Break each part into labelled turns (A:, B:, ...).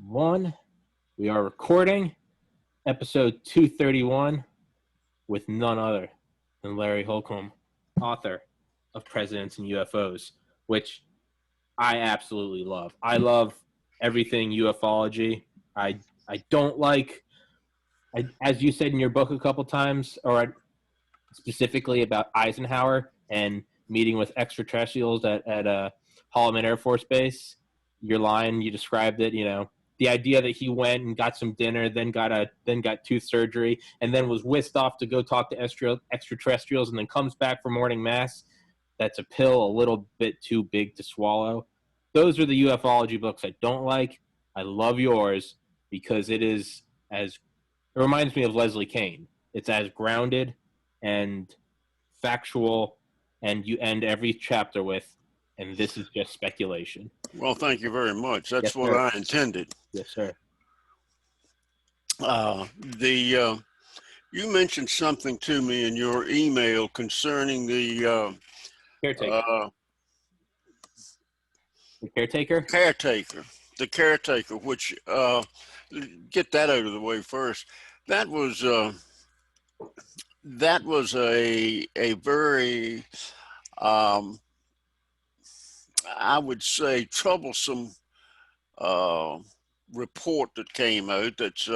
A: One, we are recording episode 231 with none other than Larry Holcomb, author of Presidents and UFOs, which I absolutely love. I love everything ufology. I don't like, as you said in your book a couple times, or specifically about Eisenhower and meeting with extraterrestrials at Holloman Air Force Base. Your line, you described it, the idea that he went and got some dinner, then got tooth surgery, and then was whisked off to go talk to extraterrestrials, and then comes back for morning mass. That's a pill a little bit too big to swallow. Those are the ufology books I don't like. I love yours because it reminds me of Leslie Kean. It's as grounded and factual, and you end every chapter with, and this is just speculation.
B: Well, thank you very much. That's
A: Yes,
B: what
A: sir.
B: I intended.
A: Yes, sir.
B: You mentioned something to me in your email concerning the
A: Caretaker. The caretaker?
B: The caretaker, which, get that out of the way first. That was a very, I would say, troublesome report that came out that's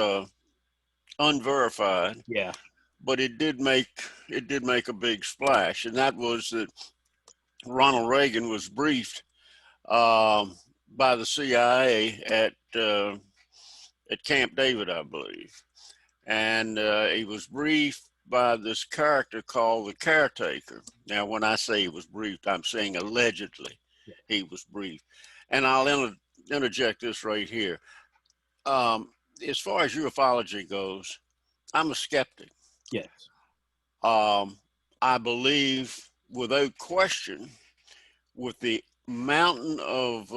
B: unverified.
A: Yeah.
B: But it did make a big splash, and that was that Ronald Reagan was briefed by the CIA at Camp David, I believe, and he was briefed by this character called the caretaker. Now, when I say he was briefed, I'm saying allegedly he was briefed, and I'll interject this right here. As far as ufology goes, I'm a skeptic.
A: Yes.
B: I believe without question, with the mountain of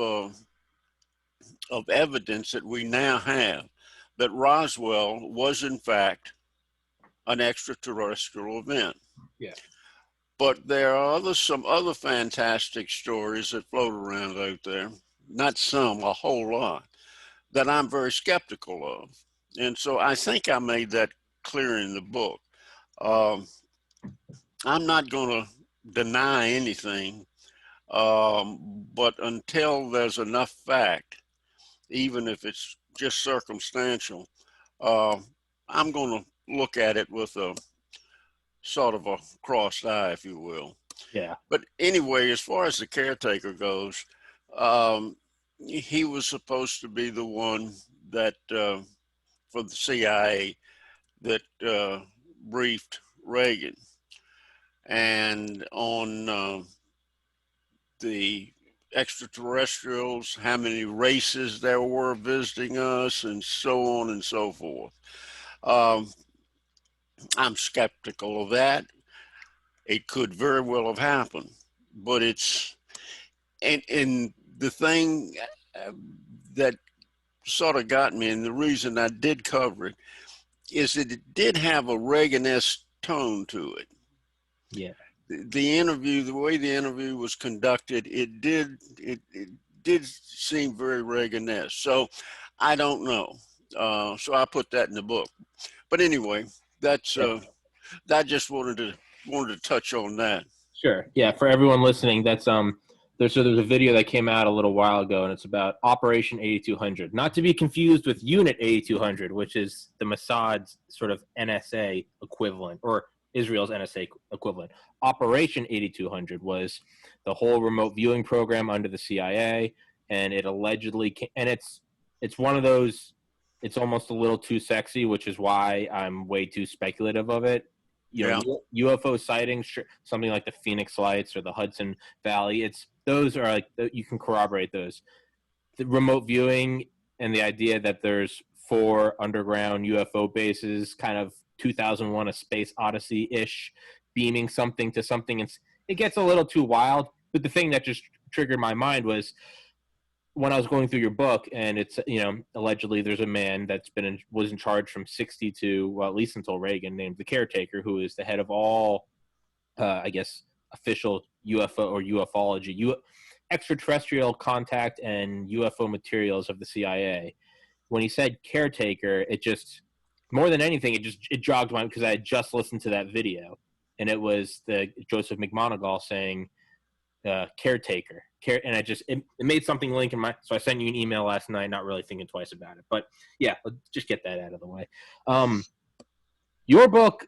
B: evidence that we now have, that Roswell was in fact an extraterrestrial event.
A: Yeah.
B: But there are some other fantastic stories that float around out there, not some, a whole lot, that I'm very skeptical of. And so I think I made that clear in the book. I'm not going to deny anything, but until there's enough fact, even if it's just circumstantial, I'm going to look at it with a sort of a crossed eye, if you will.
A: Yeah.
B: But anyway, as far as the caretaker goes, he was supposed to be the one that, for the CIA, that briefed Reagan. And on the extraterrestrials, how many races there were visiting us, and so on and so forth. I'm skeptical of that. It could very well have happened, but it's, and the thing that sort of got me, and the reason I did cover it, is that it did have a Reagan-esque tone to it.
A: Yeah.
B: The interview, the way the interview was conducted, it did seem very Reagan-esque. So I don't know. So I put that in the book. But anyway, that's I just wanted to touch on that.
A: Sure. Yeah. For everyone listening, that's there's a video that came out a little while ago, and it's about Operation 8200, not to be confused with Unit 8200, which is the Mossad's sort of NSA equivalent, or Israel's NSA equivalent. Operation 8200 was the whole remote viewing program under the CIA, and it allegedly and it's one of those, it's almost a little too sexy, which is why I'm way too speculative of it. UFO sightings, something like the Phoenix Lights or the Hudson Valley, those are like, you can corroborate those. The remote viewing and the idea that there's 4 underground UFO bases, kind of 2001: A Space Odyssey-ish, beaming something to something. It gets a little too wild. But the thing that just triggered my mind was when I was going through your book, and it's, allegedly there's a man that's was in charge from 60 to, well, at least until Reagan, named the caretaker, who is the head of all, I guess, official UFO or ufology, extraterrestrial contact and UFO materials of the CIA. when he said caretaker, it just, more than anything, it jogged my, because I had just listened to that video, and it was the Joseph McMoneagle saying caretaker, and it made something link in my. So I sent you an email last night, not really thinking twice about it, but yeah, let's just get that out of the way. Your book,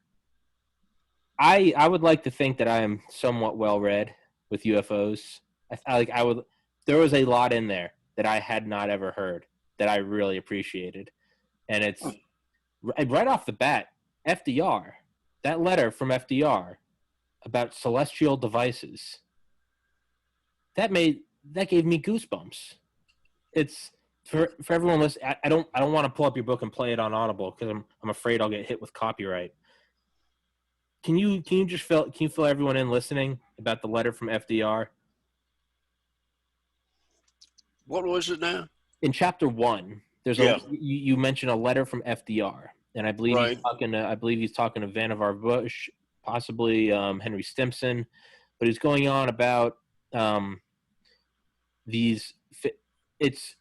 A: I would like to think that I am somewhat well read with UFOs. I would. There was a lot in there that I had not ever heard that I really appreciated, and it's right off the bat, FDR. That letter from FDR about celestial devices. That gave me goosebumps. It's for everyone listening. I don't want to pull up your book and play it on Audible because I'm afraid I'll get hit with copyright. Can you fill everyone in listening about the letter from FDR?
B: What was it now?
A: In chapter 1, there's you mentioned a letter from FDR, and I believe he's talking to Vannevar Bush, possibly Henry Stimson, but he's going on about these. It's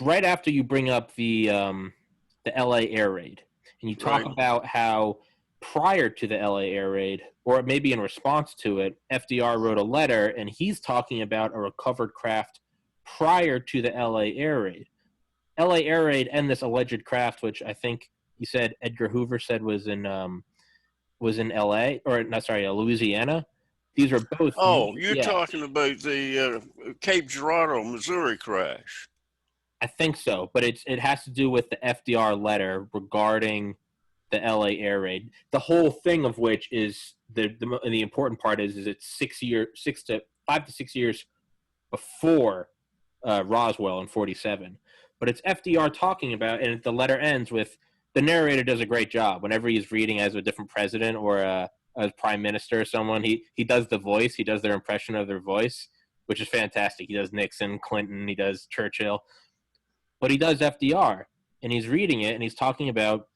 A: right after you bring up the LA air raid, and you talk about how prior to the LA air raid, or maybe in response to it, FDR wrote a letter, and he's talking about a recovered craft prior to the LA air raid. LA air raid and this alleged craft, which I think you said Edgar Hoover said was in LA, or not, sorry, Louisiana. These are both.
B: Oh, you're talking about the Cape Girardeau, Missouri crash.
A: I think so, but it has to do with the FDR letter regarding the LA air raid. The whole thing of which is the important part is it's 5 to 6 years before Roswell in 47. But it's FDR talking about, and the letter ends with, the narrator does a great job whenever he's reading as a different president or a prime minister or someone. He does the voice, he does their impression of their voice, which is fantastic. He does Nixon, Clinton, he does Churchill, but he does FDR, and he's reading it and he's talking about,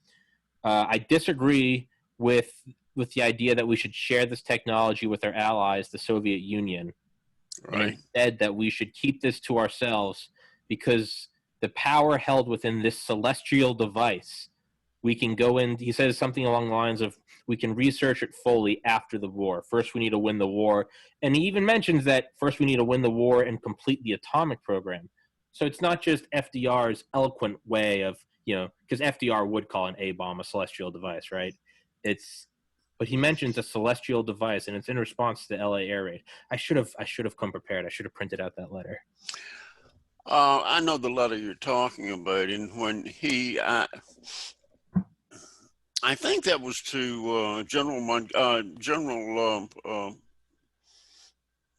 A: I disagree with the idea that we should share this technology with our allies, the Soviet Union, and instead that we should keep this to ourselves because the power held within this celestial device, we can go in, he says something along the lines of, we can research it fully after the war. First, we need to win the war. And he even mentions that first we need to win the war and complete the atomic program. So it's not just FDR's eloquent way of, because FDR would call an A-bomb a celestial device, right? But he mentions a celestial device, and it's in response to the LA air raid. I should have come prepared. I should have printed out that letter.
B: I know the letter you're talking about, and when I think that was to General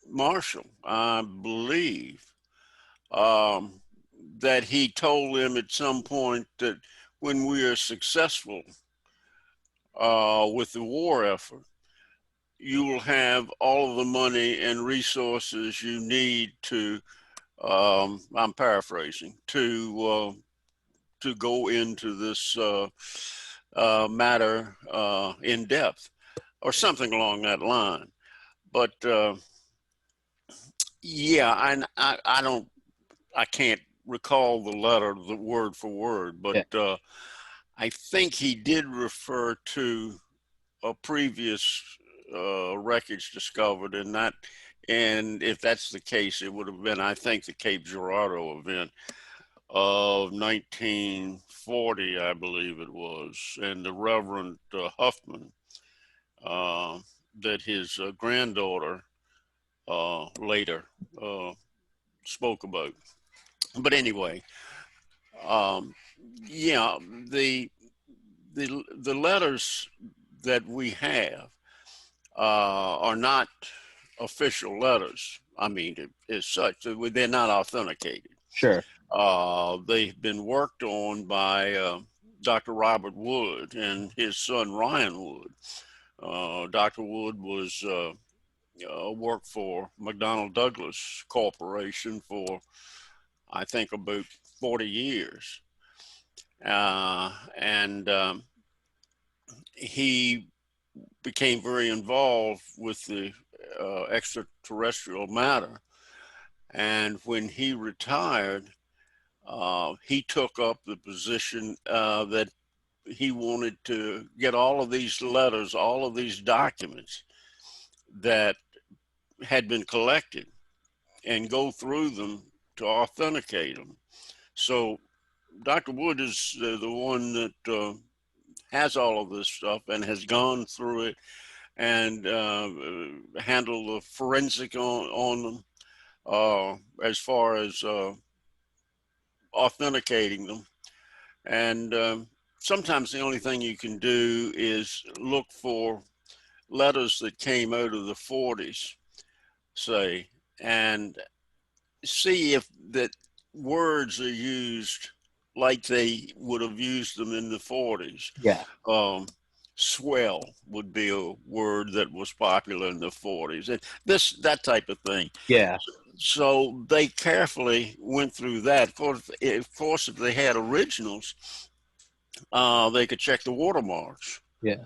B: Marshall, I believe, that he told him at some point that when we are successful with the war effort, you will have all of the money and resources you need to, I'm paraphrasing, to go into this matter in depth, or something along that line. But I can't recall the letter, the word for word, but I think he did refer to a previous wreckage discovered in that, and if that's the case, it would have been, I think, the Cape Girardeau event of 1940, I believe it was, and the Reverend Huffman, that his granddaughter later spoke about. But anyway, the letters that we have are not official letters. I mean, as such, they're not authenticated.
A: Sure.
B: They've been worked on by Dr. Robert Wood and his son Ryan Wood. Dr. Wood was worked for McDonnell Douglas Corporation for, I think, about 40 years. And he became very involved with the extraterrestrial matter. And when he retired, he took up the position that he wanted to get all of these letters, all of these documents that had been collected and go through them to authenticate them. So Dr. Wood is the one that has all of this stuff and has gone through it and handled the forensic on them as far as authenticating them. And sometimes the only thing you can do is look for letters that came out of the 40s, say, and see if that words are used like they would have used them in the 40s.
A: Yeah.
B: Swell would be a word that was popular in the 40s, and that type of thing.
A: Yeah.
B: So they carefully went through that. Of course, if they had originals, they could check the watermarks.
A: Yeah.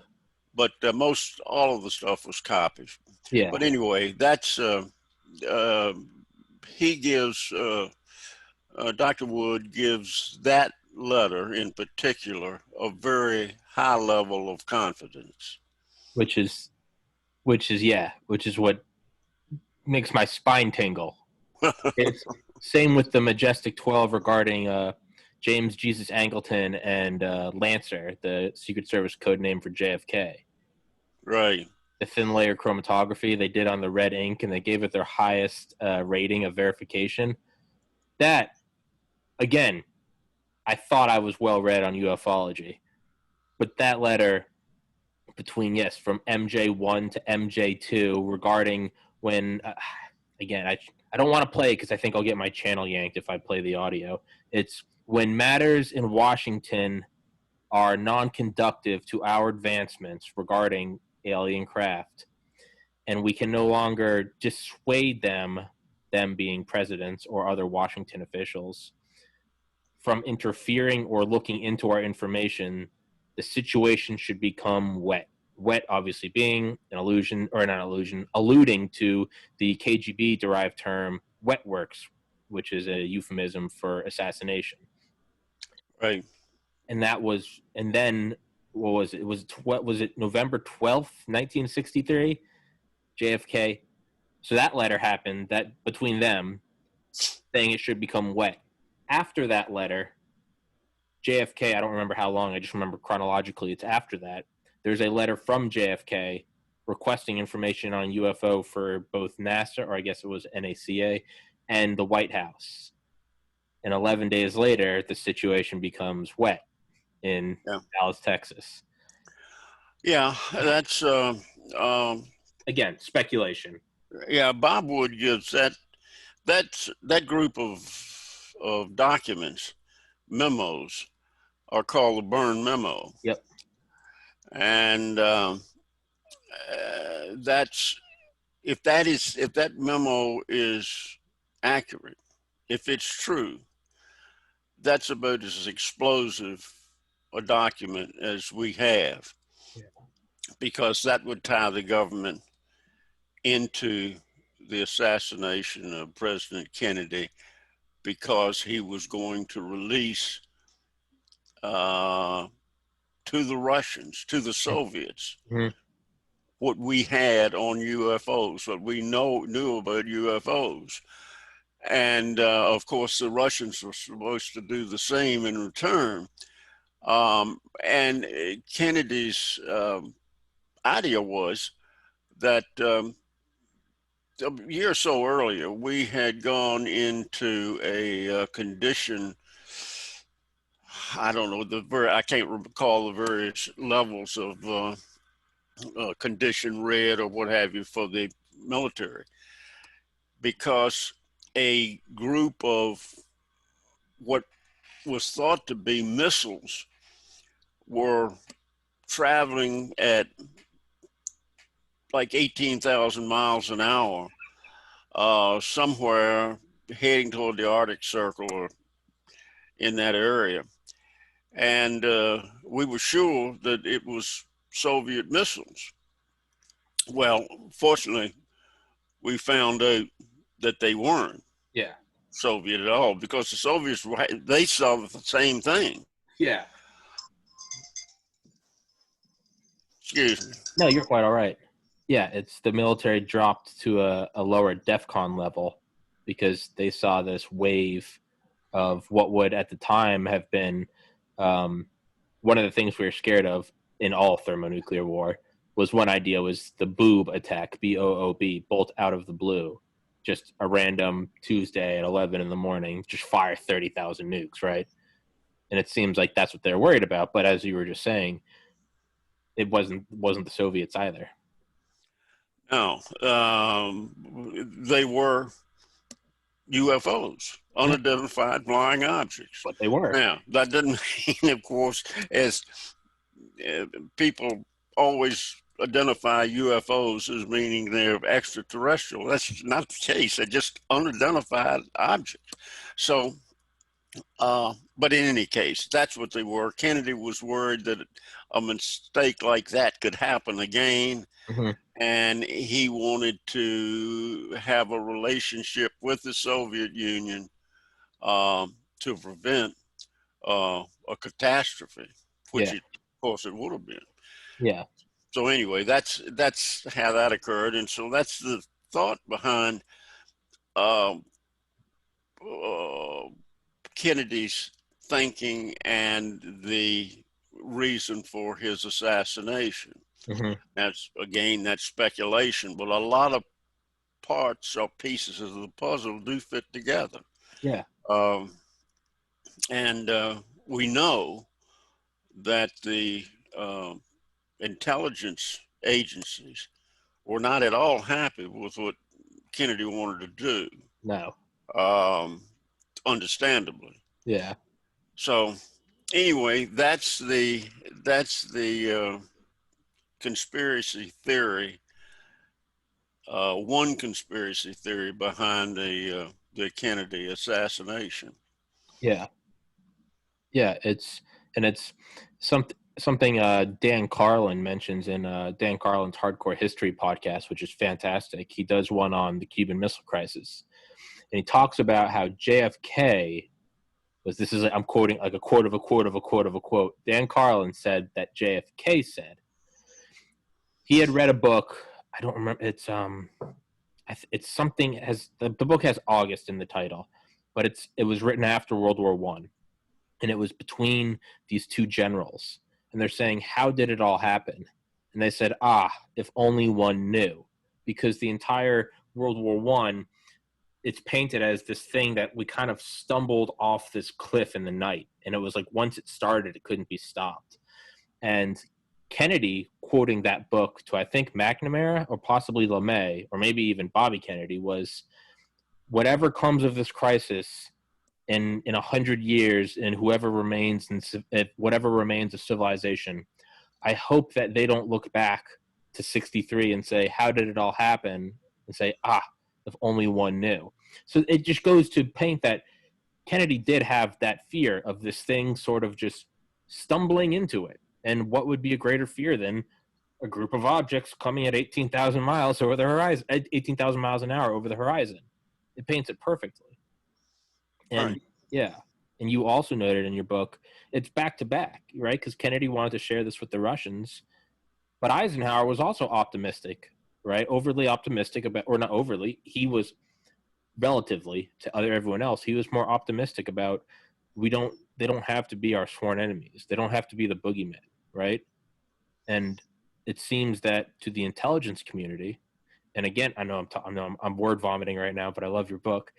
B: But most all of the stuff was copies.
A: Yeah.
B: But anyway, that's he gives Dr. Wood gives that letter in particular a very high level of confidence.
A: Which is what makes my spine tingle. It's same with the Majestic 12 regarding James Jesus Angleton and Lancer, the Secret Service code name for JFK.
B: Right.
A: The thin layer chromatography they did on the red ink, and they gave it their highest rating of verification. That, again, I thought I was well read on ufology, but that letter between from MJ1 to MJ2 regarding when again I don't want to play it because I think I'll get my channel yanked if I play the audio. It's when matters in Washington are non-conductive to our advancements regarding alien craft, and we can no longer dissuade them being presidents or other Washington officials, from interfering or looking into our information, the situation should become wet. Wet, obviously, being an allusion, or not allusion, alluding to the KGB-derived term wet works, which is a euphemism for assassination.
B: Right.
A: And that was, and then, what was it? What was it? November 12th, 1963? JFK. So that letter happened, that between them, saying it should become wet. After that letter, JFK, I don't remember how long, I just remember chronologically it's after that, there's a letter from JFK requesting information on UFO for both NASA, or I guess it was NACA, and the White House. And 11 days later, the situation becomes wet in Dallas, Texas.
B: Yeah, that's
A: again, speculation.
B: Yeah, Bob Wood gives that group of documents, memos, are called the Byrne Memo.
A: Yep.
B: And that's if that memo is accurate, if it's true, that's about as explosive a document as we have, because that would tie the government into the assassination of President Kennedy, because he was going to release to the Russians, to the Soviets, what we had on UFOs, what we knew about UFOs. And of course, the Russians were supposed to do the same in return. And Kennedy's idea was that a year or so earlier, we had gone into a condition. I don't know I can't recall the various levels of condition red or what have you for the military, because a group of what was thought to be missiles were traveling at like 18,000 miles an hour, somewhere heading toward the Arctic Circle or in that area. And we were sure that it was Soviet missiles. Well, fortunately, we found out that they weren't.
A: Yeah.
B: Soviet at all, because the Soviets, they saw the same thing.
A: Yeah.
B: Excuse me.
A: No, you're quite all right. Yeah, it's the military dropped to a lower DEFCON level because they saw this wave of what would at the time have been one of the things we were scared of in all thermonuclear war. Was one idea was the boob attack, BOOB, bolt out of the blue, just a random Tuesday at 11 in the morning, just fire 30,000 nukes, right? And it seems like that's what they're worried about. But as you were just saying, it wasn't the Soviets either.
B: No, they were UFOs, unidentified flying objects.
A: But they were.
B: Now, that doesn't mean, of course, as people always identify UFOs as meaning they're extraterrestrial. That's not the case. They're just unidentified objects. So, but in any case, that's what they were. Kennedy was worried that a mistake like that could happen again.
A: Mm-hmm.
B: And he wanted to have a relationship with the Soviet Union to prevent a catastrophe, which, of course, it would have been.
A: Yeah.
B: So anyway, that's how that occurred, and so that's the thought behind Kennedy's thinking and the reason for his assassination.
A: Mm-hmm.
B: That's speculation, but a lot of parts or pieces of the puzzle do fit together.
A: Yeah.
B: And we know that the intelligence agencies were not at all happy with what Kennedy wanted to do.
A: No.
B: Understandably.
A: Yeah.
B: So anyway, that's the conspiracy theory. One conspiracy theory behind the Kennedy assassination.
A: Yeah. Yeah. It's something Dan Carlin mentions in Dan Carlin's Hardcore History podcast, which is fantastic. He does one on the Cuban Missile Crisis, and he talks about how JFK was. This is I'm quoting like a quote of a quote of a quote of a quote. Dan Carlin said that JFK said he had read a book. I don't remember. It's something has the book has August in the title, but it was written after World War I, and it was between these two generals, and they're saying, how did it all happen? And they said, if only one knew, because the entire World War I, it's painted as this thing that we kind of stumbled off this cliff in the night, and it was like once it started, it couldn't be stopped. And Kennedy, quoting that book to I think McNamara or possibly LeMay or maybe even Bobby Kennedy, was whatever comes of this crisis in 100 years, and whoever remains whatever remains of civilization, I hope that they don't look back to 63 and say, how did it all happen? And say, if only one knew. So it just goes to paint that Kennedy did have that fear of this thing sort of just stumbling into it. And what would be a greater fear than a group of objects coming at 18,000 miles over the horizon, 18,000 miles an hour over the horizon? It paints it perfectly. And
B: right.
A: Yeah. And you also noted in your book, it's back to back, right? Because Kennedy wanted to share this with the Russians, but Eisenhower was also optimistic, right? Overly optimistic about, or not overly, he was relatively to everyone else, he was more optimistic about they don't have to be our sworn enemies. They don't have to be the boogeymen, right? And it seems that to the intelligence community, and again, I know I'm word vomiting right now, but I love your book,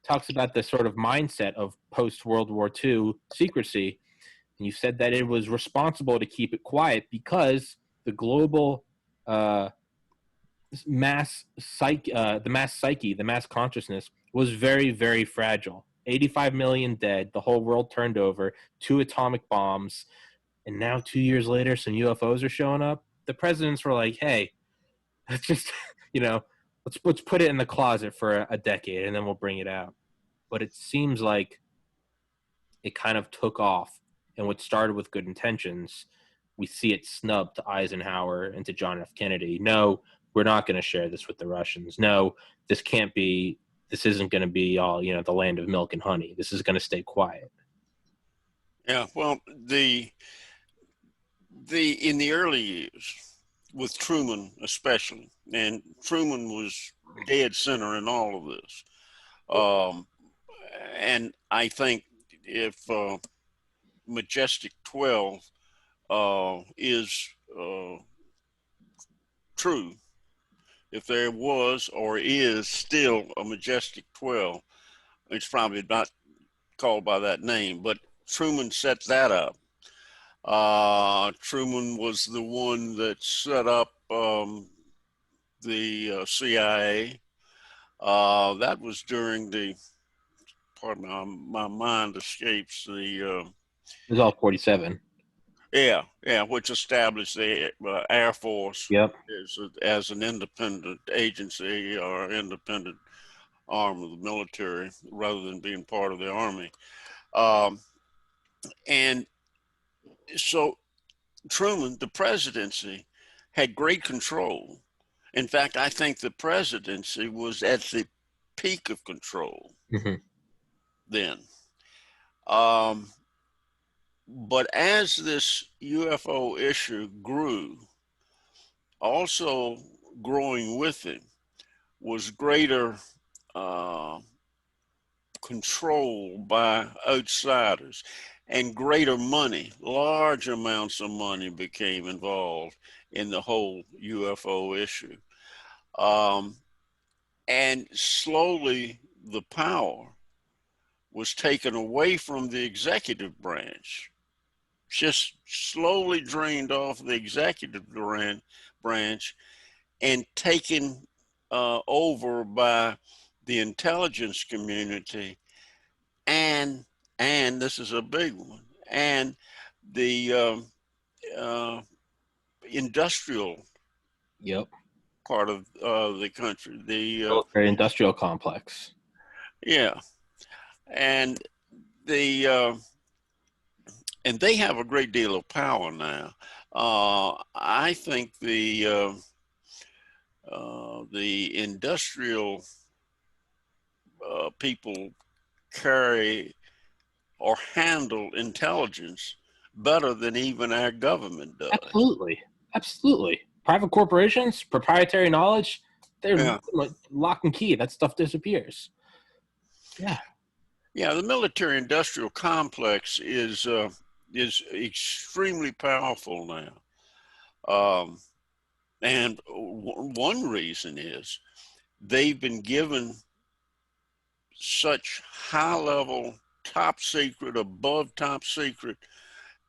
A: talks about the sort of mindset of post-World War II secrecy. And you said that it was responsible to keep it quiet because the global mass psyche, the mass consciousness was very, very fragile. 85 million dead, the whole world turned over, 2 atomic bombs, and now 2 years later, some UFOs are showing up. The presidents were like, hey, let's just, let's put it in the closet for a decade and then we'll bring it out. But it seems like it kind of took off, and what started with good intentions, we see it snubbed to Eisenhower and to John F. Kennedy. No, we're not going to share this with the Russians. No, this can't be this isn't going to be all, the land of milk and honey. This is going to stay quiet.
B: Yeah, well, in the early years, with Truman especially, and Truman was dead center in all of this. And I think if Majestic 12 is true, if there was or is still a Majestic 12, it's probably not called by that name, but Truman set that up. Truman was the one that set up the CIA. That was during the, pardon me, my mind escapes the.
A: It was all 47.
B: Yeah, which established the Air Force
A: Yep.
B: as an independent agency or independent arm of the military rather than being part of the Army. And so Truman, the presidency, had great control. In fact, I think the presidency was at the peak of control then. But as this UFO issue grew, also growing with it was greater control by outsiders and greater money. Large amounts of money became involved in the whole UFO issue. And slowly the power was taken away from the executive branch, just slowly drained off the executive branch and taken over by the intelligence community and this is a big one, and the industrial part of the country, the
A: military industrial complex.
B: Yeah, and and they have a great deal of power now. I think the industrial people carry or handle intelligence better than even our government does.
A: Absolutely. Private corporations, proprietary knowledge, they're lock and key. That stuff disappears. Yeah. Yeah,
B: the military industrial complex is extremely powerful now. And one reason is they've been given such high level, top secret, above top secret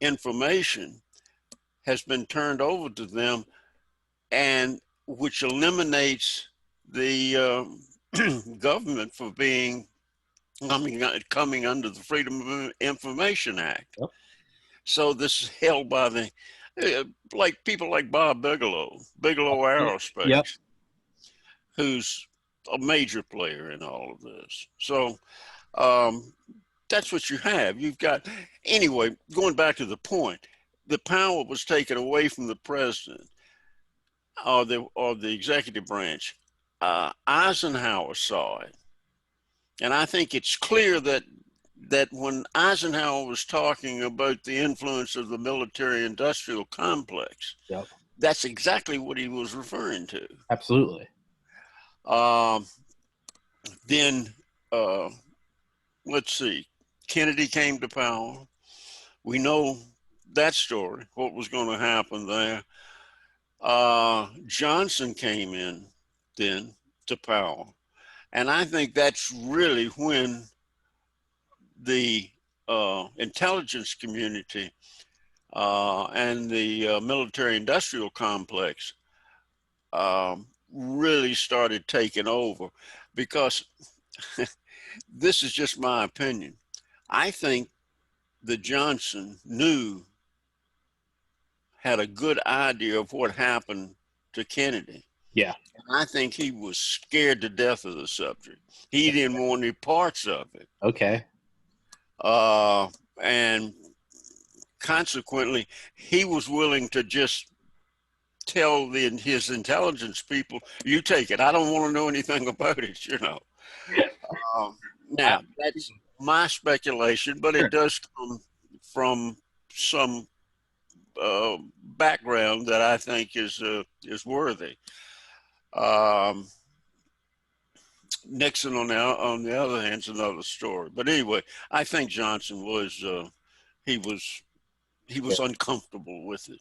B: information has been turned over to them, and which eliminates the government for being coming under the Freedom of Information Act.
A: Yep.
B: So this is held by the like people like Bob Bigelow Aerospace, who's a major player in all of this. So that's what you have. You've got, anyway, going back to the point, the power was taken away from the president or the executive branch. Eisenhower saw it. And I think it's clear that when Eisenhower was talking about the influence of the military industrial complex, that's exactly what he was referring to.
A: Absolutely.
B: Then, let's see, Kennedy came to power. We know that story, what was going to happen there. Johnson came in then to power. And I think that's really when the intelligence community and the military industrial complex really started taking over, because this is just my opinion. I think that Johnson had a good idea of what happened to Kennedy.
A: Yeah.
B: And I think he was scared to death of the subject. He didn't want any parts of it.
A: Okay.
B: And consequently, he was willing to just tell his intelligence people, you take it. I don't want to know anything about it, Now, that's my speculation, but
A: Sure.
B: it does come from some background that I think is worthy. Um, Nixon, on the other hand, is another story. But anyway, I think Johnson was he was he
A: Yeah.
B: was uncomfortable with it.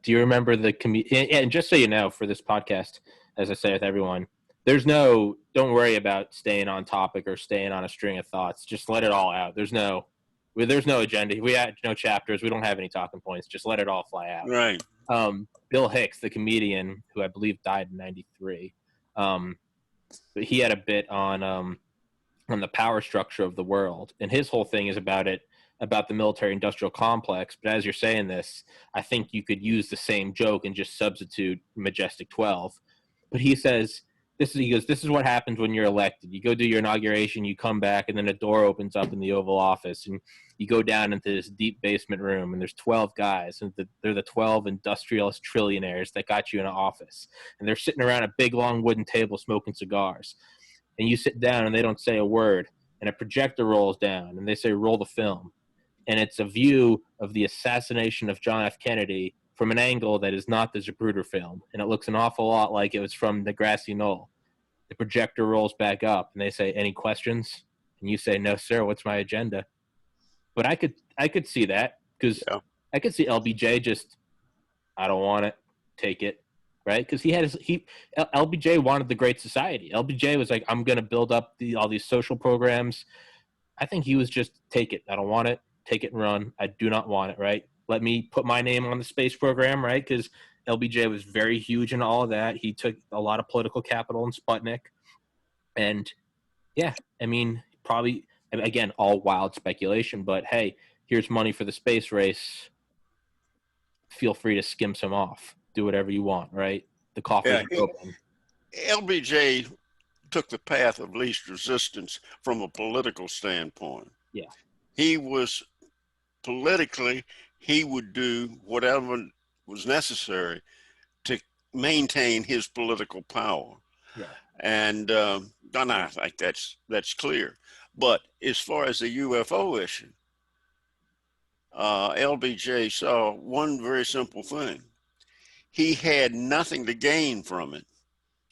A: Do you remember the and just so you know, for this podcast, as I say with everyone, don't worry about staying on topic or staying on a string of thoughts. Just let it all out. There's no agenda. We had no chapters. We don't have any talking points. Just let it all fly out.
B: Right.
A: Bill Hicks, the comedian who I believe died in '93, but he had a bit on the power structure of the world, and his whole thing is about the military industrial complex. But as you're saying this, I think you could use the same joke and just substitute Majestic 12. But he says this is what happens when you're elected. You go do your inauguration, you come back, and then a door opens up in the Oval Office, and you go down into this deep basement room, and there's 12 guys, and they're the 12 industrialist trillionaires that got you in an office, and they're sitting around a big long wooden table smoking cigars, and you sit down, and they don't say a word, and a projector rolls down, and they say roll the film, and it's a view of the assassination of John F. Kennedy from an angle that is not the Zapruder film, and it looks an awful lot like it was from the grassy knoll. The projector rolls back up, and they say, "Any questions?" And you say, "No, sir. What's my agenda?" But I could see that, because
B: Yeah.
A: I could see LBJ just, "I don't want it. Take it." Right? Because LBJ wanted the Great Society. LBJ was like, "I'm going to build up all these social programs." I think he was just, "Take it. I don't want it. Take it and run. I do not want it." Right? Let me put my name on the space program. Right? Because LBJ was very huge in all of that. He took a lot of political capital in Sputnik, and yeah, I mean, probably, again, all wild speculation. But hey, here's money for the space race. Feel free to skim some off. Do whatever you want. Right? The coffers
B: Yeah.
A: are open.
B: LBJ took the path of least resistance from a political standpoint.
A: Yeah.
B: He was politically, he would do whatever was necessary to maintain his political power.
A: Yeah.
B: And I think that's clear. But as far as the UFO issue, LBJ saw one very simple thing. He had nothing to gain from it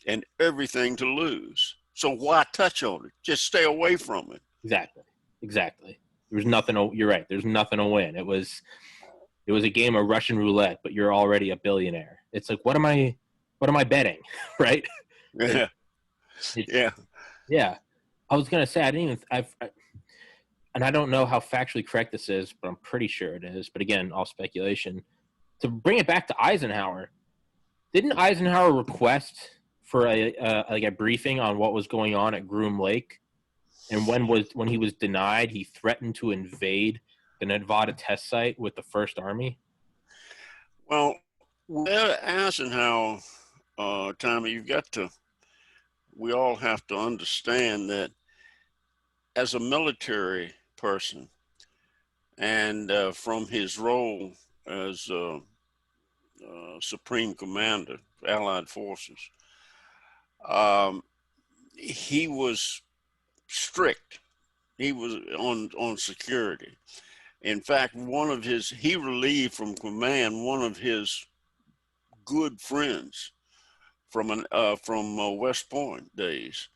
B: and everything to lose. So why touch on it? Just stay away from it.
A: Exactly. There was nothing. You're right. There's nothing to win. It was a game of Russian roulette, but you're already a billionaire. It's like, what am I betting? Right?
B: Yeah. Yeah.
A: Yeah. I was gonna say, and I don't know how factually correct this is, but I'm pretty sure it is. But again, all speculation. To bring it back to Eisenhower, didn't Eisenhower request for a briefing on what was going on at Groom Lake? And when he was denied, he threatened to invade the Nevada test site with the First Army.
B: Well, Eisenhower, Tommy, we all have to understand that as a military person, and from his role as Supreme Commander for Allied Forces, he was strict. He was on security. In fact, he relieved from command one of his good friends from West Point days.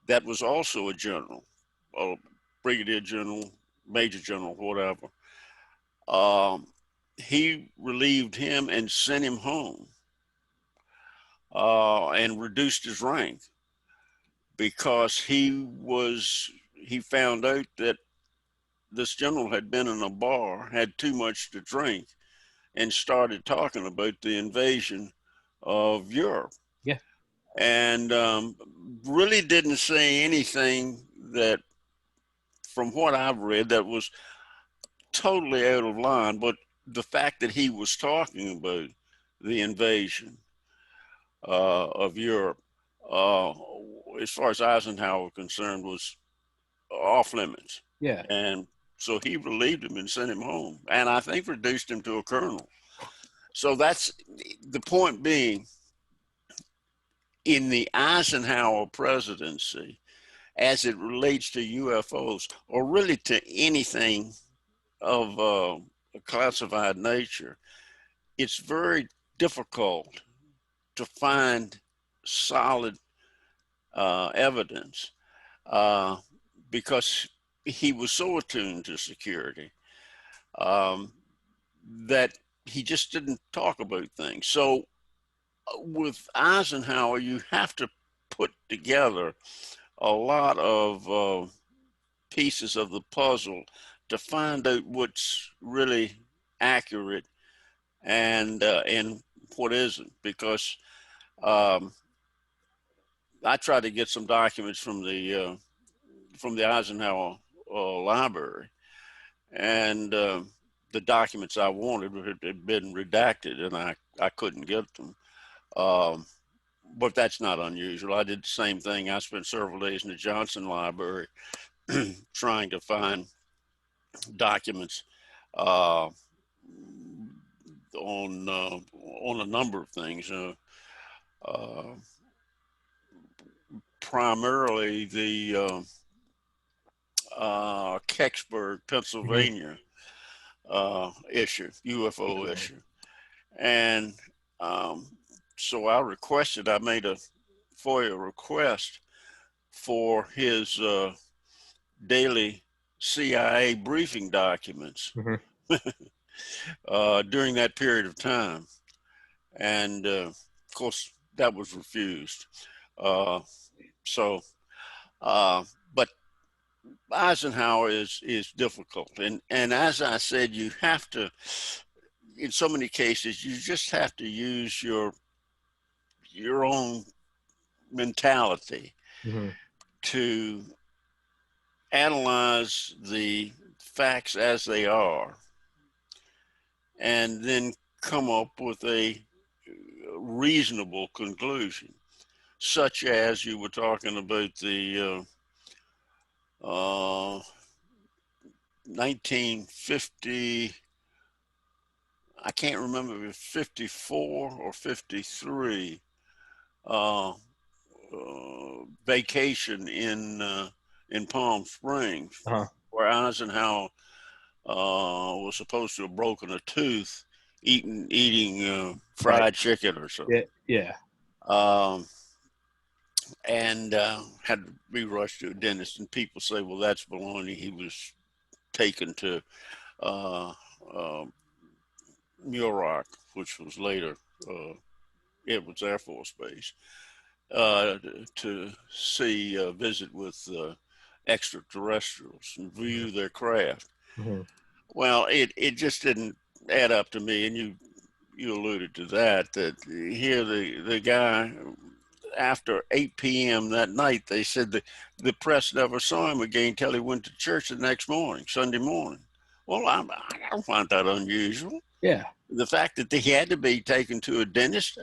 B: That was also a general, a brigadier general, major general, whatever. He relieved him and sent him home, and reduced his rank because he found out that this general had been in a bar, had too much to drink, and started talking about the invasion of Europe.
A: Yeah.
B: And really didn't say anything that, from what I've read, that was totally out of line. But the fact that he was talking about the invasion of Europe, as far as Eisenhower was concerned, was off limits.
A: Yeah.
B: And so he relieved him and sent him home, and I think reduced him to a colonel. So that's the point being, in the Eisenhower presidency, as it relates to UFOs, or really to anything of a classified nature, it's very difficult to find solid evidence because he was so attuned to security that he just didn't talk about things. So with Eisenhower, you have to put together a lot of pieces of the puzzle to find out what's really accurate and what isn't. Because I tried to get some documents from the Eisenhower library, and the documents I wanted had been redacted, and I couldn't get them. But that's not unusual. I did the same thing. I spent several days in the Johnson Library trying to find documents on a number of things. Primarily the Kecksburg, Pennsylvania issue, UFO issue. And so I made a FOIA request for his daily CIA briefing documents during that period of time. And of course, that was refused. But Eisenhower is difficult. And as I said, you have to, in so many cases, you just have to use your own mentality to analyze the facts as they are, and then come up with a reasonable conclusion, such as you were talking about the 1950, I can't remember if it was 54 or 53, vacation in Palm Springs, where Eisenhower was supposed to have broken a tooth eating fried chicken or something.
A: Yeah.
B: And had to be rushed to a dentist. And people say, well, that's baloney. He was taken to Muroc, which was later Edwards Air Force Base, to visit with extraterrestrials and view their craft. Well, it just didn't add up to me, and you alluded to that here the guy, after 8 p.m. that night, they said the press never saw him again until he went to church the next morning, Sunday morning. Well, I don't find that unusual.
A: Yeah.
B: The fact that he had to be taken to a dentist,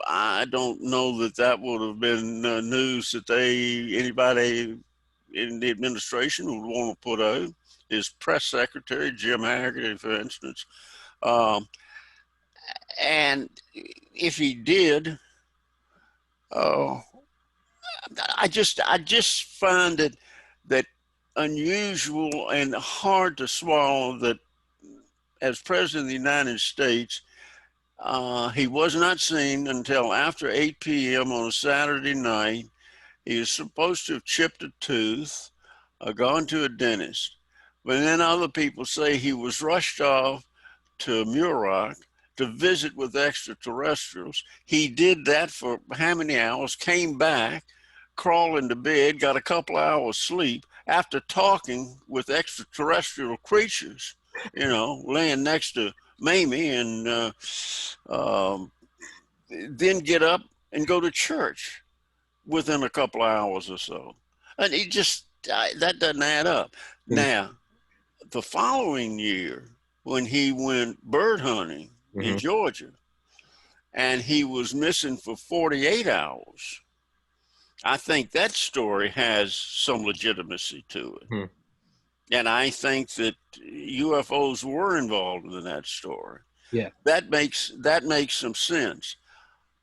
B: I don't know that would have been news that anybody in the administration would want to put out. His press secretary, Jim Haggerty, for instance. And if he did, I just find it that unusual and hard to swallow that as President of the United States, he was not seen until after 8 p.m. on a Saturday night. He was supposed to have chipped a tooth, gone to a dentist. But then other people say he was rushed off to Muroc to visit with extraterrestrials. He did that for how many hours, came back, crawled into bed, got a couple hours sleep after talking with extraterrestrial creatures, laying next to Mamie, and then get up and go to church within a couple of hours or so. And it just, that doesn't add up. Now, the following year, when he went bird hunting in Georgia, and he was missing for 48 hours, I think that story has some legitimacy to it. And I think that UFOs were involved in that story.
A: Yeah.
B: That makes some sense.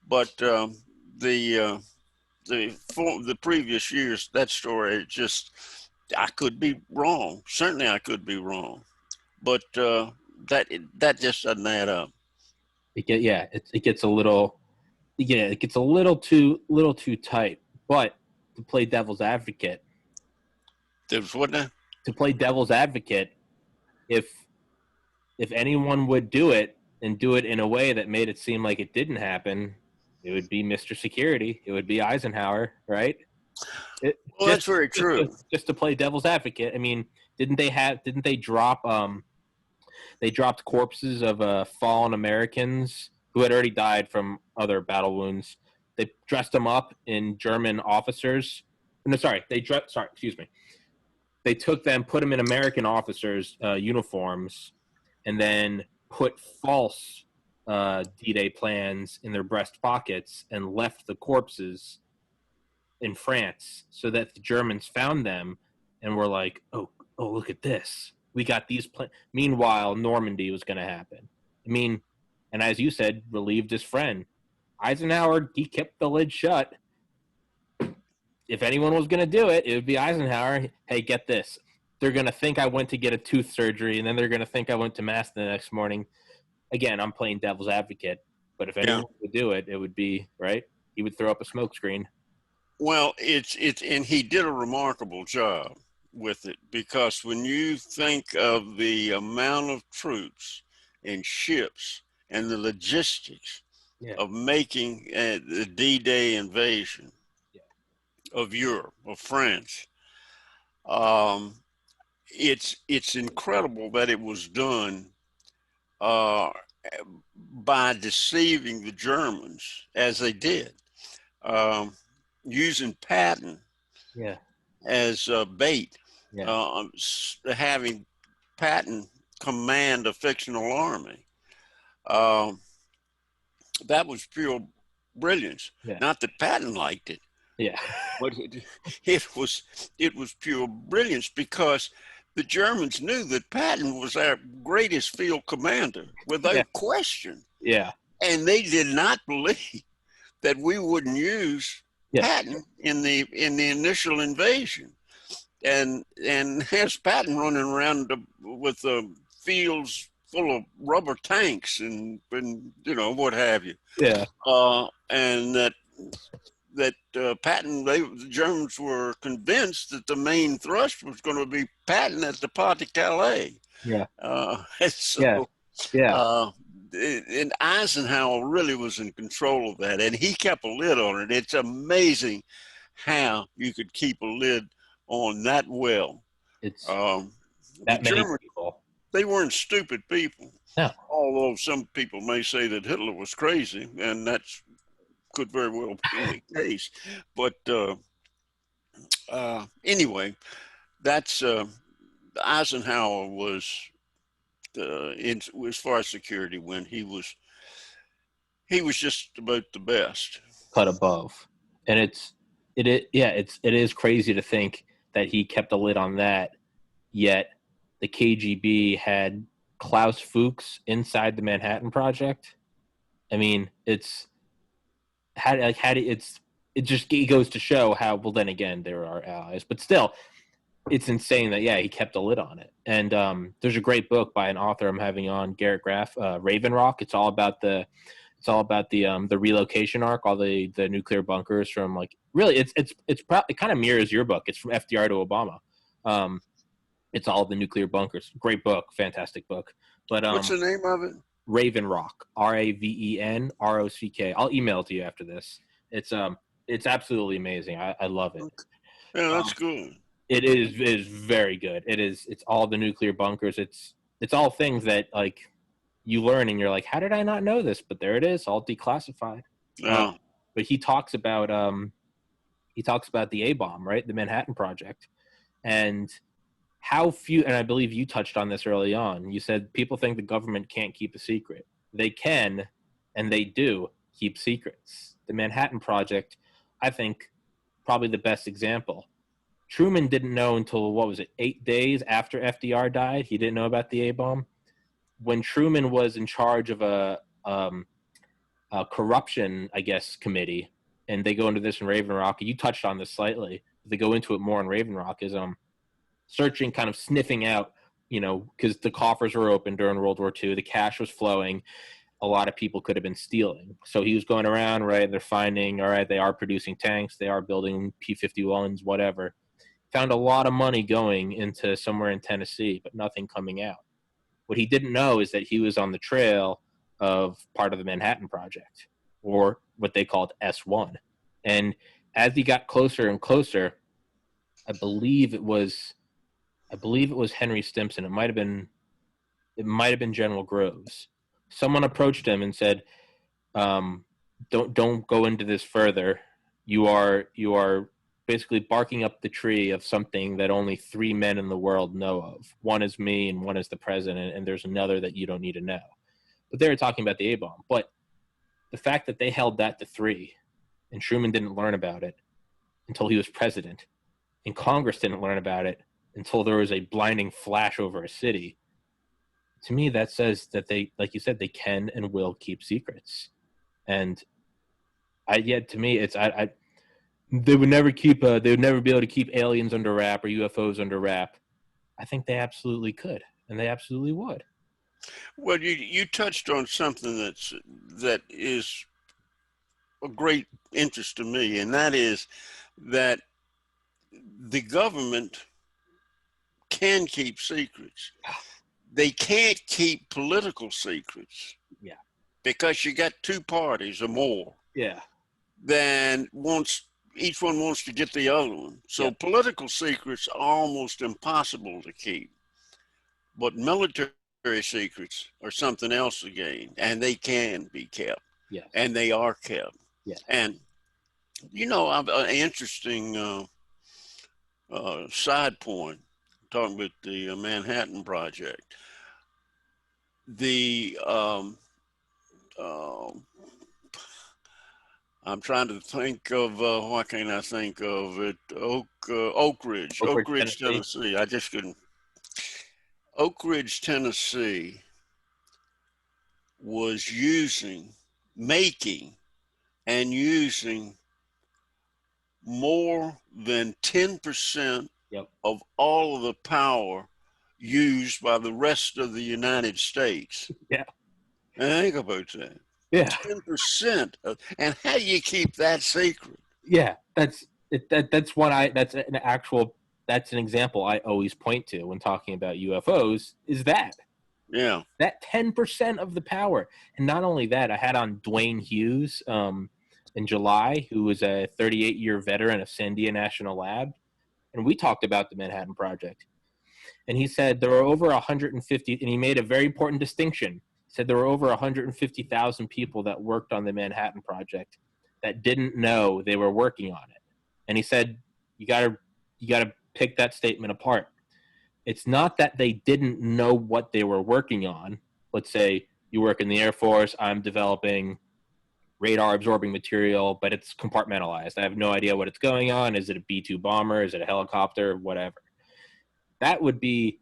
B: But the the previous years, that story just, I could be wrong. Certainly, I could be wrong, but that just doesn't add up.
A: It gets a little, it gets a little too tight. But to play devil's advocate,
B: There's what now?
A: if anyone would do it and do it in a way that made it seem like it didn't happen, it would be Mr. Security. It would be Eisenhower, right?
B: Well, that's very true.
A: Just to play devil's advocate. I mean, didn't they drop they dropped corpses of fallen Americans who had already died from other battle wounds. They dressed them up in German officers. No, sorry, excuse me. They took them, put them in American officers' uniforms, and then put false D-Day plans in their breast pockets and left the corpses in France so that the Germans found them and were like, oh, look at this. We got these plans. Meanwhile, Normandy was going to happen. I mean, and as you said, relieved his friend. Eisenhower, he kept the lid shut. If anyone was going to do it, it would be Eisenhower. Hey, get this. They're going to think I went to get a tooth surgery, and then they're going to think I went to Mass the next morning. Again, I'm playing devil's advocate. But if anyone would do it, it would be, right? He would throw up a smoke screen.
B: Well, and he did a remarkable job with it, because when you think of the amount of troops and ships and the logistics of making the D-Day invasion of Europe, of France, it's incredible that it was done by deceiving the Germans as they did, using Patton as bait, having Patton command a fictional army. That was pure brilliance. Not that Patton liked it. But it was pure brilliance, because the Germans knew that Patton was our greatest field commander without question. And they did not believe that we wouldn't use Patton in the initial invasion. And here's Patton running around with fields full of rubber tanks and what have you. And that Patton, the Germans were convinced that the main thrust was going to be Patton at the Pas-de-Calais. And Eisenhower really was in control of that, and he kept a lid on it. It's amazing how you could keep a lid on that well.
A: It's
B: the
A: that many
B: Germans,
A: people.
B: They weren't stupid people.
A: No.
B: Although some people may say that Hitler was crazy, and that's could very well be the case. But anyway, that's Eisenhower was as far as security went, he was just about the best.
A: Cut above. And it is crazy to think that he kept a lid on that, yet the KGB had Klaus Fuchs inside the Manhattan Project. I mean, it goes to show how, well, then again, they were our allies, but still, it's insane that he kept a lid on it. And there's a great book by an author I'm having on, Garrett Graff, Raven Rock. It's all about the relocation arc, all the nuclear bunkers from, like, really it kind of mirrors your book. It's from FDR to Obama. It's all the nuclear bunkers. Great book, fantastic book. But
B: what's the name of it?
A: Raven Rock, RAVENROCK. I'll email it to you after this. It's absolutely amazing. I love it.
B: Yeah, that's good.
A: It is very good. It's all the nuclear bunkers. It's all things that, like, you learn and you're like, how did I not know this? But there it is, all declassified. But he talks about the A-bomb, right? The Manhattan Project, and how few, and I believe you touched on this early on. You said people think the government can't keep a secret. They can, and they do keep secrets. The Manhattan Project, I think, probably the best example. Truman didn't know until, 8 days after FDR died? He didn't know about the A-bomb. When Truman was in charge of a corruption, I guess, committee, and they go into this in Raven Rock. You touched on this slightly. They go into it more in Raven Rock is searching, kind of sniffing out, because the coffers were open during World War II, the cash was flowing. A lot of people could have been stealing. So he was going around, right? They're finding, all right, they are producing tanks, they are building P-51s, whatever. Found a lot of money going into somewhere in Tennessee, but nothing coming out. What he didn't know is that he was on the trail of part of the Manhattan Project, or what they called S1. And as he got closer and closer, I believe it was Henry Stimson. It might have been General Groves. Someone approached him and said, "Don't go into this further. You are basically barking up the tree of something that only 3 men in the world know of. One is me, and one is the president, and there's another that you don't need to know." But they were talking about the A-bomb. But the fact that they held that to 3, and Truman didn't learn about it until he was president, and Congress didn't learn about it until there was a blinding flash over a city, to me that says that they, like you said, they can and will keep secrets. And to me, it's they would never be able to keep aliens under wrap or UFOs under wrap. I think they absolutely could, and they absolutely would.
B: Well, you touched on something that is a great interest to me, and that is that the government can keep secrets. They can't keep political secrets.
A: Yeah.
B: Because you got 2 parties or more.
A: Yeah.
B: Then each one wants to get the other one. So political secrets are almost impossible to keep. But military secrets are something else again, and they can be kept.
A: Yes.
B: And they are kept.
A: Yes.
B: And an interesting side point, talking about the Manhattan Project. I'm trying to think of what can I think of it? Oak Ridge, Tennessee. I just couldn't. Oak Ridge, Tennessee was making and using more than 10% of all of the power used by the rest of the United States.
A: Yeah.
B: And think about that.
A: Yeah.
B: 10%. And how do you keep that secret?
A: Yeah, that's an example I always point to when talking about UFOs is that.
B: Yeah.
A: That 10% of the power. And not only that, I had on Dwayne Hughes in July, who was a 38-year veteran of Sandia National Lab. And we talked about the Manhattan Project. And he said there were over 150, and he made a very important distinction. He said there were over 150,000 people that worked on the Manhattan Project that didn't know they were working on it. And he said, you gotta pick that statement apart. It's not that they didn't know what they were working on. Let's say you work in the Air Force, I'm developing radar absorbing material, but it's compartmentalized. I have no idea what it's going on. Is it a B-2 bomber? Is it a helicopter? Whatever. That would be,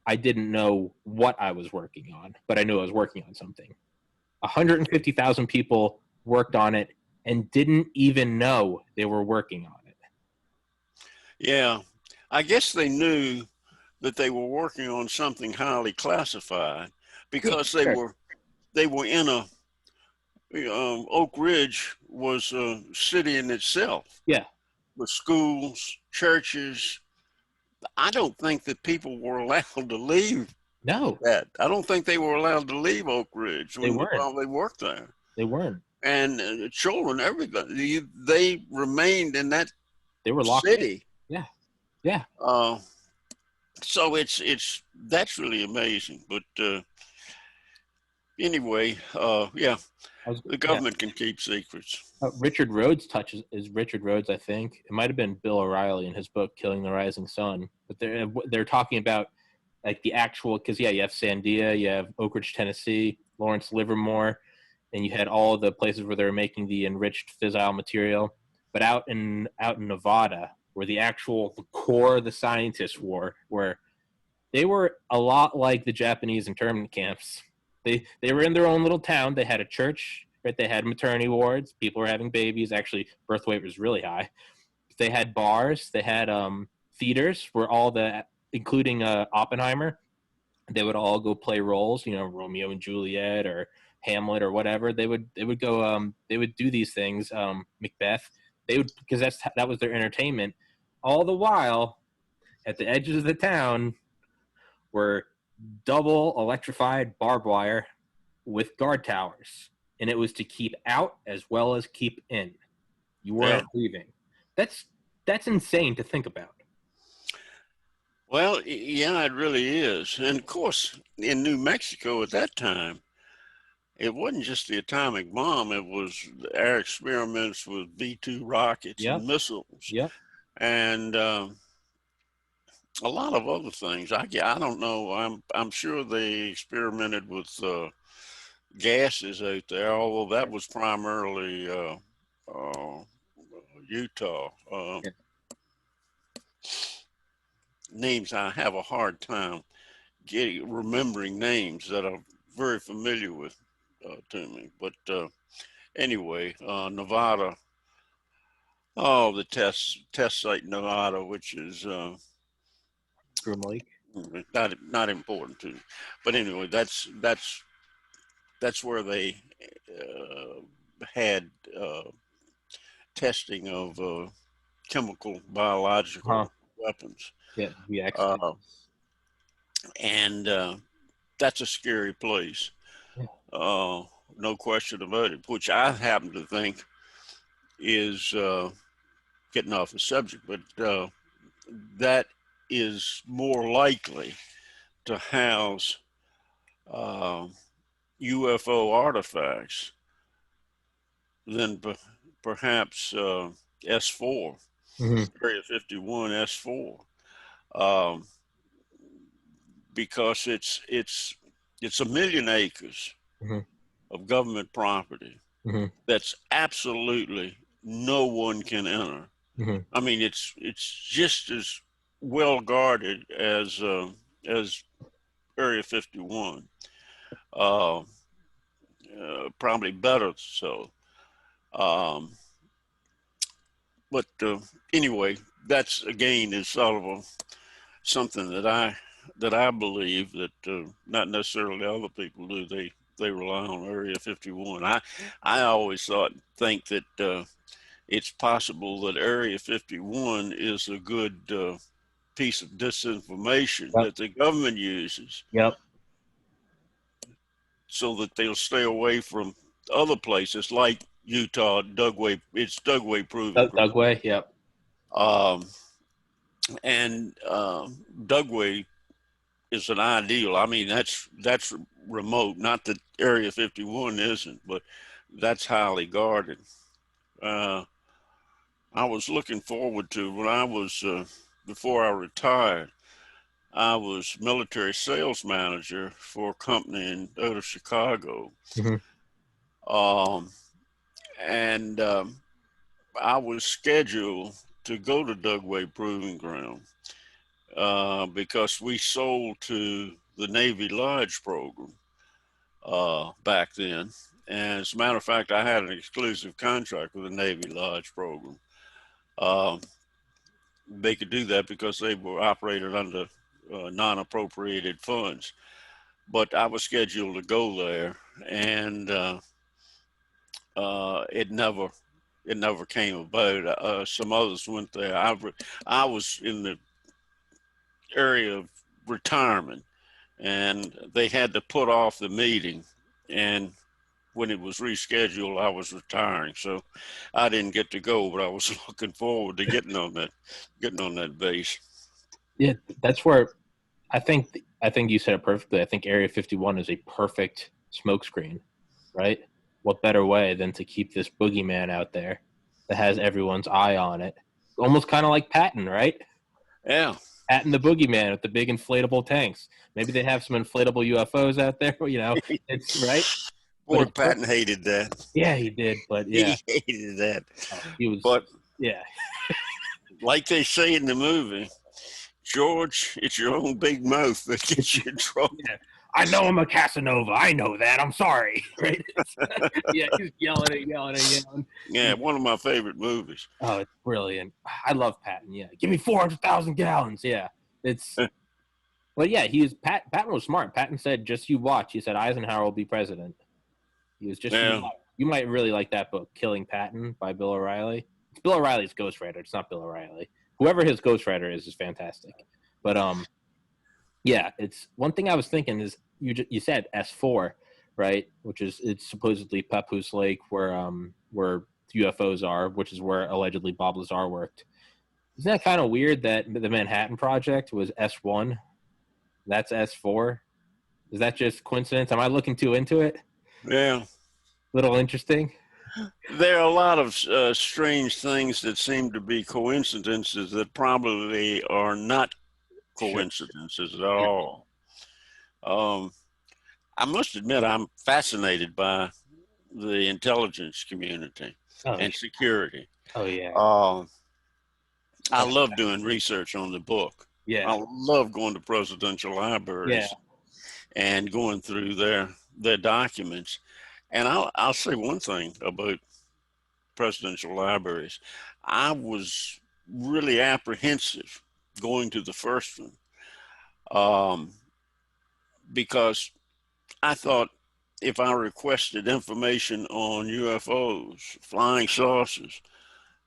A: I didn't know what I was working on, but I knew I was working on something. 150,000 people worked on it and didn't even know they were working on it.
B: Yeah. I guess they knew that they were working on something highly classified because they were in a, Oak Ridge was a city in itself.
A: Yeah.
B: With schools, churches. I don't think that people were allowed to leave.
A: No.
B: That. I don't think they were allowed to leave Oak Ridge while they worked there.
A: They weren't.
B: And children, everybody, they remained in that
A: they were locked
B: city.
A: In. Yeah.
B: So that's really amazing. But anyway, the government can keep secrets.
A: Richard Rhodes is Richard Rhodes, I think. It might have been Bill O'Reilly in his book Killing the Rising Sun. But they're talking about like the actual, because you have Sandia, you have Oak Ridge, Tennessee, Lawrence Livermore, and you had all the places where they were making the enriched fissile material. But out in Nevada, where the core of the scientists were, where they were a lot like the Japanese internment camps. They were in their own little town. They had a church right? They had maternity wards. People were having babies. Actually, birth weight was really high. They had bars. They had theaters where all the, including Oppenheimer, they would all go play roles. You know, Romeo and Juliet or Hamlet or whatever. They would go. They would do these things. Macbeth. They would, because that was their entertainment. All the while, at the edges of the town were double electrified barbed wire with guard towers, and it was to keep out as well as keep in. You weren't leaving. That's insane to think about.
B: Well, yeah, it really is. And of course, in New Mexico at that time, it wasn't just the atomic bomb, it was our experiments with V-2 rockets
A: Yep.
B: and missiles.
A: Yep.
B: And a lot of other things. I don't know. I'm sure they experimented with gases out there, although that was primarily Utah.
A: Yeah.
B: Names I have a hard time remembering names that I'm very familiar with to me. But anyway, Nevada. Oh, the test site Nevada, which is
A: Groom Lake.
B: not important to me. But anyway, that's where they had testing of chemical, biological weapons.
A: Yeah,
B: and that's a scary place.
A: Yeah.
B: No question about it, which I happen to think is getting off the subject, but that is more likely to house UFO artifacts than perhaps S4, Area 51 S4, because it's a million acres of government property that's absolutely no one can enter. I mean, it's just as well guarded as Area 51, probably better so. But anyway, that's again is sort of something that I believe that not necessarily other people do. They rely on Area 51. I always think that it's possible that Area 51 is a good piece of disinformation that the government uses.
A: Yep.
B: So that they'll stay away from other places like Utah, Dugway. It's Dugway Proving Ground.
A: Dugway, yep.
B: And Dugway is an ideal. I mean, that's remote. Not that Area 51 isn't, but that's highly guarded. I was looking forward to when I was before I retired. I was military sales manager for a company out of Chicago. And I was scheduled to go to Dugway Proving Ground because we sold to the Navy Lodge program back then. And as a matter of fact, I had an exclusive contract with the Navy Lodge program. They could do that because they were operated under non-appropriated funds. But I was scheduled to go there, and it never came about. Some others went there. I was in the area of retirement, and they had to put off the meeting. And when it was rescheduled, I was retiring, so I didn't get to go. But I was looking forward to getting on that base.
A: Yeah, that's where I think you said it perfectly. I think Area 51 is a perfect smokescreen, right? What better way than to keep this boogeyman out there that has everyone's eye on it? Almost kind of like Patton, right?
B: Yeah.
A: Patton the boogeyman with the big inflatable tanks. Maybe they have some inflatable UFOs out there, you know. It's right.
B: Boy, Patton hated that.
A: Yeah, he did, but yeah.
B: He hated that.
A: He was,
B: but
A: yeah.
B: Like they say in the movie, George, it's your own big mouth that gets you in trouble.
A: Yeah. I know I'm a Casanova. I know that. I'm sorry. Right? Yeah, he's yelling.
B: Yeah, one of my favorite movies.
A: Oh, it's brilliant. I love Patton. Yeah, give me 400,000 gallons. Yeah, it's. Well, yeah, Patton was smart. Patton said, "Just you watch." He said Eisenhower will be president. He was just you
B: Yeah.
A: watch. You might really like that book, Killing Patton by Bill O'Reilly. It's Bill O'Reilly's ghostwriter. It's not Bill O'Reilly. Whoever his ghostwriter is fantastic. But yeah, it's one thing I was thinking is you said S4, right? Which is it's supposedly Papoose Lake where UFOs are, which is where allegedly Bob Lazar worked. Isn't that kind of weird that the Manhattan Project was S1? That's S4. Is that just coincidence? Am I looking too into it?
B: Yeah.
A: Little interesting.
B: There are a lot of strange things that seem to be coincidences that probably are not
A: Sure.
B: coincidences at all. Um, I must admit, I'm fascinated by the intelligence community
A: Oh,
B: and security.
A: oh yeah.
B: I love doing research on the book.
A: Yeah.
B: I love going to presidential
A: Yeah.
B: libraries and going through their documents. And I'll say one thing about presidential libraries. I was really apprehensive going to the first one because I thought if I requested information on UFOs, flying saucers,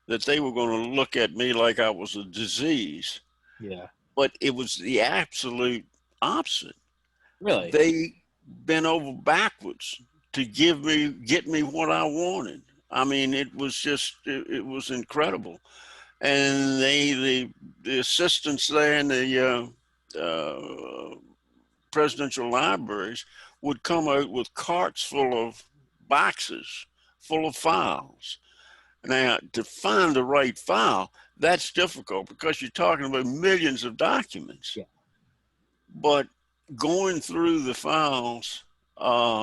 B: that they were going to look at me like I was a disease.
A: Yeah.
B: But it was the absolute opposite.
A: Really?
B: They bent over backwards to get me what I wanted. I mean, it was it was incredible. And the assistants there in the presidential libraries would come out with carts full of boxes, full of files. Now, to find the right file, that's difficult because you're talking about millions of documents.
A: Yeah.
B: But going through the files,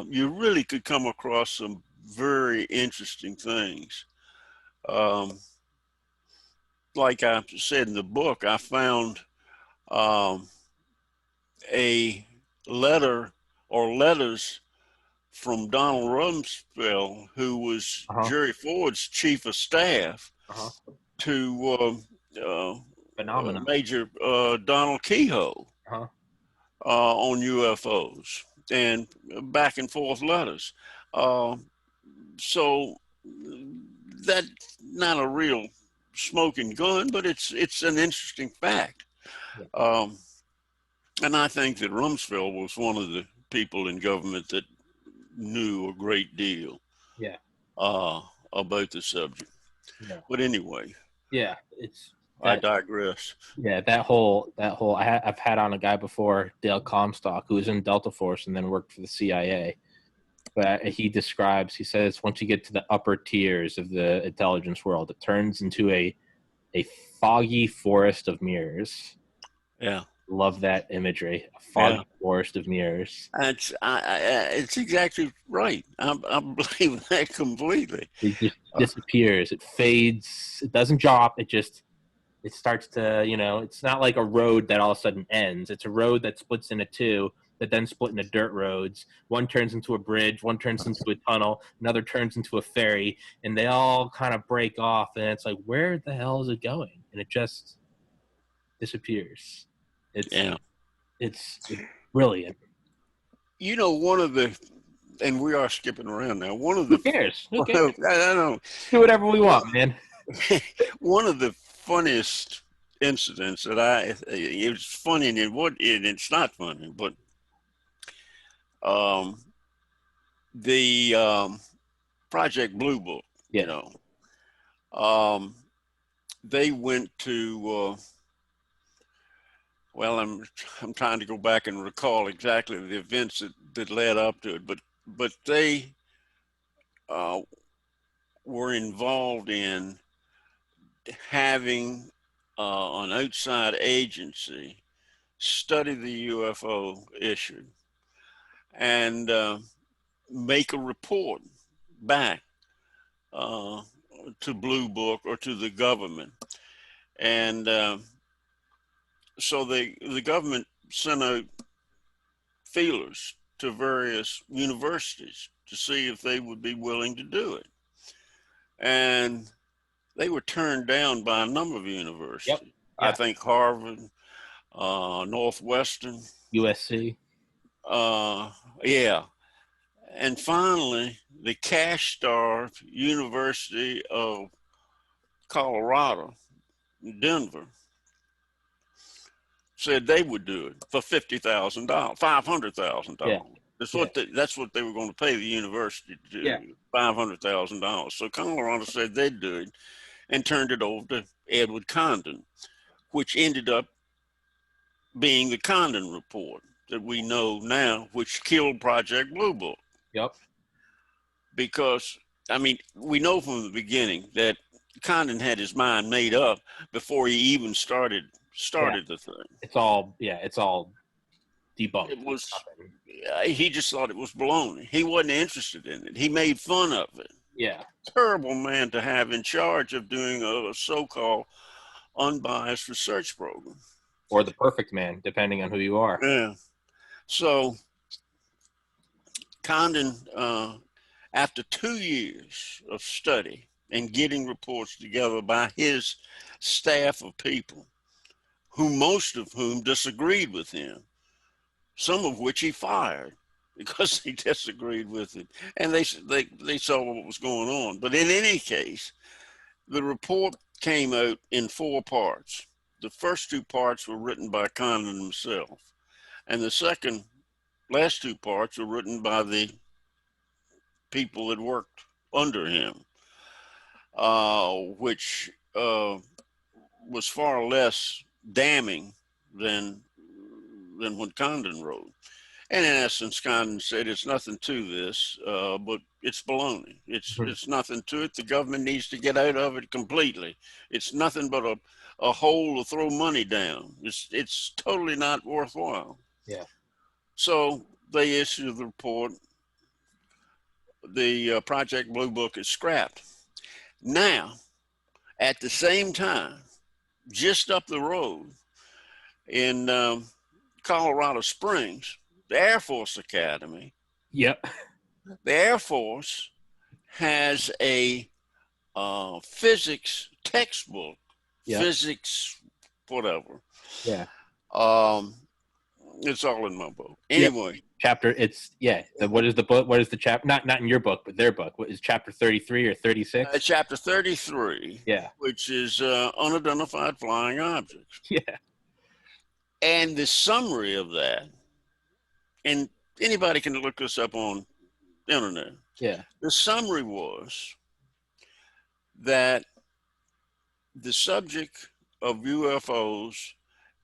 B: you really could come across some very interesting things. Like I said in the book, I found a letter or letters from Donald Rumsfeld, who was Jerry Ford's chief of staff, to
A: Phenomenon.
B: Major Donald Kehoe on UFOs and back and forth letters. So that's not a real smoking gun, but it's an interesting fact. And I think that Rumsfeld was one of the people in government that knew a great deal about the subject.
A: Yeah.
B: But anyway,
A: Yeah,
B: I digress.
A: Yeah, I've had on a guy before, Dale Comstock, who was in Delta Force and then worked for the CIA. But he says once you get to the upper tiers of the intelligence world, it turns into a foggy forest of mirrors.
B: Yeah.
A: Love that imagery. A foggy forest of mirrors.
B: It's exactly right. I believe that completely.
A: It just disappears. It fades. It doesn't drop. It starts to, it's not like a road that all of a sudden ends. It's a road that splits into two, that then split into dirt roads. One turns into a bridge, one turns into a tunnel, another turns into a ferry, and they all kind of break off. And it's like, where the hell is it going? And it just disappears. It's brilliant.
B: One of the, and we are skipping around now. One of the,
A: Who cares?
B: I don't know.
A: Do whatever we want, man.
B: One of the funniest incidents that it's funny and it's not funny, but the Project Blue Book, they went to well, I'm trying to go back and recall exactly the events that led up to it, but they were involved in having an outside agency study the UFO issue and make a report back to Blue Book or to the government. And so the government sent out feelers to various universities to see if they would be willing to do it. And they were turned down by a number of
A: Yep.
B: universities. I
A: Yeah.
B: think Harvard, Northwestern,
A: USC.
B: Yeah. And finally, the cash-starved University of Colorado, Denver, said they would do it for $50,000, $500,000.
A: Yeah.
B: That's what they were going to pay the university to do,
A: Yeah.
B: $500,000. So Colorado said they'd do it and turned it over to Edward Condon, which ended up being the Condon report that we know now, which killed Project Blue Book.
A: Yep.
B: Because, I mean, we know from the beginning that Condon had his mind made up before he even started the thing.
A: It's all debunked.
B: It was, he just thought it was baloney. He wasn't interested in it. He made fun of it.
A: Yeah.
B: Terrible man to have in charge of doing a so-called unbiased research program.
A: Or the perfect man, depending on who you are.
B: Yeah. So Condon, after 2 years of study and getting reports together by his staff of people, most of whom disagreed with him, some of which he fired because he disagreed with it, and they saw what was going on. But in any case, the report came out in 4 parts. The first 2 parts were written by Condon himself, and the last 2 parts were written by the people that worked under him, which was far less damning than what Condon wrote. And in essence, Condon said it's nothing to this, but it's baloney. It's nothing to it. The government needs to get out of it completely. It's nothing but a hole to throw money down. It's totally not worthwhile.
A: Yeah.
B: So they issued the report. The Project Blue Book is scrapped. Now, at the same time, just up the road in Colorado Springs, the Air Force Academy.
A: Yep.
B: The Air Force has a physics textbook,
A: yep.
B: Physics, whatever.
A: Yeah.
B: It's all in my book. Anyway.
A: Yep. Chapter, what is the book? What is the chapter? Not in your book, but their book. What is chapter 33 or 36?
B: Chapter 33.
A: Yeah.
B: Which is unidentified flying objects.
A: Yeah.
B: And the summary of that, and anybody can look this up on the internet.
A: Yeah.
B: The summary was that the subject of UFOs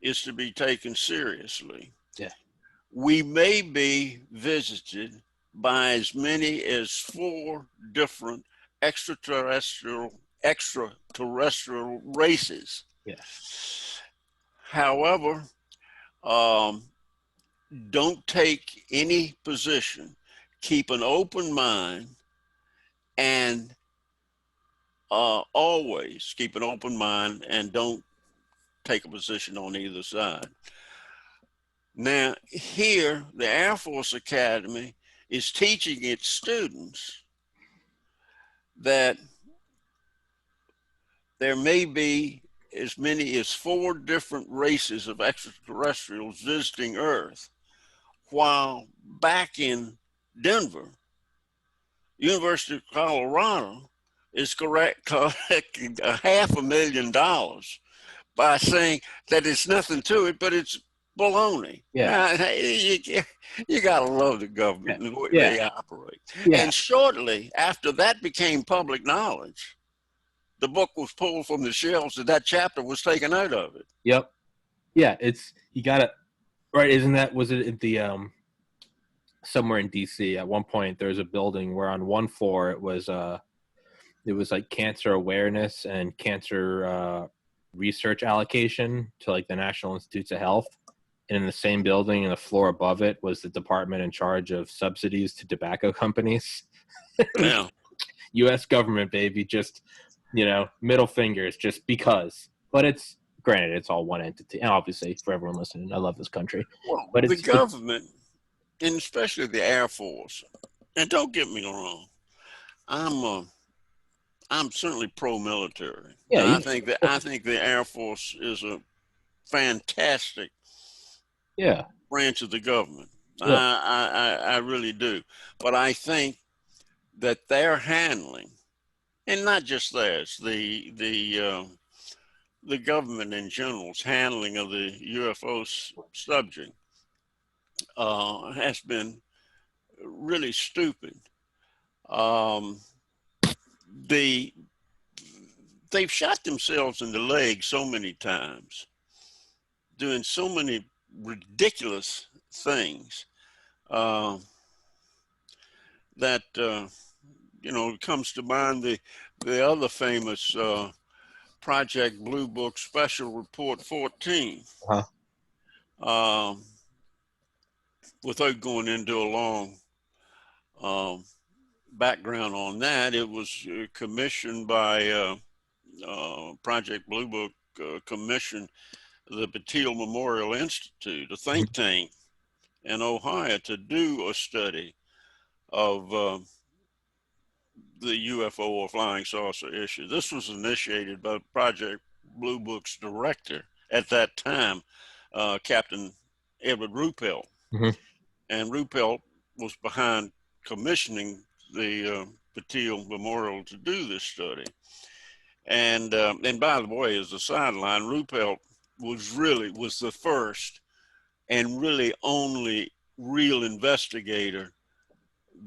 B: is to be taken seriously.
A: Yeah.
B: We may be visited by as many as 4 different extraterrestrial races.
A: Yeah.
B: However, don't take any position. Keep an open mind, and always keep an open mind, and don't take a position on either side. Now, here, the Air Force Academy is teaching its students that there may be as many as 4 different races of extraterrestrials visiting Earth, while back in Denver, University of Colorado is collecting $500,000 by saying that it's nothing to it, but it's baloney.
A: Yeah.
B: You got to love the government and the way they operate.
A: Yeah.
B: And shortly after that became public knowledge, the book was pulled from the shelves and that chapter was taken out of it.
A: Yep. Yeah, you got to, right, was it at the, somewhere in DC at one point, there's a building where on one floor it was like cancer awareness and cancer research allocation to like the National Institutes of Health. And in the same building, and the floor above it was the department in charge of subsidies to tobacco companies.
B: Yeah.
A: U.S. government, baby, just, middle fingers just because. But it's, granted, it's all one entity. And obviously, for everyone listening, I love this country.
B: Well,
A: but
B: the government and especially the Air Force. And don't get me wrong, I'm certainly pro-military,
A: Yeah,
B: and
A: you,
B: I think the Air Force is a fantastic
A: yeah,
B: branch of the government.
A: yeah,
B: I really do, but I think that their handling, and not just theirs, the government in general's handling of the UFO subject has been really stupid. Um, the they've shot themselves in the leg so many times, doing so many ridiculous things uh, that comes to mind the other famous Project Blue Book Special Report 14.
A: uh-huh.
B: Um, Without going into a long um, background on that, it was commissioned by Project Blue Book, commissioned the Batille Memorial Institute, a think tank in Ohio, to do a study of the UFO or flying saucer issue. This was initiated by Project Blue Book's director at that time, Captain Edward Ruppelt.
A: Hmm.
B: And Ruppelt was behind commissioning the Batille Memorial to do this study. And by the way, as a sideline, Ruppelt was the first and really only real investigator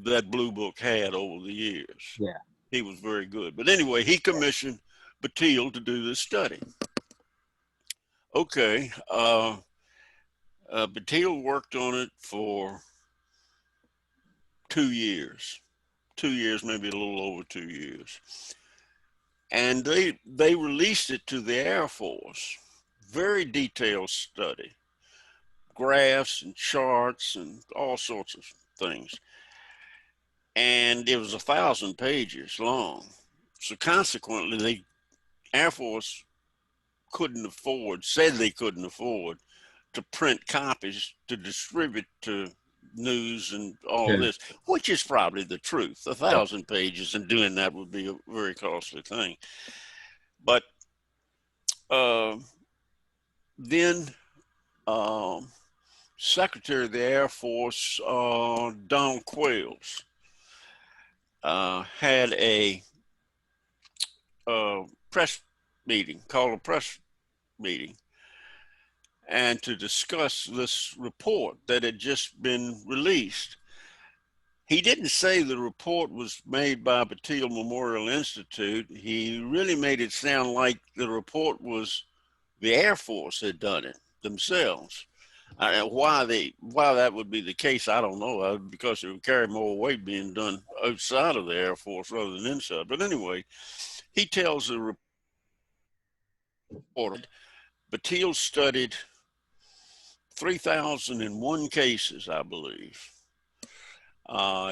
B: that Blue Book had over the years.
A: Yeah,
B: He was very good. But anyway, he commissioned Batille to do this study. Okay, Batille worked on it for 2 years, 2 years, maybe a little over 2 years. And they released it to the Air Force. Very detailed study, graphs and charts and all sorts of things. And it was 1,000 pages long. So consequently, the Air Force said they couldn't afford to print copies to distribute to news and all
A: yeah,
B: this, which is probably the truth. A
A: yeah.
B: 1,000 pages and doing that would be a very costly thing. But uh, then Secretary of the Air Force Donald Quayles had a press meeting, called a press meeting, and to discuss this report that had just been released. He didn't say the report was made by Batille Memorial Institute. He really made it sound like the report was the Air Force had done it themselves. Why that would be the case, I don't know. Because it would carry more weight being done outside of the Air Force rather than inside. But anyway, he tells the reporter, Batille studied 3,001 cases, I believe.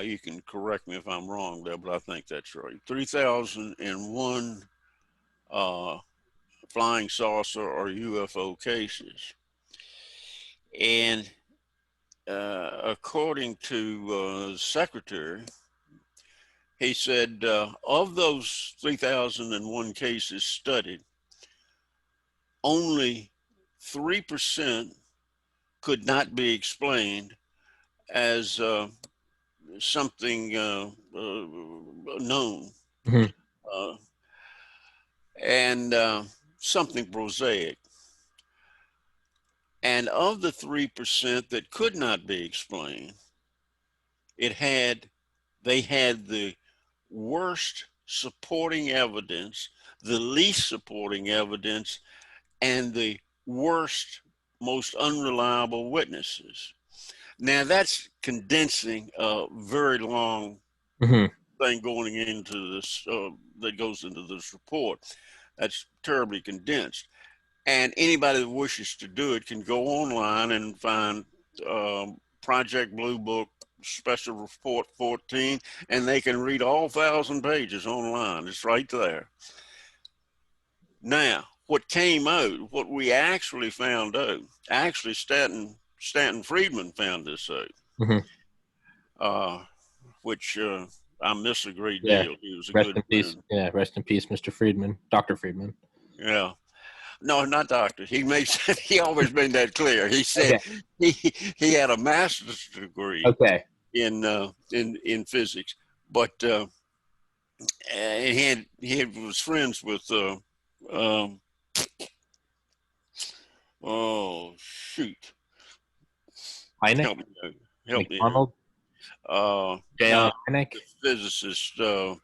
B: You can correct me if I'm wrong there, but I think that's right. 3,001 flying saucer or UFO cases. And according to the secretary, he said of those 3,001 cases studied, only 3% could not be explained as something known
A: Hmm.
B: uh, and something prosaic. And of the 3% that could not be explained, they had the worst supporting evidence, the least supporting evidence, and the worst, most unreliable witnesses. Now that's condensing a very long
A: Hmm.
B: thing going into this that goes into this report. That's terribly condensed, and anybody that wishes to do it can go online and find Project Blue Book Special Report 14, and they can read all 1,000 pages online. It's right there. Now, what came out, what we actually found out, actually Stanton Friedman found this out.
A: Mhm.
B: Which I miss a great
A: Yeah.
B: deal. He was a
A: Rest
B: good
A: in peace.
B: friend.
A: Yeah. Rest in peace, Mr. Friedman, Dr. Friedman.
B: Yeah. No, not doctor. He makes he always made that clear. He said
A: Okay.
B: he had a master's degree
A: Okay.
B: in physics, but he was friends with um, oh shoot,
A: Heineck,
B: help me out. Help me out.
A: McDonald,
B: No,
A: J.L. Heineck,
B: the physicist. What?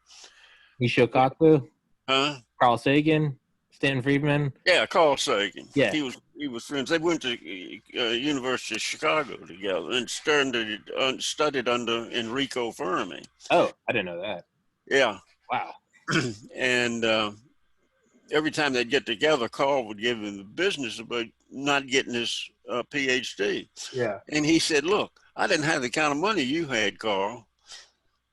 A: Nishiokaku,
B: Huh?
A: Carl Sagan, Stanton Friedman.
B: Yeah, Carl Sagan.
A: Yeah.
B: He was friends. They went to University of Chicago together and studied under Enrico Fermi.
A: Oh, I didn't know that.
B: Yeah,
A: Wow.
B: and every time they'd get together, Carl would give him the business about not getting his PhD.
A: Yeah.
B: And he said, "Look, I didn't have the kind of money you had, Carl.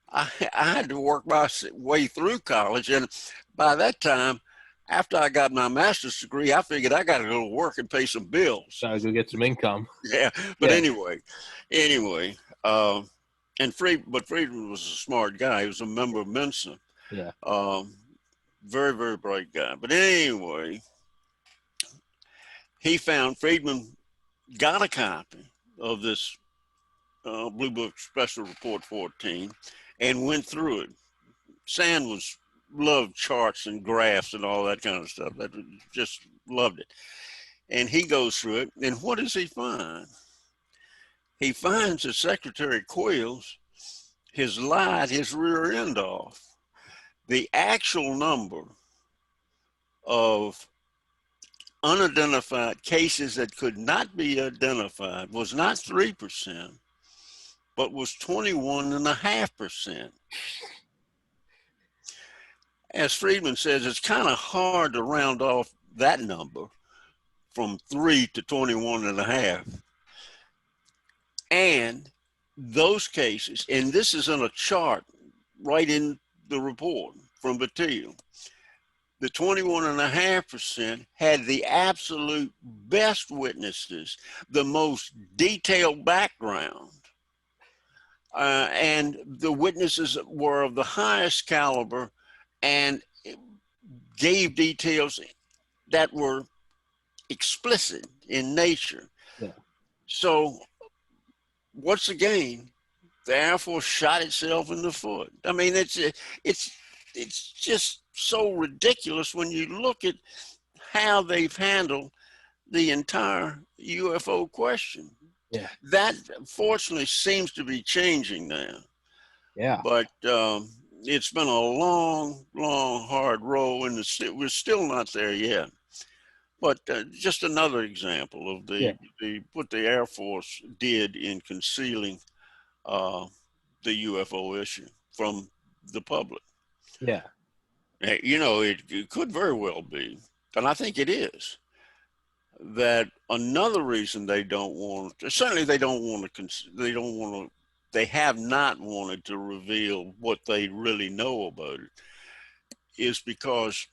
B: I had to work my way through college, and by that time." After I got my master's degree, I figured I got to go to work and pay some bills.
A: Gotta go get some income.
B: Yeah, but
A: Yeah.
B: anyway, and Friedman was a smart guy. He was a member of Mensa.
A: Yeah.
B: Very, very bright guy. But anyway, Friedman got a copy of this Blue Book Special Report 14 and went through it. Sand loved charts and graphs and all that kind of stuff. That just loved it. And he goes through it, and what does he find? He finds that Secretary Quills has lied his rear end off. The actual number of unidentified cases that could not be identified was not 3%, but was 21.5%. As Friedman says, it's kind of hard to round off that number from 3 to 21.5. And those cases, and this is in a chart right in the report from Batil, the 21.5% had the absolute best witnesses, the most detailed background, and the witnesses were of the highest caliber and gave details that were explicit in nature.
A: Yeah.
B: So once again, the Air Force shot itself in the foot. I mean, it's just so ridiculous when you look at how they've handled the entire UFO question.
A: Yeah.
B: That fortunately seems to be changing now.
A: Yeah.
B: But it's been a long, long, hard road, and we're still not there yet. But just another example of what the Air Force did in concealing the UFO issue from the public.
A: Yeah.
B: You know, it could very well be, and I think it is, that another reason they don't want, certainly they don't want to, they have not wanted to reveal what they really know about it, is because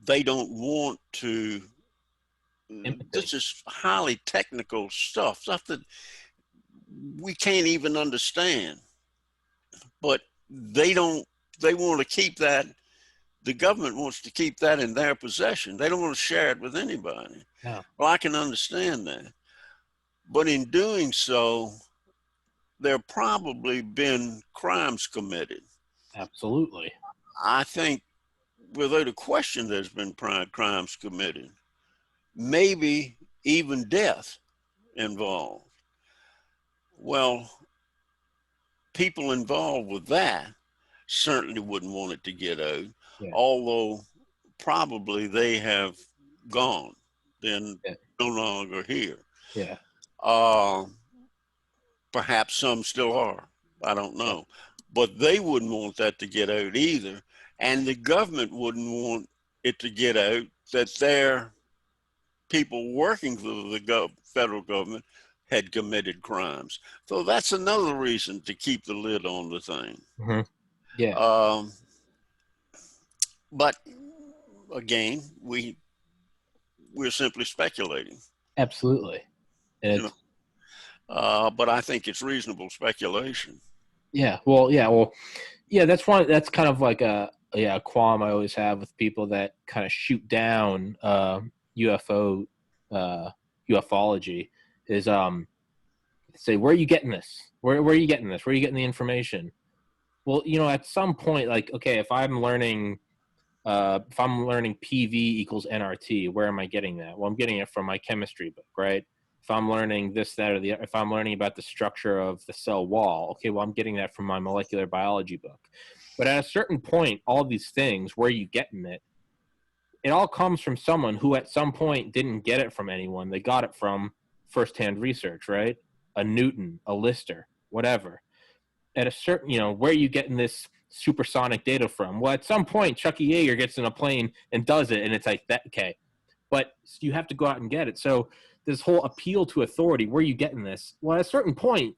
B: they don't want to. This is highly technical stuff that we can't even understand. But they want to keep that. The government wants to keep that in their possession. They don't want to share it with anybody.
A: No.
B: Well, I can understand that. But in doing so, there have probably been crimes committed.
A: Absolutely.
B: I think without a question, there's been crimes committed, maybe even death involved. Well, people involved with that certainly wouldn't want it to get out, although probably they have gone, then no longer here.
A: Yeah.
B: Perhaps some still are. I don't know. But they wouldn't want that to get out either. And the government wouldn't want it to get out that their people working for the federal government had committed crimes. So that's another reason to keep the lid on the thing.
A: Mm-hmm. Yeah.
B: But again, we're simply speculating.
A: Absolutely. And
B: but I think it's reasonable speculation.
A: Yeah. Yeah. That's kind of like a qualm I always have with people that kind of shoot down UFO ufology is say, where are you getting this? Where are you getting this? Where are you getting the information? Well, at some point, like, okay, if I'm learning PV equals nRT, where am I getting that? Well, I'm getting it from my chemistry book, right? If I'm learning this, that, or if I'm learning about the structure of the cell wall, okay, well, I'm getting that from my molecular biology book. But at a certain point, all these things, where are you getting it? It all comes from someone who at some point didn't get it from anyone. They got it from firsthand research, right? A Newton, a Lister, whatever. At a certain, where are you getting this supersonic data from? Well, at some point, Chucky Yeager gets in a plane and does it, and it's like that. Okay, but you have to go out and get it. So this whole appeal to authority, where are you getting this? Well, at a certain point,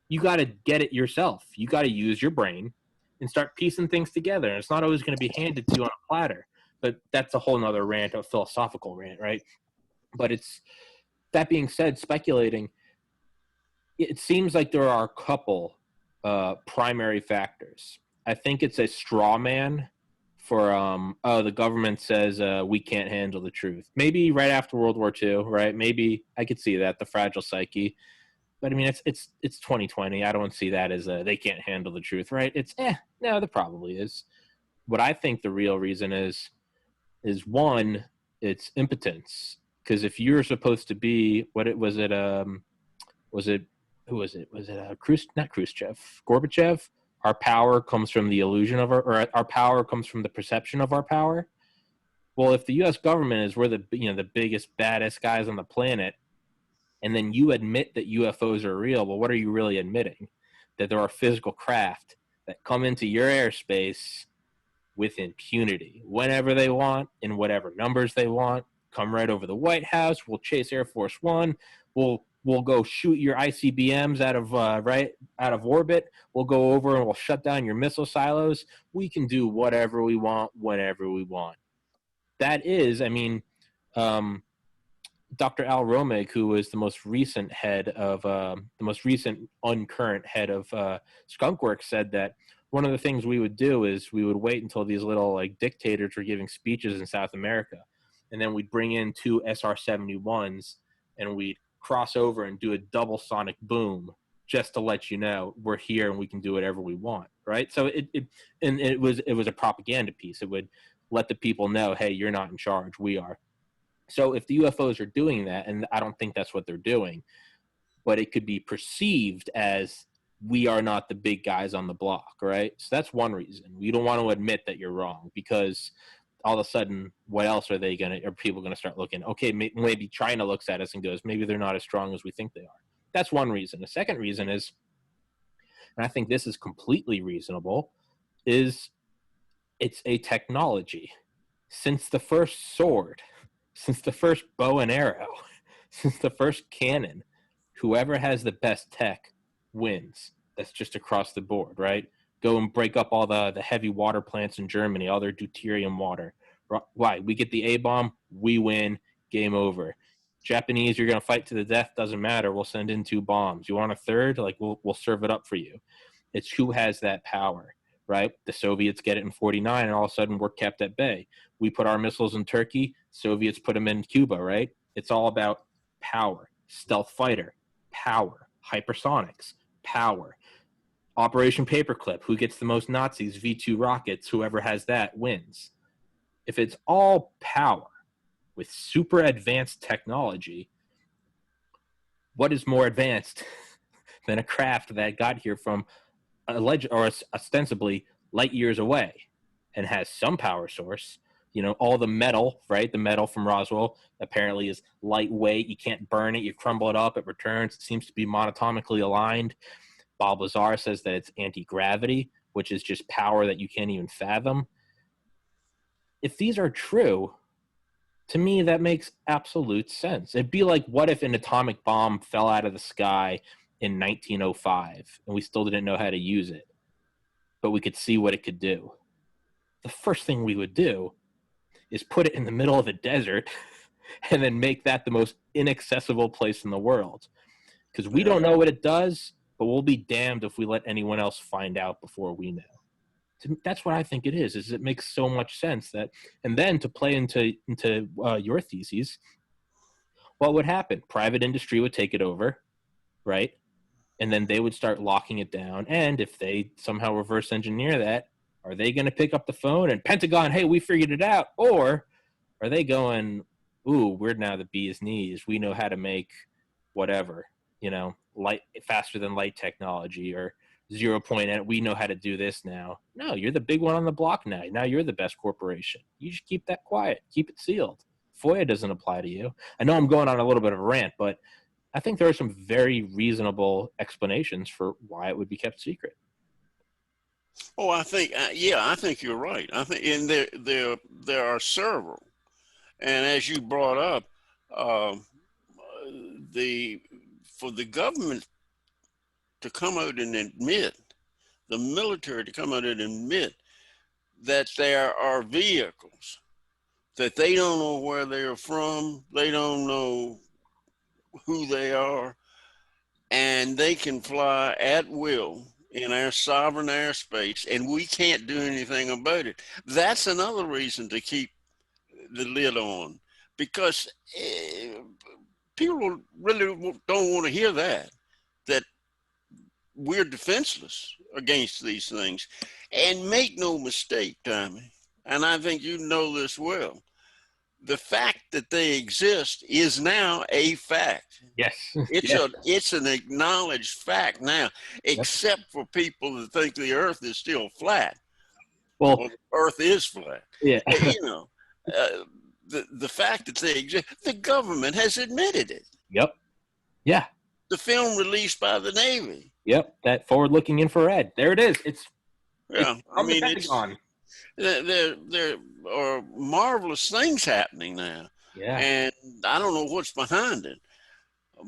A: you got to get it yourself. You got to use your brain and start piecing things together. And it's not always going to be handed to you on a platter. But that's a whole nother rant, a philosophical rant, right? But that being said, speculating, it seems like there are a couple primary factors. I think it's a straw man for the government says we can't handle the truth. Maybe right after World War II, right? Maybe I could see that, the fragile psyche. But I mean, it's 2020. I don't see that as they can't handle the truth, right? It's no, there probably is. What I think the real reason is one, it's impotence. Because if you're supposed to be was it who was it? Was it not Khrushchev, Gorbachev? Our power comes from the illusion of our power comes from the perception of our power. Well, if the U.S. government is we're the biggest, baddest guys on the planet, and then you admit that UFOs are real, well, what are you really admitting? That there are physical craft that come into your airspace with impunity, whenever they want, in whatever numbers they want, come right over the White House. We'll chase Air Force One. We'll go shoot your ICBMs out of orbit. We'll go over and we'll shut down your missile silos. We can do whatever we want, whenever we want. That is, I mean, Dr. Al Romig, who was the most recent uncurrent head of Skunkworks, said that one of the things we would do is we would wait until these little like dictators were giving speeches in South America, and then we'd bring in two SR-71s and we'd cross over and do a double sonic boom just to let you know we're here and we can do whatever we want, right? So it was a propaganda piece. It would let the people know, hey, you're not in charge, we are. So if the UFOs are doing that, and I don't think that's what they're doing, but it could be perceived as we are not the big guys on the block, right? So that's one reason. We don't want to admit that you're wrong, because all of a sudden, what else are people going to start looking? Okay, maybe China looks at us and goes, maybe they're not as strong as we think they are. That's one reason. The second reason is, and I think this is completely reasonable, is it's a technology. Since the first sword, since the first bow and arrow, since the first cannon, whoever has the best tech wins. That's just across the board, right? Go and break up all the heavy water plants in Germany, all their deuterium water. Why? We get the A-bomb, we win, game over. Japanese, you're going to fight to the death, doesn't matter. We'll send in 2 bombs. You want a third? Like, we'll serve it up for you. It's who has that power, right? The Soviets get it in 49, and all of a sudden we're kept at bay. We put our missiles in Turkey, Soviets put them in Cuba, right? It's all about power. Stealth fighter, power. Hypersonics, power. Operation Paperclip, who gets the most Nazis, V2 rockets, whoever has that wins. If it's all power with super advanced technology, what is more advanced than a craft that got here from ostensibly light years away and has some power source? All the metal, right? The metal from Roswell apparently is lightweight. You can't burn it. You crumble it up. It returns. It seems to be monotomically aligned. Bob Lazar says that it's anti-gravity, which is just power that you can't even fathom. If these are true, to me, that makes absolute sense. It'd be like, what if an atomic bomb fell out of the sky in 1905 and we still didn't know how to use it, but we could see what it could do? The first thing we would do is put it in the middle of a desert and then make that the most inaccessible place in the world. because we don't know what it does, but we'll be damned if we let anyone else find out before we know. That's what I think it is it makes so much sense that, and then to play into your theses, what would happen? Private industry would take it over, right? And then they would start locking it down. And if they somehow reverse engineer that, are they going to pick up the phone and Pentagon, hey, we figured it out? Or are they going, ooh, we're now the bee's knees. We know how to make whatever, light faster than light technology or 0 point. We know how to do this now. No, you're the big one on the block now. Now you're the best corporation. You just keep that quiet. Keep it sealed. FOIA doesn't apply to you. I know I'm going on a little bit of a rant, but I think there are some very reasonable explanations for why it would be kept secret.
B: Oh, I think you're right. I think, and there are several, and as you brought up, for the government to come out and admit, the military to come out and admit that there are vehicles that they don't know where they're from, they don't know who they are, and they can fly at will in our sovereign airspace, and we can't do anything about it. That's another reason to keep the lid on, because people really don't want to hear that we're defenseless against these things. And make no mistake, Tommy, and I think you know this well, the fact that they exist is now a fact.
A: Yes.
B: It's an acknowledged fact now, except for people that think the earth is still flat. Well, earth is flat.
A: Yeah.
B: The fact that they exist, the government has admitted it.
A: Yep. Yeah.
B: The film released by the Navy.
A: Yep. That forward-looking infrared. There it is. It's
B: I mean, there are marvelous things happening now.
A: Yeah.
B: And I don't know what's behind it,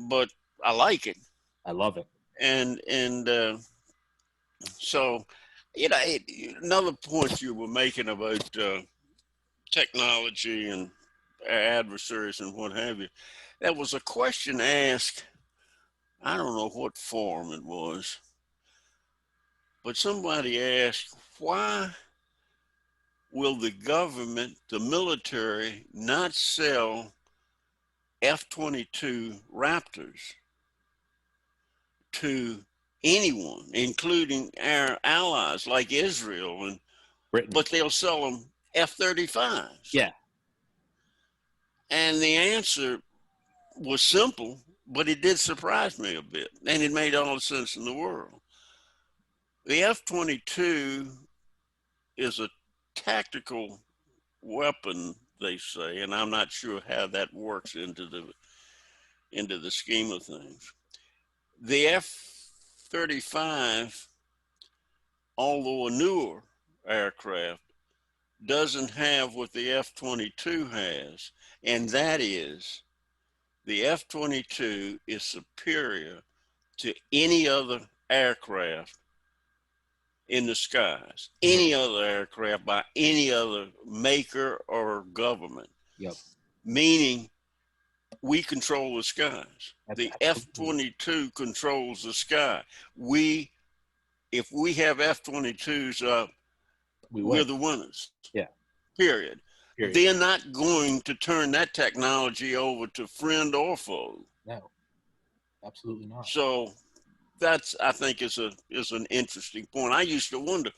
B: but I like it.
A: I love it.
B: And so, another point you were making about technology and adversaries and what have you, there was a question asked, I don't know what form it was, but somebody asked, why will the government, the military, not sell F-22 Raptors to anyone, including our allies like Israel, and
A: Britain,
B: but they'll sell them F-35s?
A: Yeah.
B: And the answer was simple, but it did surprise me a bit, and it made all the sense in the world. The F-22 is a tactical weapon, they say, and I'm not sure how that works into the scheme of things. The F-35, although a newer aircraft, doesn't have what the F-22 has, and that is the F-22 is superior to any other aircraft in the skies, any other aircraft by any other maker or government.
A: Yep.
B: Meaning we control the skies. The F-22 controls the sky. If we have F-22s up, we're the winners.
A: Yeah.
B: Period. They're not going to turn that technology over to friend or foe.
A: No, absolutely not.
B: So that's, I think, is an interesting point. I used to wonder,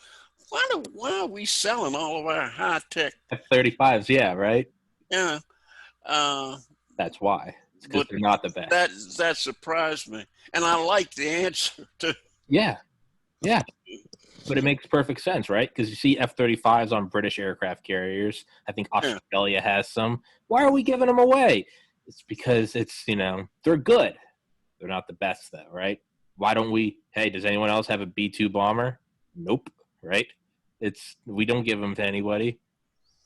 B: why are we selling all of our high tech
A: F-35s? Yeah, right.
B: Yeah.
A: That's why. It's because they're not the best.
B: That surprised me, and I like the answer too.
A: Yeah. But it makes perfect sense, right? Because you see F-35s on British aircraft carriers. I think Australia has some. Why are we giving them away? It's because they're good. They're not the best, though, right? Why don't we? Hey, does anyone else have a B-2 bomber? Nope, right? We don't give them to anybody.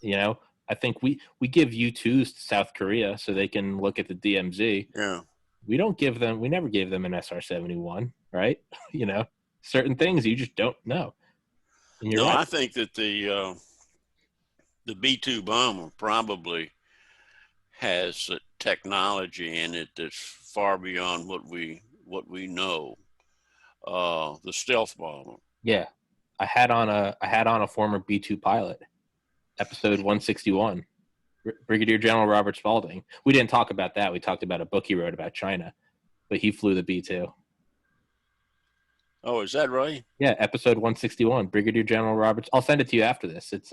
A: I think we give U-2s to South Korea so they can look at the DMZ.
B: Yeah.
A: We never gave them an SR-71, right? Certain things you just don't know. And you're right.
B: I think that the B-2 bomber probably has technology in it that's far beyond what we what we know. The stealth bomber.
A: Yeah, I had on a former B-2 pilot, episode 161, Brigadier General Robert Spaulding. We didn't talk about that. We talked about a book he wrote about China, but he flew the B-2.
B: Oh, is that right?
A: Yeah, episode 161, Brigadier General Roberts. I'll send it to you after this. It's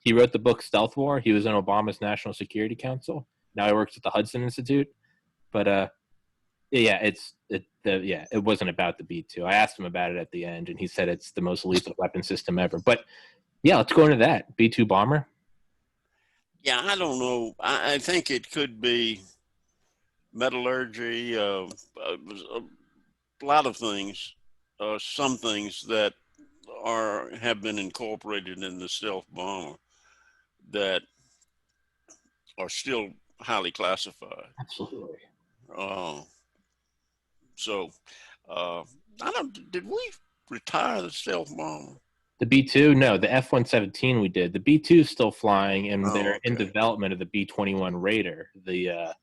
A: he wrote the book Stealth War. He was in Obama's National Security Council. Now he works at the Hudson Institute. But yeah, it wasn't about the B-2. I asked him about it at the end, and he said it's the most lethal weapon system ever. But yeah, let's go into that B-2 bomber.
B: Yeah, I don't know. I think it could be metallurgy, a lot of things, some things that have been incorporated in the stealth bomber that are still highly classified.
A: Absolutely.
B: So, I don't. Did we retire the stealth bomber?
A: The B-2, no. The F-117 we did. The B-2 is still flying, and they're in development of the B-21 Raider, the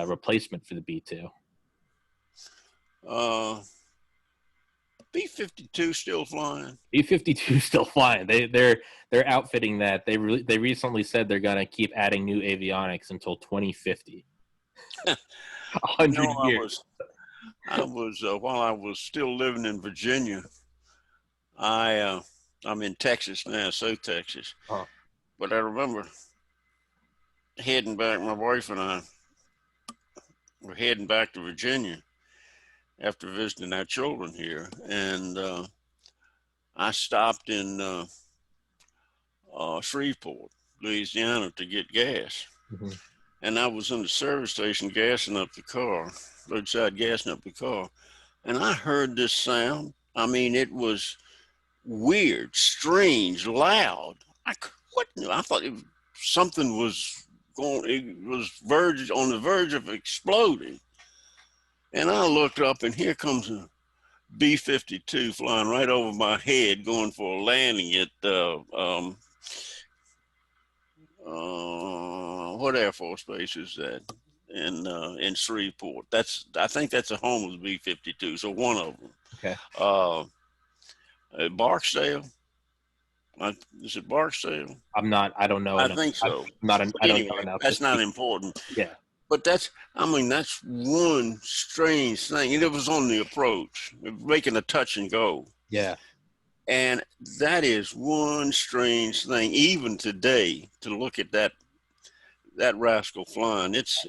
A: replacement for the B-2.
B: B-52 still flying.
A: B-52 still flying. They're outfitting that. They recently said they're gonna keep adding new avionics until 2050. 100 years.
B: I was while I was still living in Virginia. I'm in Texas now, South Texas.
A: Huh.
B: But I remember heading back. My wife and I were heading back to Virginia after visiting our children here, and I stopped in Shreveport, Louisiana, to get gas.
A: Mm-hmm.
B: And I was in the service station gassing up the car, roadside gassing up the car, and I heard this sound. I mean, it was weird, strange, loud. I thought something was going. It was on the verge of exploding. And I looked up, and here comes a B-52 flying right over my head, going for a landing at what Air Force base is that? In Shreveport. I think that's a home of the B-52. So one of them.
A: Okay.
B: Barksdale. Is it Barksdale?
A: I don't know.
B: I think so.
A: I don't know
B: enough. That's not important.
A: Yeah.
B: But that's one strange thing. And it was on the approach, making a touch and go.
A: Yeah.
B: And that is one strange thing, even today, to look at that rascal flying. It's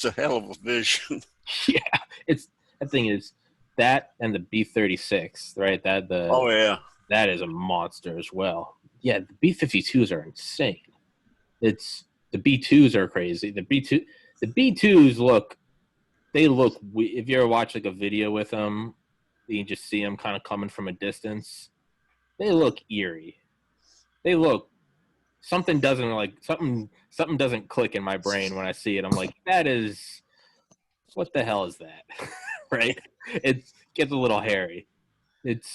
B: a hell of a vision.
A: Yeah. That thing is that and the B-36, right? That is a monster as well. Yeah, the B-52s are insane. The B-2s are crazy. The B-2s look, if you ever watch like a video with them, you just see them kind of coming from a distance. They look eerie. They look, something doesn't click in my brain when I see it. I'm like, what the hell is that? Right? It gets a little hairy.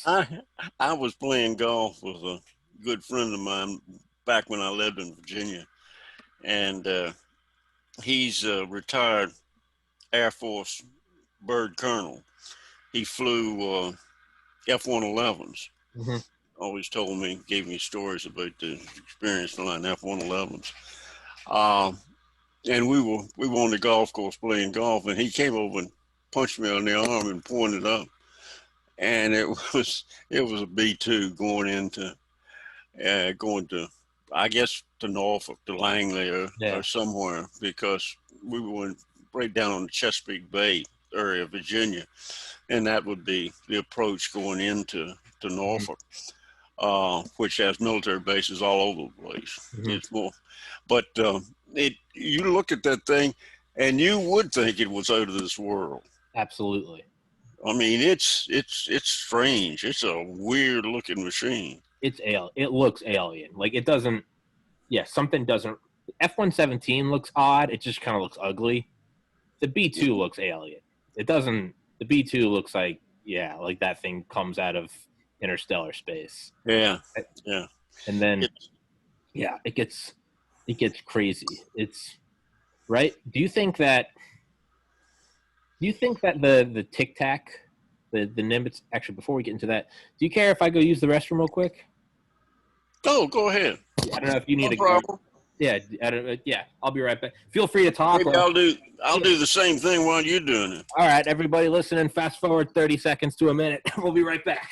B: I was playing golf with a good friend of mine back when I lived in Virginia, and he's a retired Air Force bird colonel. He flew F-111s.
A: Mm-hmm.
B: Always gave me stories about the experience flying F-111s. And we were on the golf course playing golf, and he came over and punched me on the arm and pointed up. And it was a B-2 going to, I guess, to Norfolk, to Langley or somewhere, because we were right down on the Chesapeake Bay area of Virginia, and that would be the approach going into Norfolk, which has military bases all over the place. Mm-hmm. It's more, but you look at that thing, and you would think it was out of this world.
A: Absolutely.
B: I mean, it's strange. It's a weird looking machine.
A: It looks alien. Like it doesn't. Yeah, something doesn't. F-117 looks odd. It just kind of looks ugly. The B-2 looks alien. It doesn't. The B-2 looks like like that thing comes out of interstellar space.
B: Yeah.
A: And then it gets crazy. It's right. Do you think that Do you think that the Tic Tac, the Nimitz? Actually, before we get into that, do you care if I go use the restroom real quick?
B: Oh, go ahead.
A: I don't know if you need
B: No
A: to go.
B: problem.
A: Yeah, yeah. I'll be right back. Feel free to talk.
B: Maybe
A: Or,
B: I'll do the same thing while you're doing it.
A: all right, everybody listening, fast forward 30 seconds to a minute. We'll be right back.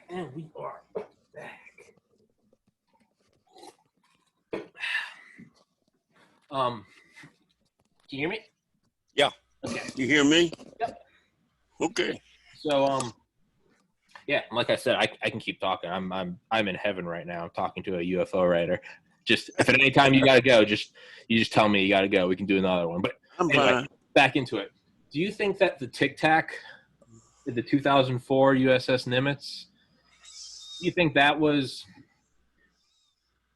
A: And we are back. Can you hear me?
B: Yeah.
A: Okay.
B: You hear me?
A: Yep.
B: Okay.
A: So yeah, like I said, I can keep talking. I'm in heaven right now. I'm talking to a UFO writer. Just if at any time you gotta go, you just tell me you gotta go. We can do another one. But
B: I'm
A: anyway,
B: fine.
A: back into it. Do you think that the Tic Tac, the 2004 USS Nimitz, do you think that was?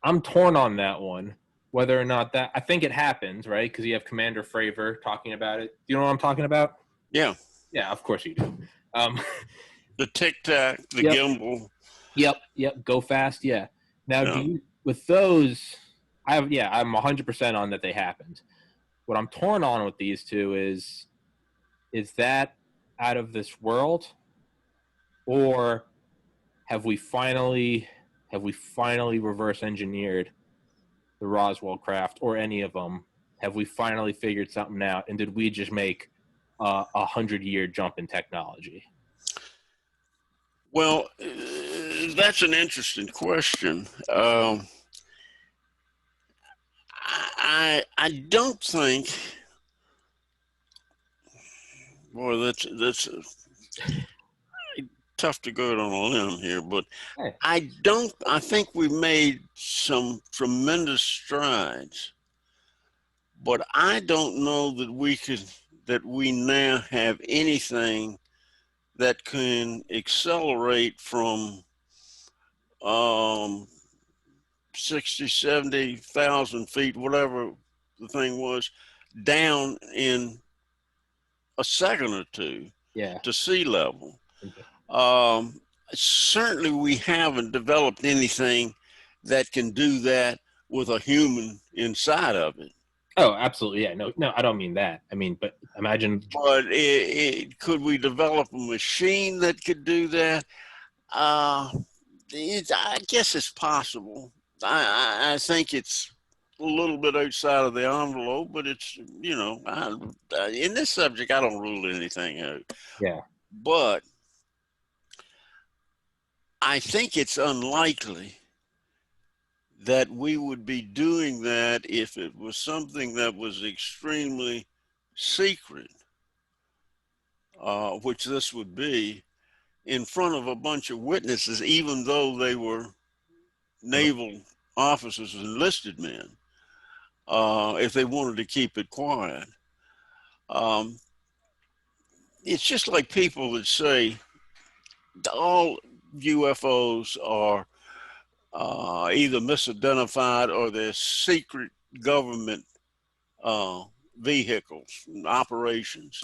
A: I'm torn on that one. Whether or not that, I think it happened, right? Because you have Commander Fravor talking about it. Do you know what I'm talking about?
B: Yeah.
A: Yeah, of course you do. Um,
B: The Tic Tac, the
A: Yep.
B: gimbal.
A: Yep. Go fast. Yeah. Now,
B: Yeah.
A: do you with those? I'm 100% on that they happened. What I'm torn on with these two is that out of this world, or have we finally reverse engineered the Roswell craft or any of them? Have we finally figured something out? And did we just make a 100-year jump in technology?
B: Well, that's an interesting question. I don't think. Boy, that's tough to go out on a limb here, but
A: Hey.
B: I think we made some tremendous strides, but I don't know that we now have anything that can accelerate from um 60, 70,000 feet, whatever the thing was, down in a second or two
A: Yeah.
B: to sea level. Certainly we haven't developed anything that can do that with a human inside of it.
A: Oh, absolutely. Yeah. No, I don't mean that. I mean, but imagine.
B: But could we develop a machine that could do that? I guess it's possible. I think it's a little bit outside of the envelope, but it's, in this subject, I don't rule anything out.
A: Yeah.
B: But I think it's unlikely that we would be doing that if it was something that was extremely secret, which this would be, in front of a bunch of witnesses, even though they were naval officers and enlisted men, if they wanted to keep it quiet. It's just like people that say all UFOs are either misidentified or they're secret government vehicles, operations.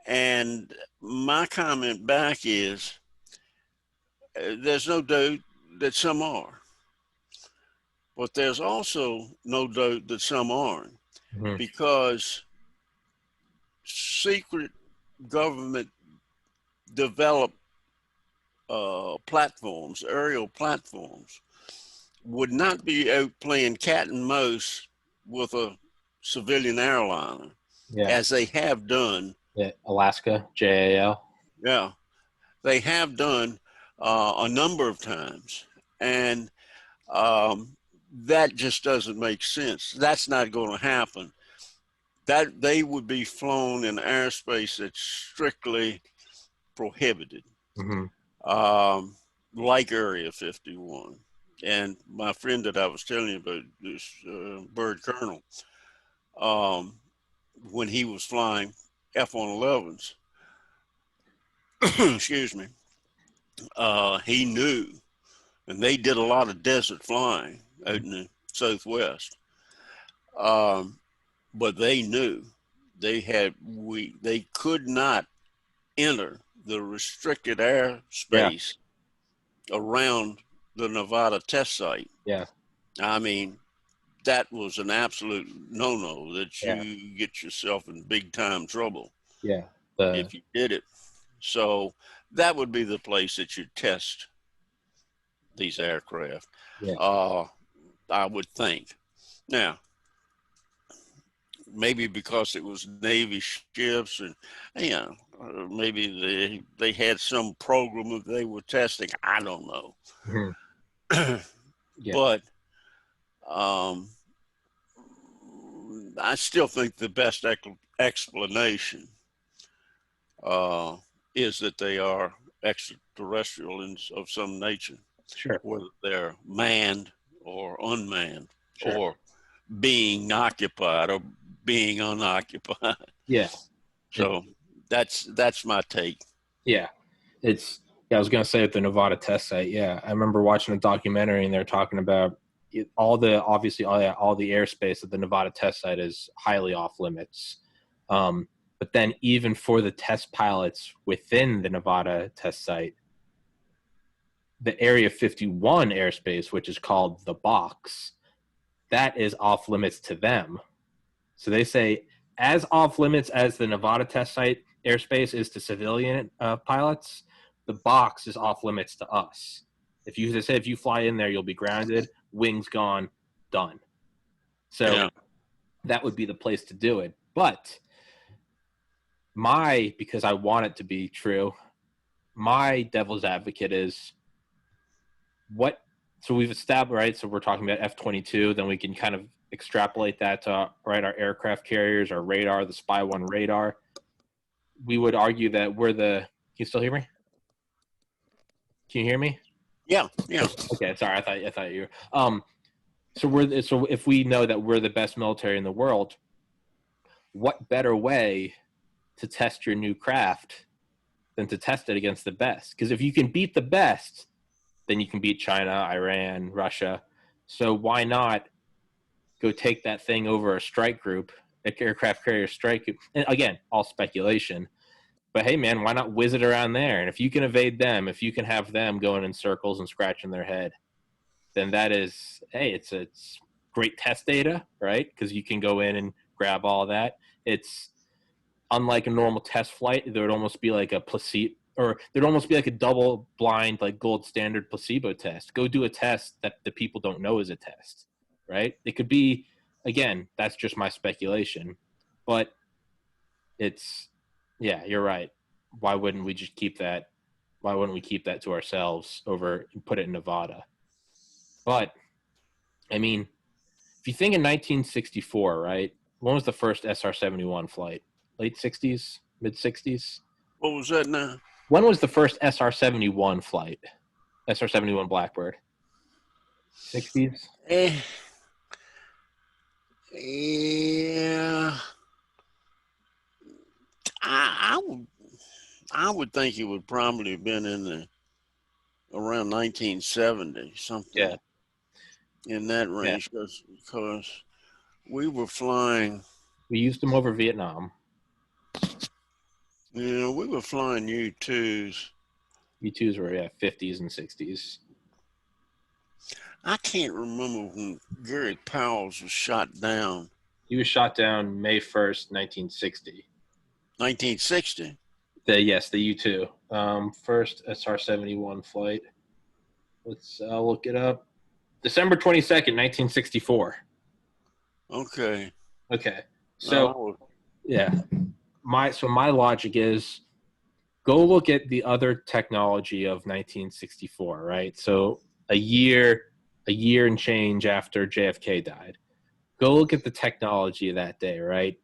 B: And my comment back is there's no doubt that some are, but there's also no doubt that some aren't.
A: Mhm.
B: because secret government developed platforms, aerial platforms, would not be out playing cat and mouse with a civilian airliner,
A: Yeah.
B: as they have done.
A: Yeah. Alaska, JAL.
B: Yeah, they have done a number of times. And that just doesn't make sense. That's not going to happen. That they would be flown in airspace that's strictly prohibited,
A: Hmm.
B: um, like Area 51. And my friend that I was telling you about, this bird colonel, um, when he was flying F-111s, excuse me, he knew, and they did a lot of desert flying out in the Southwest. Um, but they knew they could not enter the restricted
A: Yeah.
B: airspace around the Nevada test site.
A: Yeah.
B: I mean, that was an absolute no-no, that
A: Yeah.
B: you get yourself in big time trouble
A: Yeah. The
B: if you did it. So that would be the place that you test these aircraft,
A: yeah.
B: uh, I would think. Now, maybe because it was Navy ships, and you know, maybe they had some program that they were testing. I don't know.
A: Mhm. Yeah.
B: But um, I still think the best explanation uh, is that they are extraterrestrial of some nature,
A: Sure.
B: whether they're manned or unmanned,
A: Sure.
B: or being occupied or being unoccupied.
A: Yeah. It,
B: So that's my take.
A: yeah. It's yeah. I was gonna say at the Nevada test site. Yeah, I remember watching a documentary and they're talking about all the obviously all the airspace at the Nevada test site is highly off limits. But then even for the test pilots within the Nevada test site, the Area 51 airspace, which is called the box, that is off limits to them. So they say as off limits as the Nevada test site airspace is to civilian pilots, the box is off limits to us. If you they say if you fly in there, you'll be grounded, wings gone, done. So
B: Yeah.
A: that would be the place to do it. But because I want it to be true, my devil's advocate is what. So we've established, right? So we're talking about F-22. Then we can kind of extrapolate that to right our aircraft carriers, our radar, the Spy One radar. We would argue that we're the. Can you still hear me? Can you hear me?
B: Yeah. Yeah.
A: Okay, sorry. I thought you were. So if we know that we're the best military in the world, what better way to test your new craft than to test it against the best? Because if you can beat the best, then you can beat China, Iran, Russia. So why not go take that thing over a strike group, an aircraft carrier strike group? And again, all speculation. But hey, man, why not whiz it around there? And if you can evade them, if you can have them going in circles and scratching their head, then that is, hey, it's great test data, right? Because you can go in and grab all that. It's unlike a normal test flight. There would almost be like a placebo, or there'd almost be like a double blind, like gold standard placebo test. Go do a test that the people don't know is a test, right? It could be, again, that's just my speculation, but it's, yeah, you're right. Why wouldn't we just keep that? Why wouldn't we keep that to ourselves over and put it in Nevada? But I mean, if you think in 1964, right? When was the first SR-71 flight? Late 60s, mid 60s?
B: What was that now?
A: When was the first SR-71 flight? SR-71 Blackbird? 60s?
B: Eh, yeah. I would think it would probably have been in the around 1970,
A: Yeah,
B: something in that
A: yeah.
B: range, because we were flying,
A: We used them over Vietnam.
B: we were flying U-2s.
A: U-2s were, yeah, 50s and 60s.
B: I can't remember when Gary Powell's was shot down.
A: He was shot down May 1st, 1960.
B: 1960.
A: The U-2. First SR-71 flight. Let's look it up. December 22nd, 1964.
B: Okay.
A: Okay. So,
B: No,
A: yeah. My logic is go look at the other technology of 1964, right? So a year and change after JFK died. Go look at the technology of that day, right?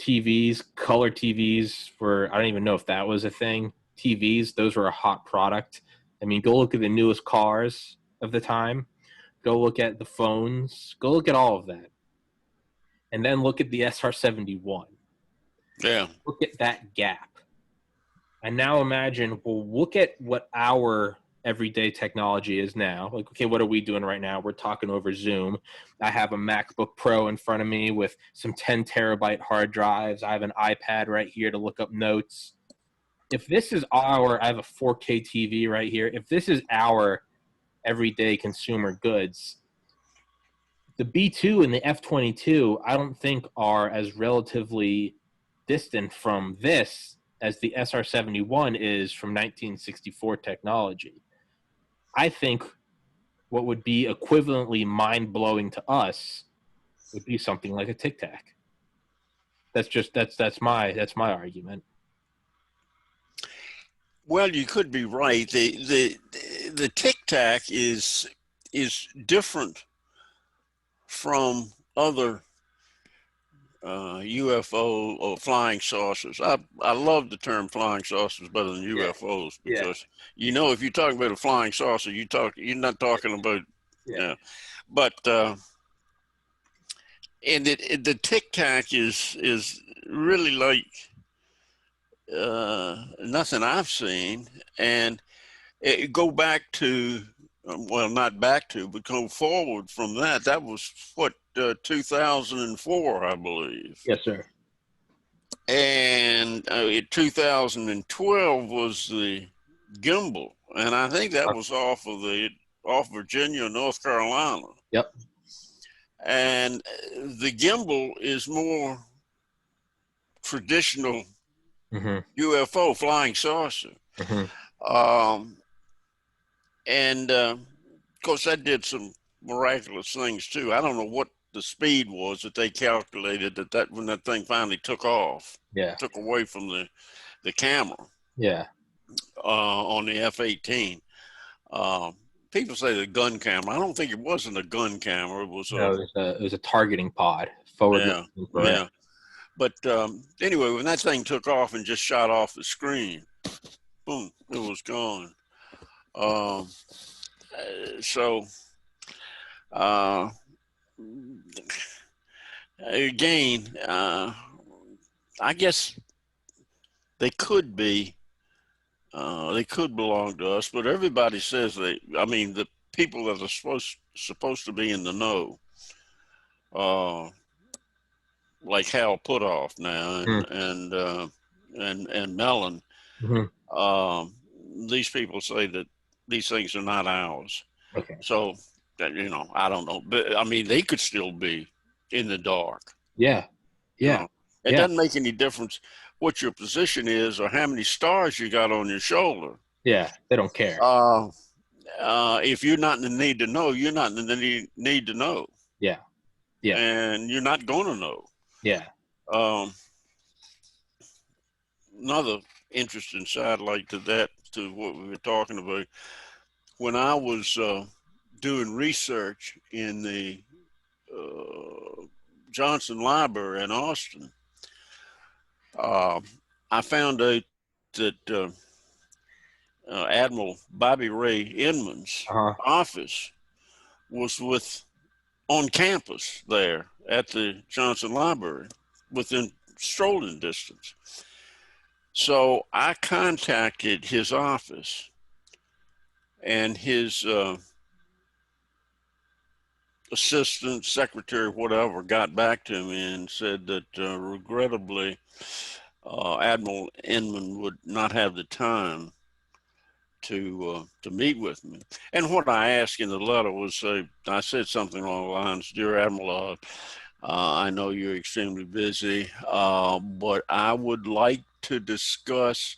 A: TVs, color TVs were, I don't even know if that was a thing. TVs, those were a hot product. I mean, go look at the newest cars of the time. Go look at the phones. Go look at all of that. And then look at the SR-71.
B: yeah.
A: Look at that gap. And now imagine, well, look at what our everyday technology is now. Like, okay, what are we doing right now? We're talking over Zoom. I have a MacBook Pro in front of me with some 10 terabyte hard drives. I have an iPad right here to look up notes. If this is I have a 4K TV right here. If this is our everyday consumer goods, the B2 and the F-22, I don't think are as relatively distant from this as the SR-71 is from 1964 technology. I think what would be equivalently mind-blowing to us would be something like a Tic Tac. That's my argument.
B: Well, you could be right. The Tic Tac is different from other UFO or flying saucers. I love the term flying saucers better than
A: Yeah.
B: UFOs
A: Yeah.
B: because if you're talking about a flying saucer, you're not talking about but and the Tic Tac is really like nothing I've seen, and it go back to well, not back to, but go forward from that. That was what 2004, I believe.
A: Yes, sir.
B: And 2012 was the gimbal, and I think that was off Virginia, North Carolina.
A: Yep.
B: And the gimbal is more traditional UFO flying saucer. And of course, that did some miraculous things too. I don't know what the speed was that they calculated that when that thing finally took off, took away from the camera.
A: Yeah.
B: On the F-18. People say the gun camera. I don't think it wasn't a gun camera. It was
A: it was a targeting pod. Forward.
B: Yeah. But anyway, when that thing took off and just shot off the screen, boom, it was gone. So again, I guess they could belong to us, but everybody says the people that are supposed to be in the know, like Hal Puthoff now and Mellon, these people say that these things are not ours.
A: Okay.
B: So I don't know, but I mean, they could still be in the dark.
A: Yeah. Yeah.
B: It doesn't make any difference what your position is or how many stars you got on your shoulder.
A: Yeah, they don't care.
B: If you're not in the need to know, you're not in the need to know.
A: Yeah. Yeah.
B: And you're not going to know.
A: Yeah.
B: Another interesting sidelight to what we were talking about, when I was doing research in the Johnson Library in Austin, I found out that Admiral Bobby Ray Inman's office was on campus there at the Johnson Library, within strolling distance. So I contacted his office, and his assistant, secretary, whatever, got back to me and said that regrettably, Admiral Inman would not have the time to meet with me. And what I asked in the letter was, I said something along the lines, "Dear Admiral, I know you're extremely busy, but I would like to discuss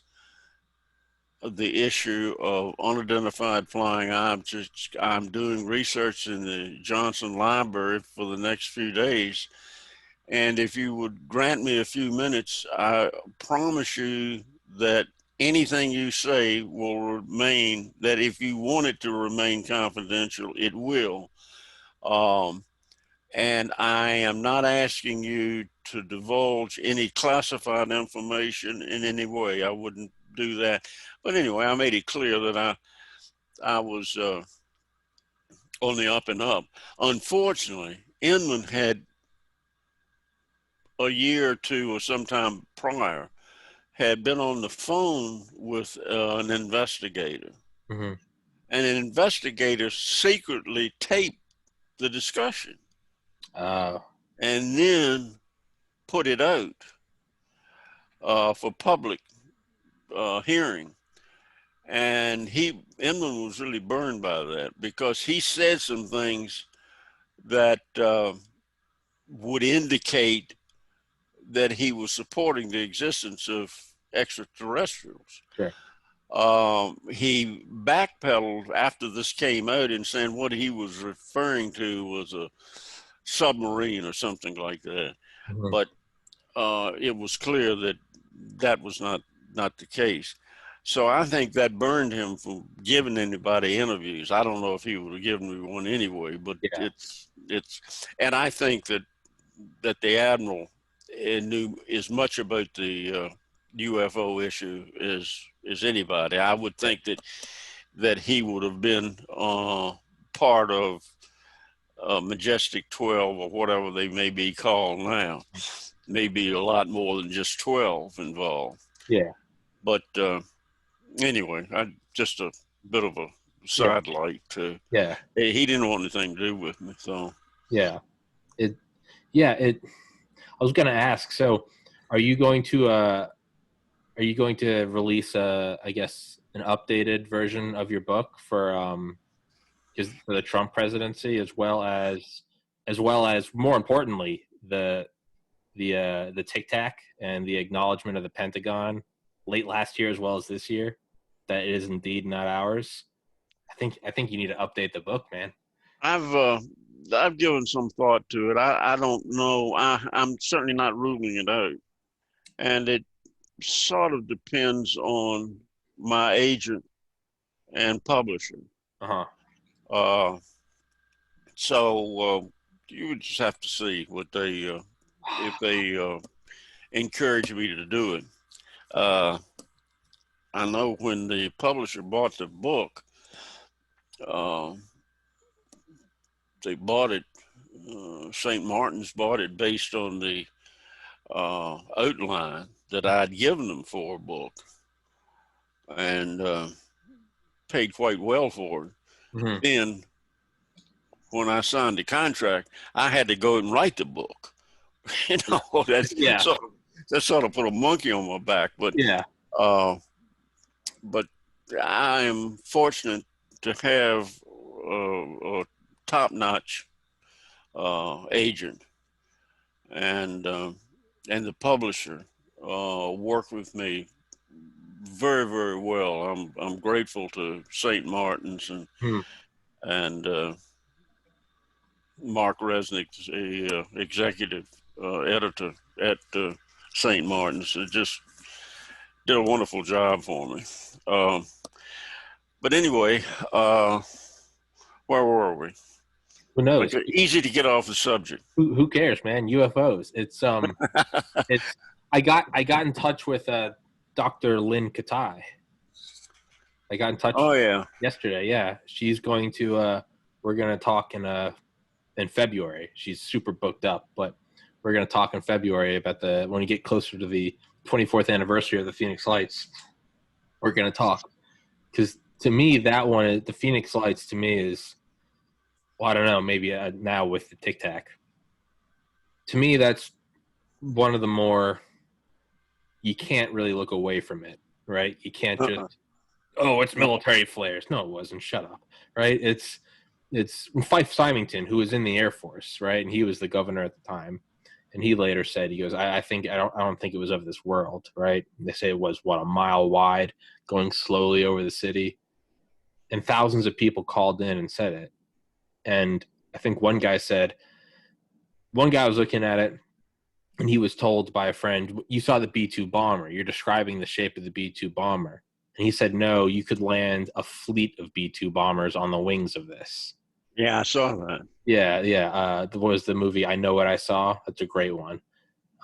B: the issue of unidentified flying objects. I'm doing research in the Johnson Library for the next few days. And if you would grant me a few minutes, I promise you that anything you say will remain, that if you want it to remain confidential, it will. Um, and I am not asking you to divulge any classified information in any way. I wouldn't do that. But anyway, I made it clear that I was on the up and up. Unfortunately, Inman had a year or two or sometime prior had been on the phone with an investigator,
A: Mm-hmm.
B: and an investigator secretly taped the discussion
A: Uh,
B: and then put it out for public hearing. And Inman was really burned by that because he said some things that would indicate that he was supporting the existence of extraterrestrials.
A: sure.
B: He backpedaled after this came out and saying what he was referring to was a submarine or something like that.
A: Mm-hmm.
B: But it was clear that that was not the case. So I think that burned him from giving anybody interviews. I don't know if he would have given me one anyway, but
A: Yeah.
B: and I think that the admiral knew as much about the UFO issue as anybody. I would think that he would have been part of Majestic 12 or whatever they may be called now. Maybe a lot more than just 12 involved.
A: Yeah.
B: But anyway, just a bit of a
A: Yeah.
B: sidelight.
A: Yeah.
B: He didn't want anything to do with me, so.
A: Yeah. It. Yeah. It. I was going to ask. So, are you going to release I guess an updated version of your book for for the Trump presidency, as well as more importantly the Tic Tac and the acknowledgement of the Pentagon late last year as well as this year that it is indeed not ours. I think you need to update the book, man.
B: I've given some thought to it. I don't know. I'm certainly not ruling it out, and it sort of depends on my agent and publisher.
A: Uh-huh.
B: Uh, so you would just have to see what they if they encourage me to do it. Uh, I know when the publisher bought the book, uh, they bought it. St. Martin's bought it based on the outline that I'd given them for a book, and paid quite well for it.
A: Mm-hmm.
B: Then, when I signed the contract, I had to go and write the book.
A: Yeah.
B: That sort of put a monkey on my back. But
A: Yeah.
B: but I am fortunate to have a top-notch agent and the publisher work with me very, very well. I'm grateful to St. Martin's
A: Hmm.
B: and Mark Resnick, the executive editor at St. Martin's. It just did a wonderful job for me. But anyway, where were we?
A: Who knows?
B: It's easy to get off the subject.
A: Who cares, man? UFOs. It's I got in touch with Dr. Lynn Katai. I got in touch
B: Oh yeah.
A: yesterday. Yeah, she's going to we're going to talk in February. She's super booked up, but we're going to talk in February about when we get closer to the 24th anniversary of the Phoenix Lights. We're going to talk because to me that one, the Phoenix Lights, to me is, well, I don't know, maybe now with the Tic Tac. To me, that's one of the more, you can't really look away from it, right? You can't just, oh, it's military flares. No, it wasn't. Shut up, right? it's Fife Symington, who was in the Air Force, right? And he was the governor at the time. And he later said, he goes, I don't think it was of this world, right? They say it was, what, a mile wide, going slowly over the city. And thousands of people called in and said it. And I think one guy was looking at it, and he was told by a friend, you saw the B-2 bomber. You're describing the shape of the B-2 bomber. And he said, no, you could land a fleet of B-2 bombers on the wings of this.
B: Yeah, I saw that.
A: Yeah. What was the movie I Know What I Saw? That's a great one.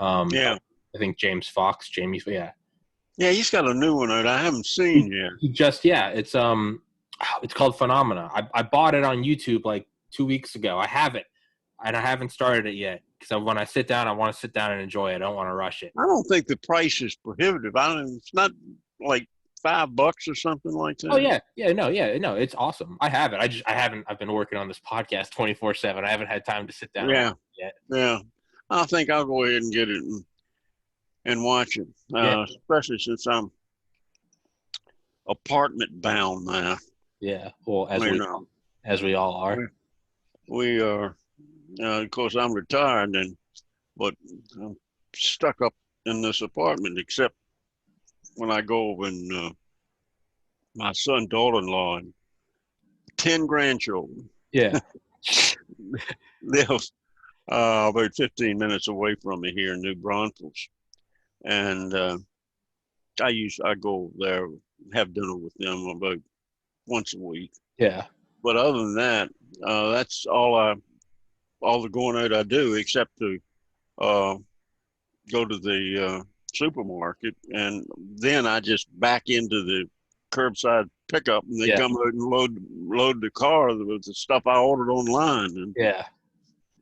B: Yeah.
A: I think Jamie Foxx, yeah.
B: Yeah, he's got a new one that I haven't seen yet.
A: It's called Phenomena. I bought it on YouTube like 2 weeks ago. I have it, and I haven't started it yet because when I sit down, I want to sit down and enjoy it. I don't want to rush it.
B: I don't think the price is prohibitive. It's not like $5 or something like that.
A: Oh no, it's awesome. I have it. I've been working on this podcast 24/7. I haven't had time to sit down.
B: Yet. Yeah. I think I'll go ahead and get it and watch it, especially since I'm apartment bound now.
A: Yeah, well, as we all are.
B: We are, of course, I'm retired, but I'm stuck up in this apartment, except when I go and my son, daughter-in-law, and 10 grandchildren.
A: Yeah.
B: live about 15 minutes away from me here in New Braunfels. And I go there, have dinner with them about once a week.
A: Yeah.
B: But other than that, that's all the going out I do, except to go to the supermarket, and then I just back into the curbside pickup, and they come out and load the car with the stuff I ordered online.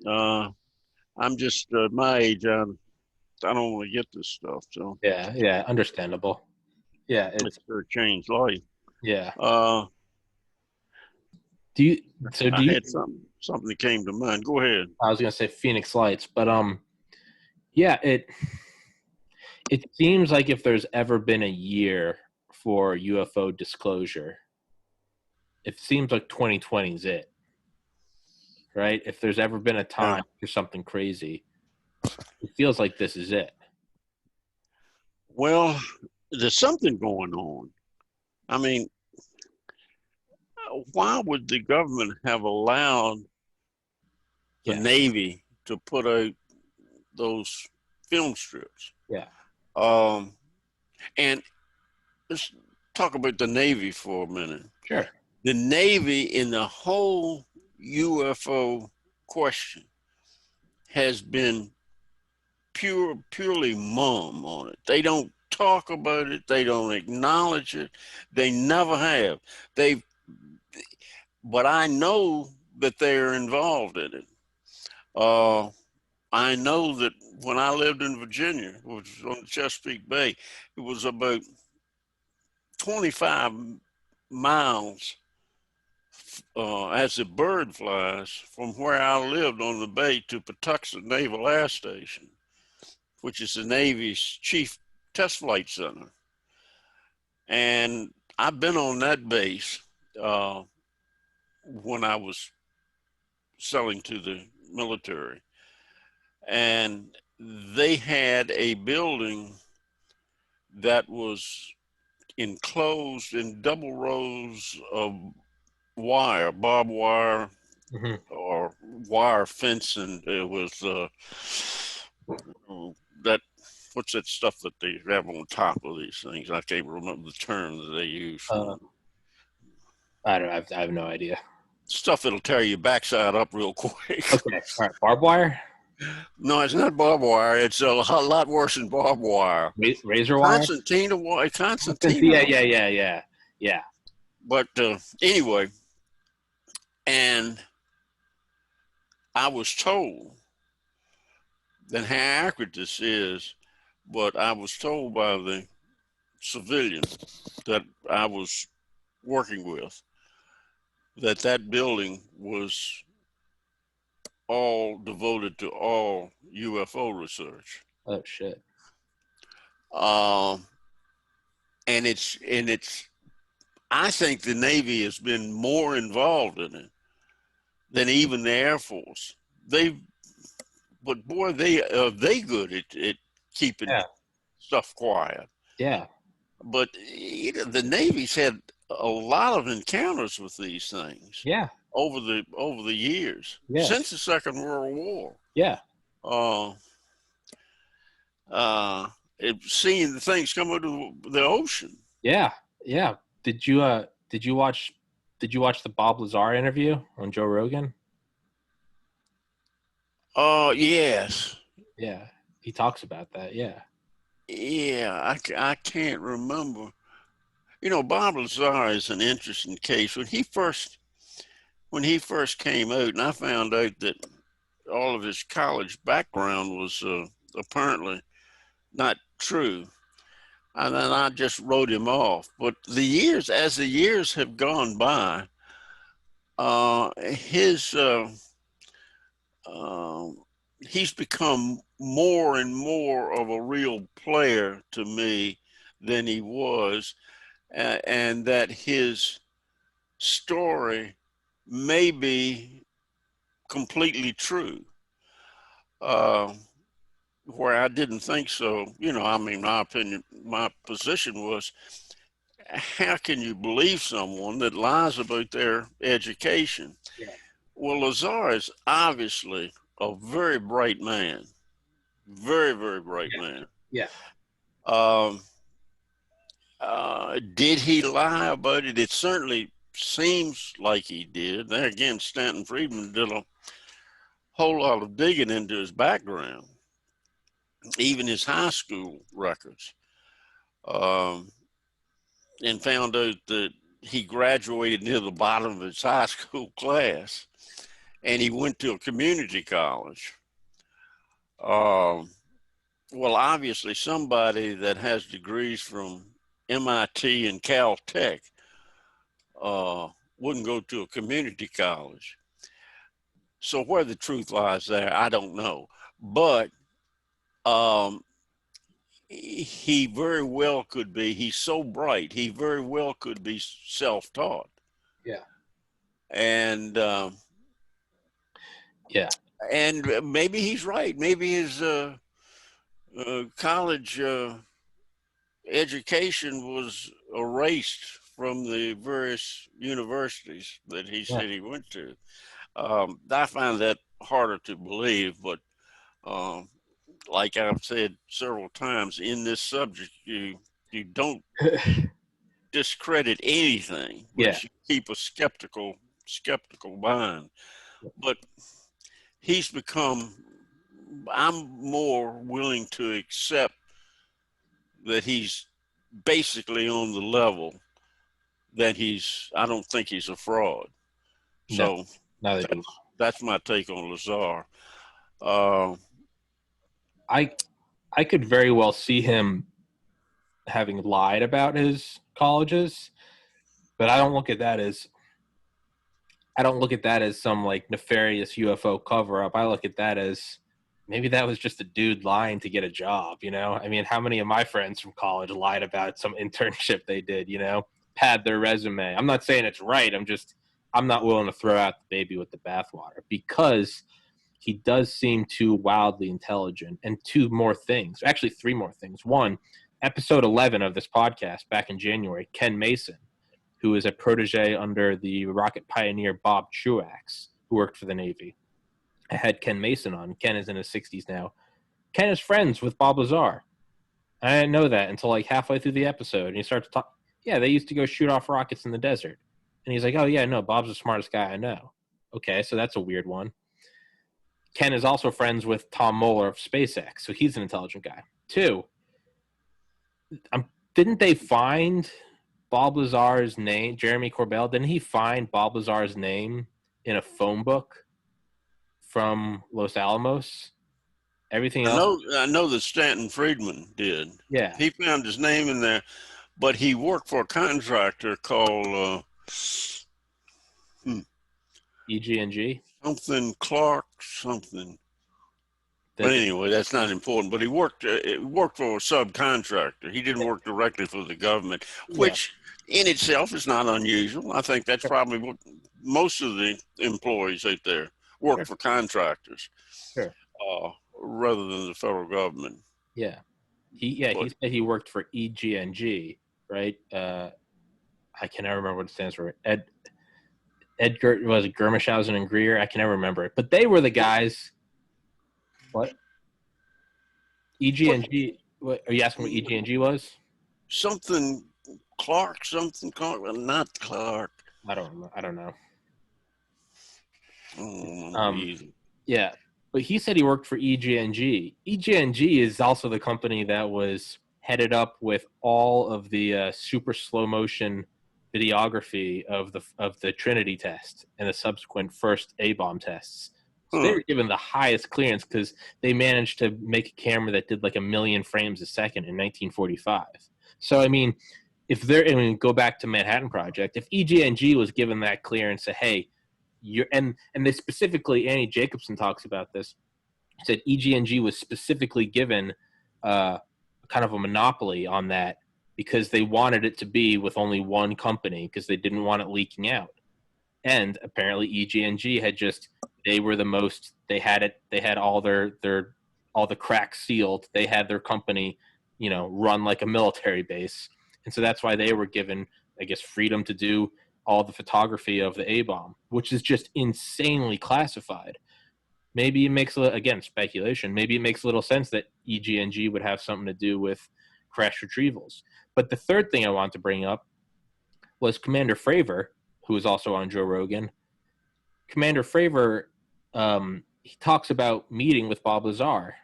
B: And I'm just my age. I don't want to get this stuff. So
A: yeah, understandable. Yeah,
B: it's a changed life.
A: Yeah.
B: I had something that came to mind. Go ahead.
A: I was gonna say Phoenix Lights, but yeah, it seems like if there's ever been a year for UFO disclosure, it seems like 2020 is it. Right? If there's ever been a time for something crazy, it feels like this is it.
B: Well, there's something going on. I mean, why would the government have allowed the Navy to put out those film strips?
A: Yeah.
B: And let's talk about the Navy for a minute.
A: Sure.
B: The Navy in the whole UFO question has been purely mum on it. They don't talk about it. They don't acknowledge it. They never have. But I know that they're involved in it. I know that when I lived in Virginia, which was on the Chesapeake Bay, it was about 25 miles as the bird flies from where I lived on the bay to Patuxent Naval Air Station, which is the Navy's chief test flight center. And I've been on that base when I was selling to the military. And they had a building that was enclosed in double rows of wire, barbed wire, or wire fence, and it was what's that stuff that they have on top of these things? I can't remember the term that they use.
A: I have no idea.
B: Stuff that'll tear your backside up real quick.
A: Okay, all right. Barbed wire?
B: No, it's not barbed wire. It's a lot worse than barbed wire.
A: Razor wire?
B: Constantina wire.
A: Yeah.
B: But anyway, and I was told, and how accurate this is, but I was told by the civilian that I was working with that building was all devoted to all UFO research.
A: Oh shit.
B: And it's I think the Navy has been more involved in it than even the Air Force. But boy, they good at keeping
A: Yeah.
B: stuff quiet.
A: Yeah.
B: But the Navy's had a lot of encounters with these things
A: Yeah.
B: over the years
A: Yeah.
B: since the Second World War.
A: Yeah.
B: Uh, Seeing the things come out of the ocean.
A: Yeah. Yeah. Did you watch the Bob Lazar interview on Joe Rogan?
B: Yes.
A: Yeah. He talks about that. Yeah.
B: Yeah, I can't remember. You know, Bob Lazar is an interesting case. When he first came out, and I found out that all of his college background was apparently not true, and then I just wrote him off. But as the years have gone by, his he's become more and more of a real player to me than he was, and that his story may be completely true, uh, where I didn't think so. You know, I mean, my opinion, my position was, how can you believe someone that lies about their education?
A: Yeah.
B: Well, Lazar is obviously a very bright man, very, very bright man.
A: Yeah.
B: Um, did he lie about it? It certainly seems like he did. There again, Stanton Friedman did a whole lot of digging into his background, even his high school records, um, and found out that he graduated near the bottom of his high school class, and he went to a community college. Um, well, obviously, somebody that has degrees from MIT and Caltech wouldn't go to a community college. So where the truth lies there, I don't know. But um, he very well could be. He's so bright. He very well could be self-taught.
A: Yeah.
B: And
A: Yeah.
B: and maybe he's right. Maybe his college education was erased from the various universities that he
A: Yeah.
B: said he went to. I find that harder to believe, but um, like I've said several times in this subject, you don't discredit anything,
A: Yeah.
B: but you keep a skeptical mind. But he's become. I'm more willing to accept that he's basically on the level that he's. I don't think he's a fraud.
A: No.
B: So
A: Neither do
B: that's my take on Lazar. Uh,
A: I. I could very well see him having lied about his colleges, but I don't look at that as some like nefarious UFO cover up. I look at that as maybe that was just a dude lying to get a job, you know? I mean, how many of my friends from college lied about some internship they did, you know? Pad their resume. I'm not saying it's right. I'm not willing to throw out the baby with the bathwater because he does seem too wildly intelligent. And two more things, actually three more things. One, episode 11 of this podcast back in January, Ken Mason, who is a protege under the rocket pioneer Bob Truax, who worked for the Navy. I had Ken Mason on. Ken is in his 60s now. Ken is friends with Bob Lazar. I didn't know that until like halfway through the episode. And he starts to talk. Yeah, they used to go shoot off rockets in the desert. And he's like, oh, yeah, no, Bob's the smartest guy I know. Okay, so that's a weird one. Ken is also friends with Tom Moeller of SpaceX, so he's an intelligent guy. Two, didn't they find Bob Lazar's name, Jeremy Corbell? Didn't he find Bob Lazar's name in a phone book from Los Alamos? Everything else?
B: I know that Stanton Friedman did.
A: Yeah.
B: He found his name in there, but he worked for a contractor called
A: EG&G?
B: something Clark something. But anyway, that's not important. But he worked for a subcontractor. He didn't work directly for the government, which in itself is not unusual. I think that's probably what most of the employees out there work for contractors, rather than the federal government.
A: Yeah, he said he worked for EGNG, right? I can never remember what it stands for. Edgar, was it Germishausen and Greer? I can never remember it. But they were the guys. What? EGNG. What are you asking? What EGNG was?
B: Something Clark. Well, not Clark.
A: I don't know. Yeah, but he said he worked for EGNG. EGNG is also the company that was headed up with all of the super slow motion videography of the Trinity test and the subsequent first A-bomb tests. So they were given the highest clearance because they managed to make a camera that did like 1 million frames a second in 1945. So I mean, go back to Manhattan Project, if EGNG was given that clearance, say, hey, and they specifically, Annie Jacobson talks about this, said EGNG was specifically given kind of a monopoly on that because they wanted it to be with only one company because they didn't want it leaking out. And apparently EGNG they were the most, they had all all the cracks sealed. They had their company, run like a military base. And so that's why they were given, I guess, freedom to do all the photography of the A-bomb, which is just insanely classified. Maybe it makes, again, speculation, maybe it makes a little sense that EGNG would have something to do with crash retrievals. But the third thing I want to bring up was Commander Fravor, who is also on Joe Rogan. Commander Fravor, he talks about meeting with Bob Lazar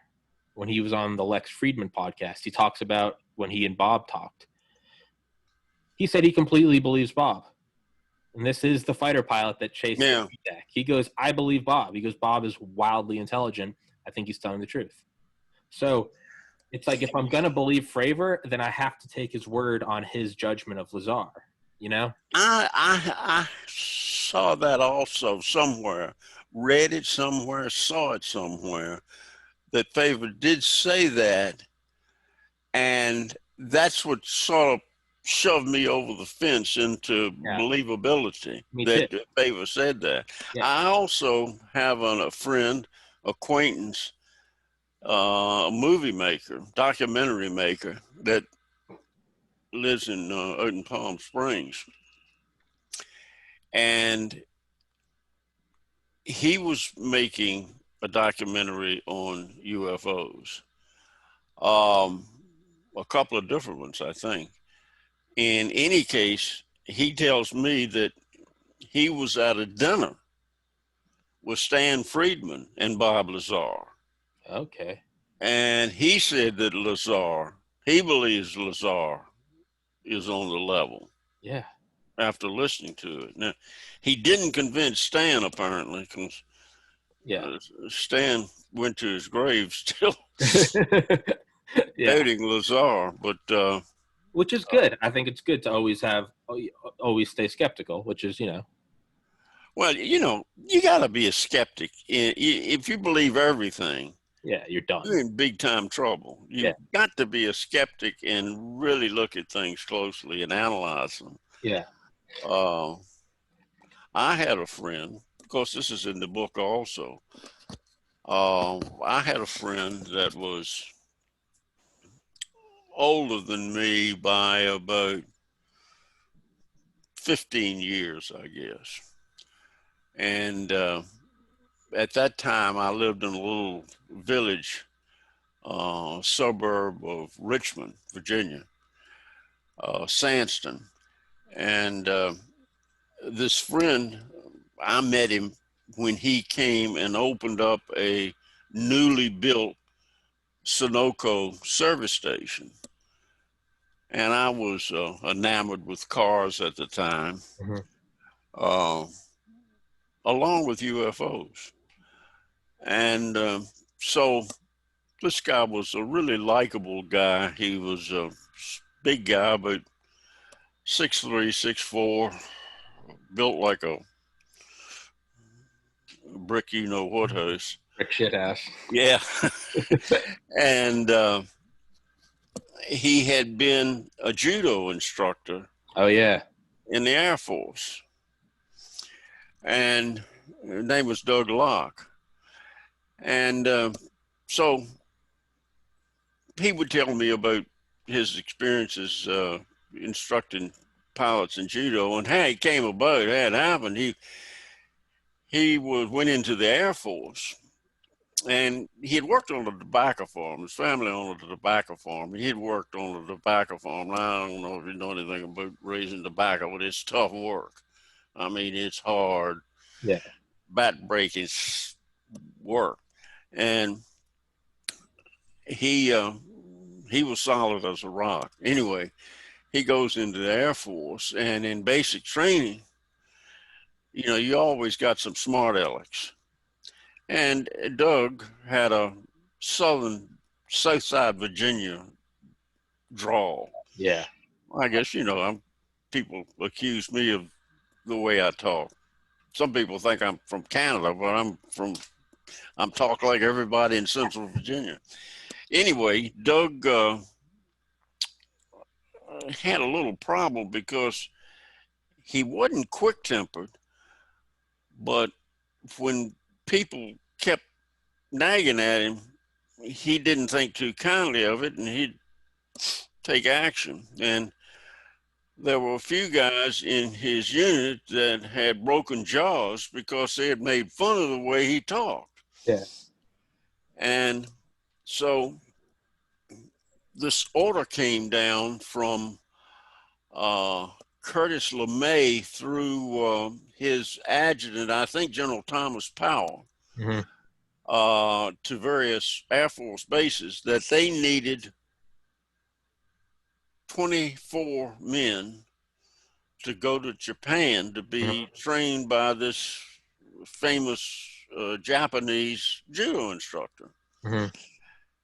A: when he was on the Lex Friedman podcast. He talks about when he and Bob talked. He said he completely believes Bob. And this is the fighter pilot that chased the deck. He goes, I believe Bob. He goes, Bob is wildly intelligent. I think he's telling the truth. So it's like, if I'm going to believe Fravor, then I have to take his word on his judgment of Lazar,
B: I saw that also somewhere, read it somewhere, saw it somewhere, that Fravor did say that. And that's what sort of shoved me over the fence into believability that Fravor said that. Yeah. I also have a friend, acquaintance, a movie maker, documentary maker that lives in out in Palm Springs. And he was making a documentary on UFOs, a couple of different ones, I think. In any case, he tells me that he was at a dinner with Stan Friedman and Bob Lazar.
A: Okay.
B: And he said that he believes Lazar is on the level.
A: Yeah.
B: After listening to it. Now, he didn't convince Stan, apparently, because Stan went to his grave still doubting Lazar, but
A: which is good. I think it's good to always stay skeptical, which is,
B: Well, you got to be a skeptic. If you believe everything,
A: you're done.
B: You're in big time trouble. You've got to be a skeptic and really look at things closely and analyze them.
A: Yeah.
B: I had a friend, of course, this is in the book also. I had a friend that was older than me by about 15 years, I guess. And at that time, I lived in a little village, suburb of Richmond, Virginia, Sandston. And this friend, I met him when he came and opened up a newly built Sunoco service station. And I was enamored with cars at the time, along with UFOs. And so this guy was a really likable guy. He was a big guy, about 6'3", 6'4", built like a brick, what house.
A: Rick Shithouse.
B: Yeah. And he had been a judo instructor
A: Oh yeah.
B: in the Air Force. And his name was Doug Locke. And so he would tell me about his experiences instructing pilots in judo, and how he came about, how it happened. Went into the Air Force, and he had worked on a tobacco farm. His family owned a tobacco farm. He had worked on a tobacco farm. Now, I don't know if you know anything about raising tobacco, but it's tough work. I mean, it's hard,
A: Yeah.
B: back-breaking work, and he was solid as a rock. Anyway, he goes into the Air Force, and in basic training, you know, you always got some smart alecks. And Doug had a Southside Virginia drawl.
A: Yeah.
B: I guess, you know, people accuse me of the way I talk. Some people think I'm from Canada, but I'm talk like everybody in Central Virginia. Anyway, Doug had a little problem because he wasn't quick-tempered, but when people kept nagging at him, he didn't think too kindly of it, and he'd take action. And there were a few guys in his unit that had broken jaws because they had made fun of the way he talked.
A: Yeah.
B: And so this order came down from Curtis LeMay through his adjutant, I think General Thomas Powell,
A: Mm-hmm.
B: to various Air Force bases, that they needed 24 men to go to Japan to be trained by this famous Japanese judo instructor.
A: Mm-hmm.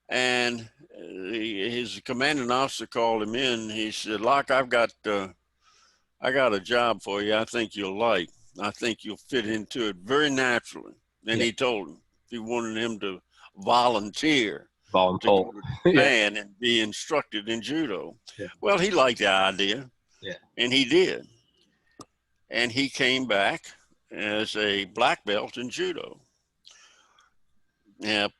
B: And his commanding officer called him in. He said, "Locke, I got a job for you. I think you'll like. I think you'll fit into it very naturally." And he told him he wanted him to volunteer to go to Japan and be instructed in judo.
A: Yeah.
B: Well, he liked the idea.
A: Yeah.
B: And he did. And he came back as a black belt in judo. Now,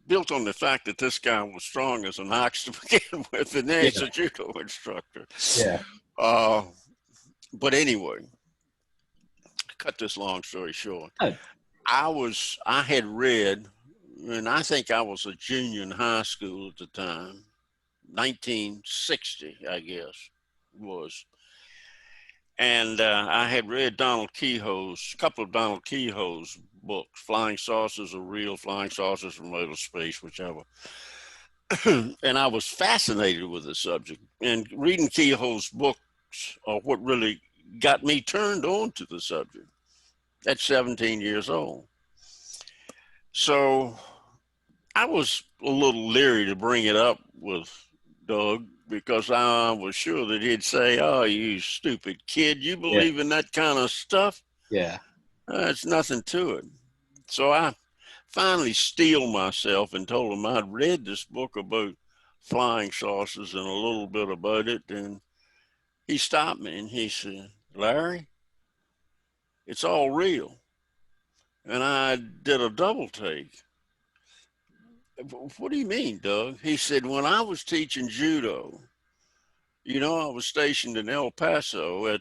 B: built on the fact that this guy was strong as an ox to begin with, and then he's a judo instructor.
A: Yeah.
B: But anyway, cut this long story short. I had read, and I think I was a junior in high school at the time, 1960, I guess was. And I had read a couple of Donald Kehoe's books, Flying Saucers Are Real, Flying Saucers from Outer Space, whichever. And I was fascinated with the subject. And reading Kehoe's books are what really got me turned on to the subject at 17 years old. So I was a little leery to bring it up with Doug, because I was sure that he'd say, "Oh, you stupid kid, you believe in that kind of stuff?
A: Yeah.
B: It's nothing to it." So I finally steeled myself and told him I'd read this book about flying saucers and a little bit about it. And he stopped me and he said, "Larry, it's all real." And I did a double take. "What do you mean, Doug?" He said, "When I was teaching judo, you know, I was stationed in El Paso at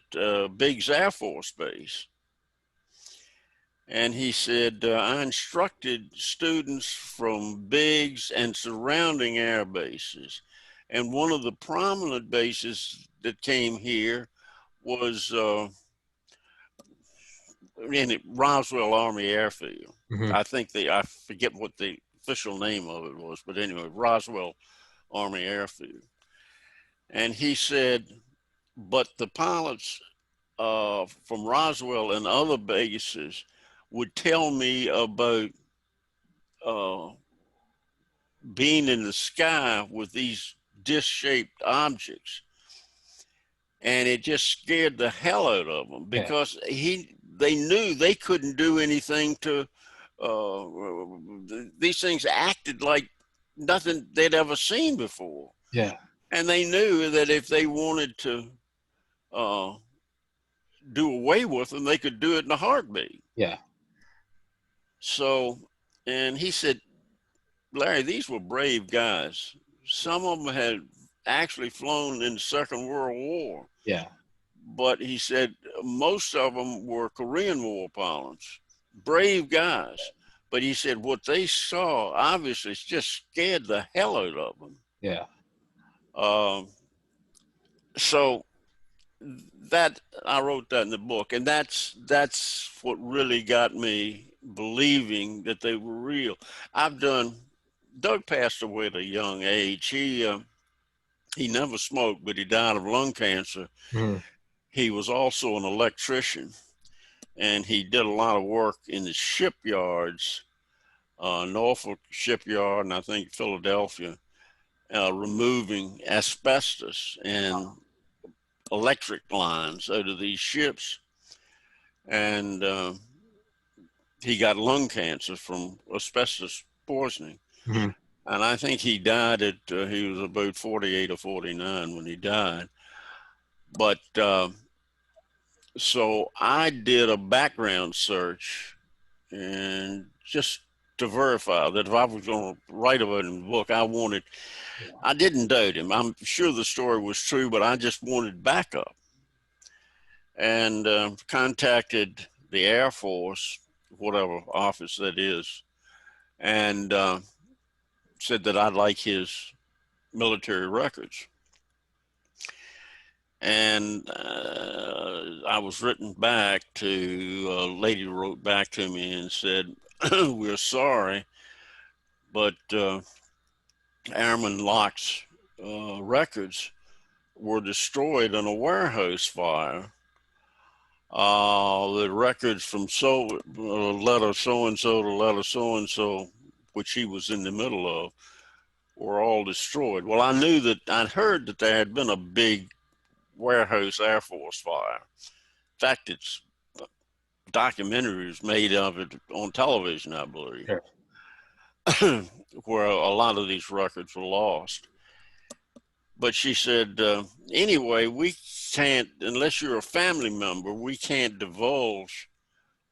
B: Biggs Air Force Base." And he said, "I instructed students from Biggs and surrounding air bases. And one of the prominent bases that came here was in Roswell Army Airfield."
A: Mm-hmm.
B: I forget what the official name of it was, but anyway, Roswell Army Airfield. And he said, "But the pilots from Roswell and other bases would tell me about being in the sky with these disc-shaped objects, and it just scared the hell out of them, because they knew they couldn't do anything to these things acted like nothing they'd ever seen before.
A: Yeah.
B: And they knew that if they wanted to do away with them, they could do it in a heartbeat.
A: Yeah.
B: So, and he said, Larry, these were brave guys. Some of them had actually flown in the Second World War.
A: Yeah.
B: But he said most of them were Korean War pilots, brave guys. But he said what they saw obviously just scared the hell out of them.
A: Yeah.
B: So that I wrote that in the book, and that's what really got me believing that they were real. Doug passed away at a young age. He never smoked, but he died of lung cancer.
A: Mm-hmm.
B: He was also an electrician, and he did a lot of work in the shipyards, Norfolk shipyard, and I think Philadelphia, removing asbestos and electric lines out of these ships. And he got lung cancer from asbestos poisoning.
A: Mm-hmm.
B: And I think he died he was about 48 or 49 when he died. But so I did a background search, and just to verify that if I was going to write about it in the book, I didn't doubt him. I'm sure the story was true, but I just wanted backup. And contacted the Air Force, whatever office that is, and said that I'd like his military records. And I was written back to, a lady wrote back to me and said, we're sorry, but Airman Locke's records were destroyed in a warehouse fire. The records from letter so-and-so to letter so-and-so, which he was in the middle of, were all destroyed. Well, I knew that I'd heard that there had been a big warehouse Air Force fire. In fact, it's documentaries made of it on television, I believe, sure. Where a lot of these records were lost. But she said, anyway, we can't, unless you're a family member, we can't divulge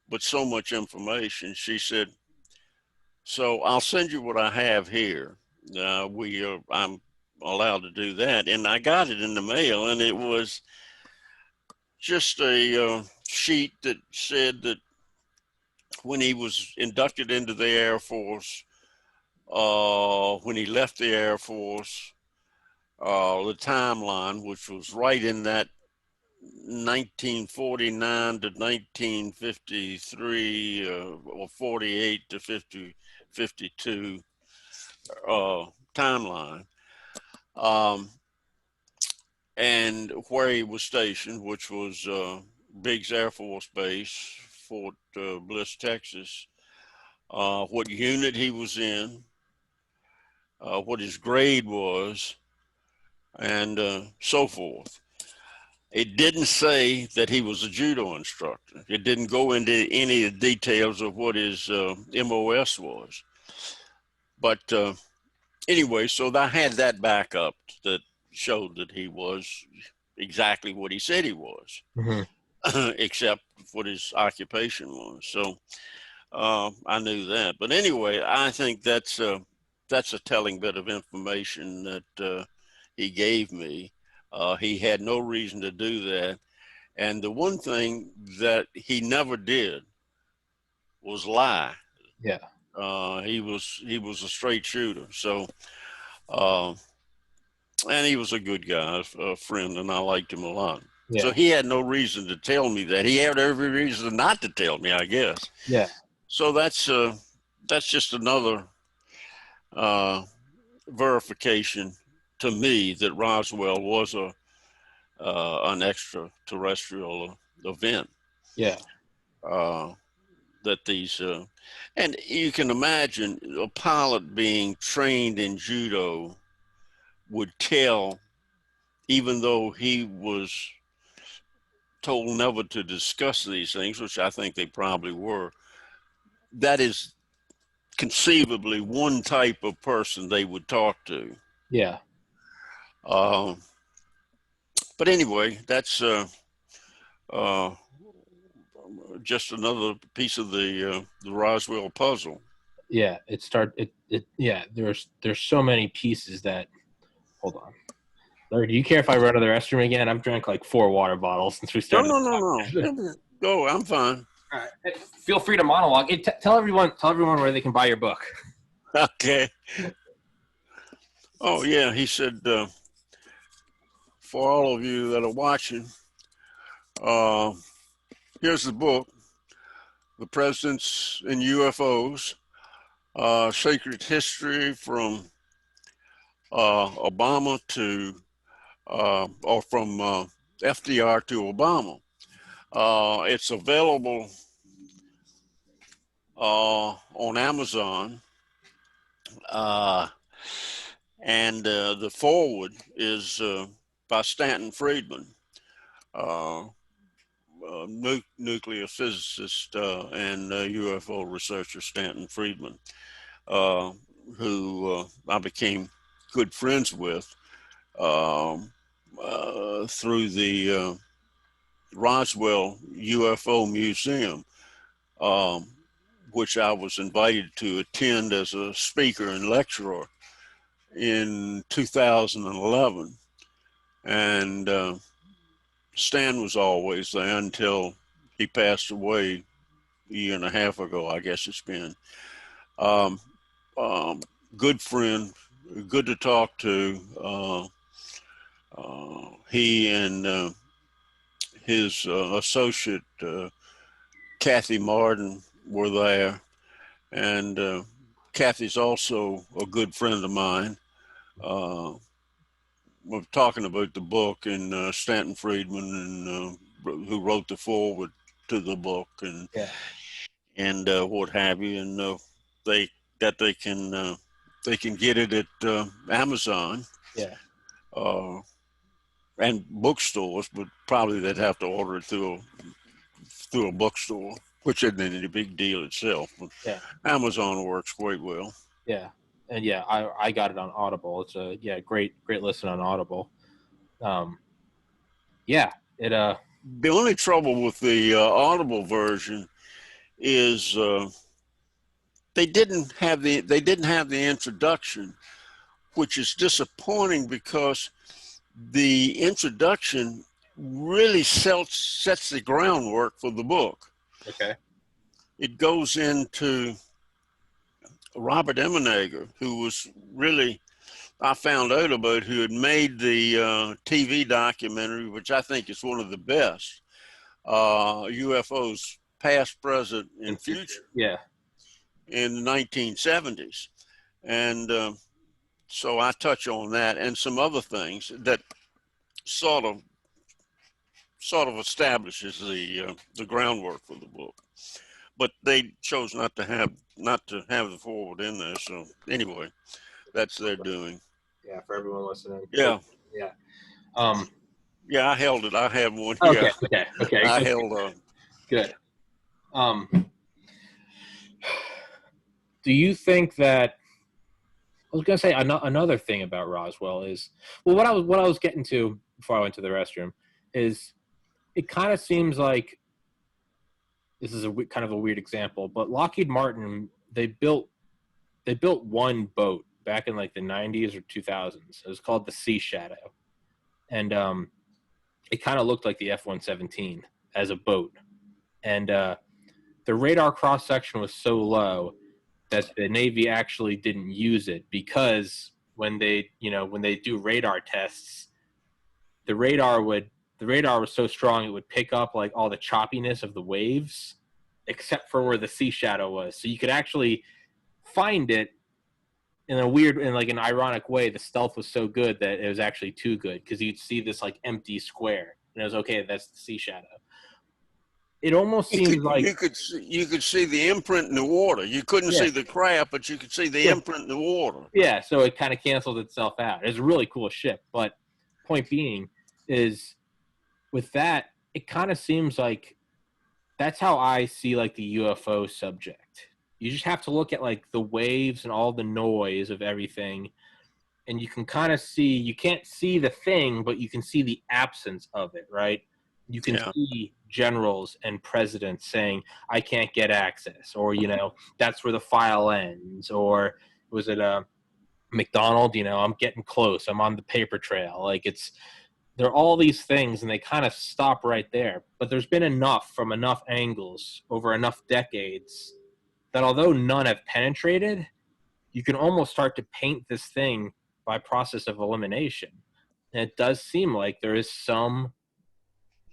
B: but so much information. She said, so I'll send you what I have here. I'm allowed to do that. And I got it in the mail, and it was just a sheet that said that when he was inducted into the Air Force, when he left the Air Force, the timeline, which was right in that 1949 to 1953 or 48 to 52 timeline, and where he was stationed, which was Biggs Air Force Base, Fort Bliss, Texas, what unit he was in, what his grade was, and so forth. It didn't say that he was a judo instructor. It didn't go into any of the details of what his MOS was. But anyway, so I had that backup that showed that he was exactly what he said he was, mm-hmm. Except what his occupation was. So I knew that. But anyway, I think that's a telling bit of information that he gave me. He had no reason to do that. And the one thing that he never did was lie.
A: Yeah.
B: He was a straight shooter. So, and he was a good guy, a friend, and I liked him a lot. Yeah. So he had no reason to tell me that. He had every reason not to tell me, I guess.
A: Yeah.
B: So that's just another verification to me that Roswell was an extraterrestrial event.
A: Yeah.
B: That these and you can imagine a pilot being trained in judo would tell, even though he was told never to discuss these things, which I think they probably were, that is conceivably one type of person they would talk to.
A: Yeah.
B: But anyway, that's just another piece of the Roswell puzzle.
A: Yeah. Yeah. There's so many pieces that. Hold on. Larry, do you care if I run to the restroom again? I've drank like 4 water bottles since we started.
B: No. Go, I'm fine.
A: All right. Feel free to monologue. Hey, tell everyone where they can buy your book.
B: Okay. Oh yeah, he said, for all of you that are watching, here's the book, The Presidents and UFOs, Sacred History from Obama to, or from FDR to Obama. It's available on Amazon, and the foreword is by Stanton Friedman, nuclear physicist and UFO researcher Stanton Friedman, who I became good friends with through the Roswell UFO Museum, which I was invited to attend as a speaker and lecturer in 2011. And Stan was always there until he passed away a year and a half ago, I guess it's been. Good friend, good to talk to. He and his associate, Kathy Martin, were there. And Kathy's also a good friend of mine. We're talking about the book and Stanton Friedman, and who wrote the foreword to the book, and what have you. And they can get it at Amazon.
A: Yeah.
B: And bookstores, but probably they'd have to order it through a bookstore, which isn't any big deal itself. But
A: yeah.
B: Amazon works quite well.
A: Yeah. And yeah, I got it on Audible. It's a great listen on Audible. Yeah, it
B: The only trouble with the Audible version is they didn't have the introduction, which is disappointing because the introduction really sets the groundwork for the book.
A: Okay.
B: It goes into Robert Emenegger, who was really, I found out about, who had made the TV documentary, which I think is one of the best, UFOs past, present, and future.
A: Yeah.
B: In the 1970s. And so I touch on that and some other things that sort of establishes the groundwork for the book. But they chose not to have the forward in there. So anyway, that's their doing.
A: Yeah, for everyone listening.
B: Yeah.
A: Yeah.
B: Yeah, I held it. I have one
A: here. Okay.
B: I held on.
A: Good. Do you think that, I was going to say another thing about Roswell is, well, what I was getting to before I went to the restroom is, it kind of seems like, this is kind of a weird example, but Lockheed Martin, they built one boat back in like the 90s or 2000s. It was called the Sea Shadow. And it kind of looked like the F-117 as a boat. And the radar cross section was so low that the Navy actually didn't use it, because when they do radar tests, the radar was so strong it would pick up like all the choppiness of the waves, except for where the Sea Shadow was. So you could actually find it in an ironic way. The stealth was so good that it was actually too good, because you'd see this like empty square, and it was okay. That's the Sea Shadow. It almost seems like
B: you could see the imprint in the water. You couldn't see the craft, but you could see the imprint in the water.
A: Yeah, so it kind of canceled itself out. It's a really cool ship, but point being is, with that, it kind of seems like that's how I see like the UFO subject. You just have to look at like the waves and all the noise of everything, and you can kind of see, you can't see the thing, but you can see the absence of it, right? You can
B: Yeah.
A: see generals and presidents saying, I can't get access, or, that's where the file ends, or was it McDonald, I'm getting close, I'm on the paper trail. Like there are all these things and they kind of stop right there. But there's been enough from enough angles over enough decades that although none have penetrated, you can almost start to paint this thing by process of elimination. And it does seem like there is some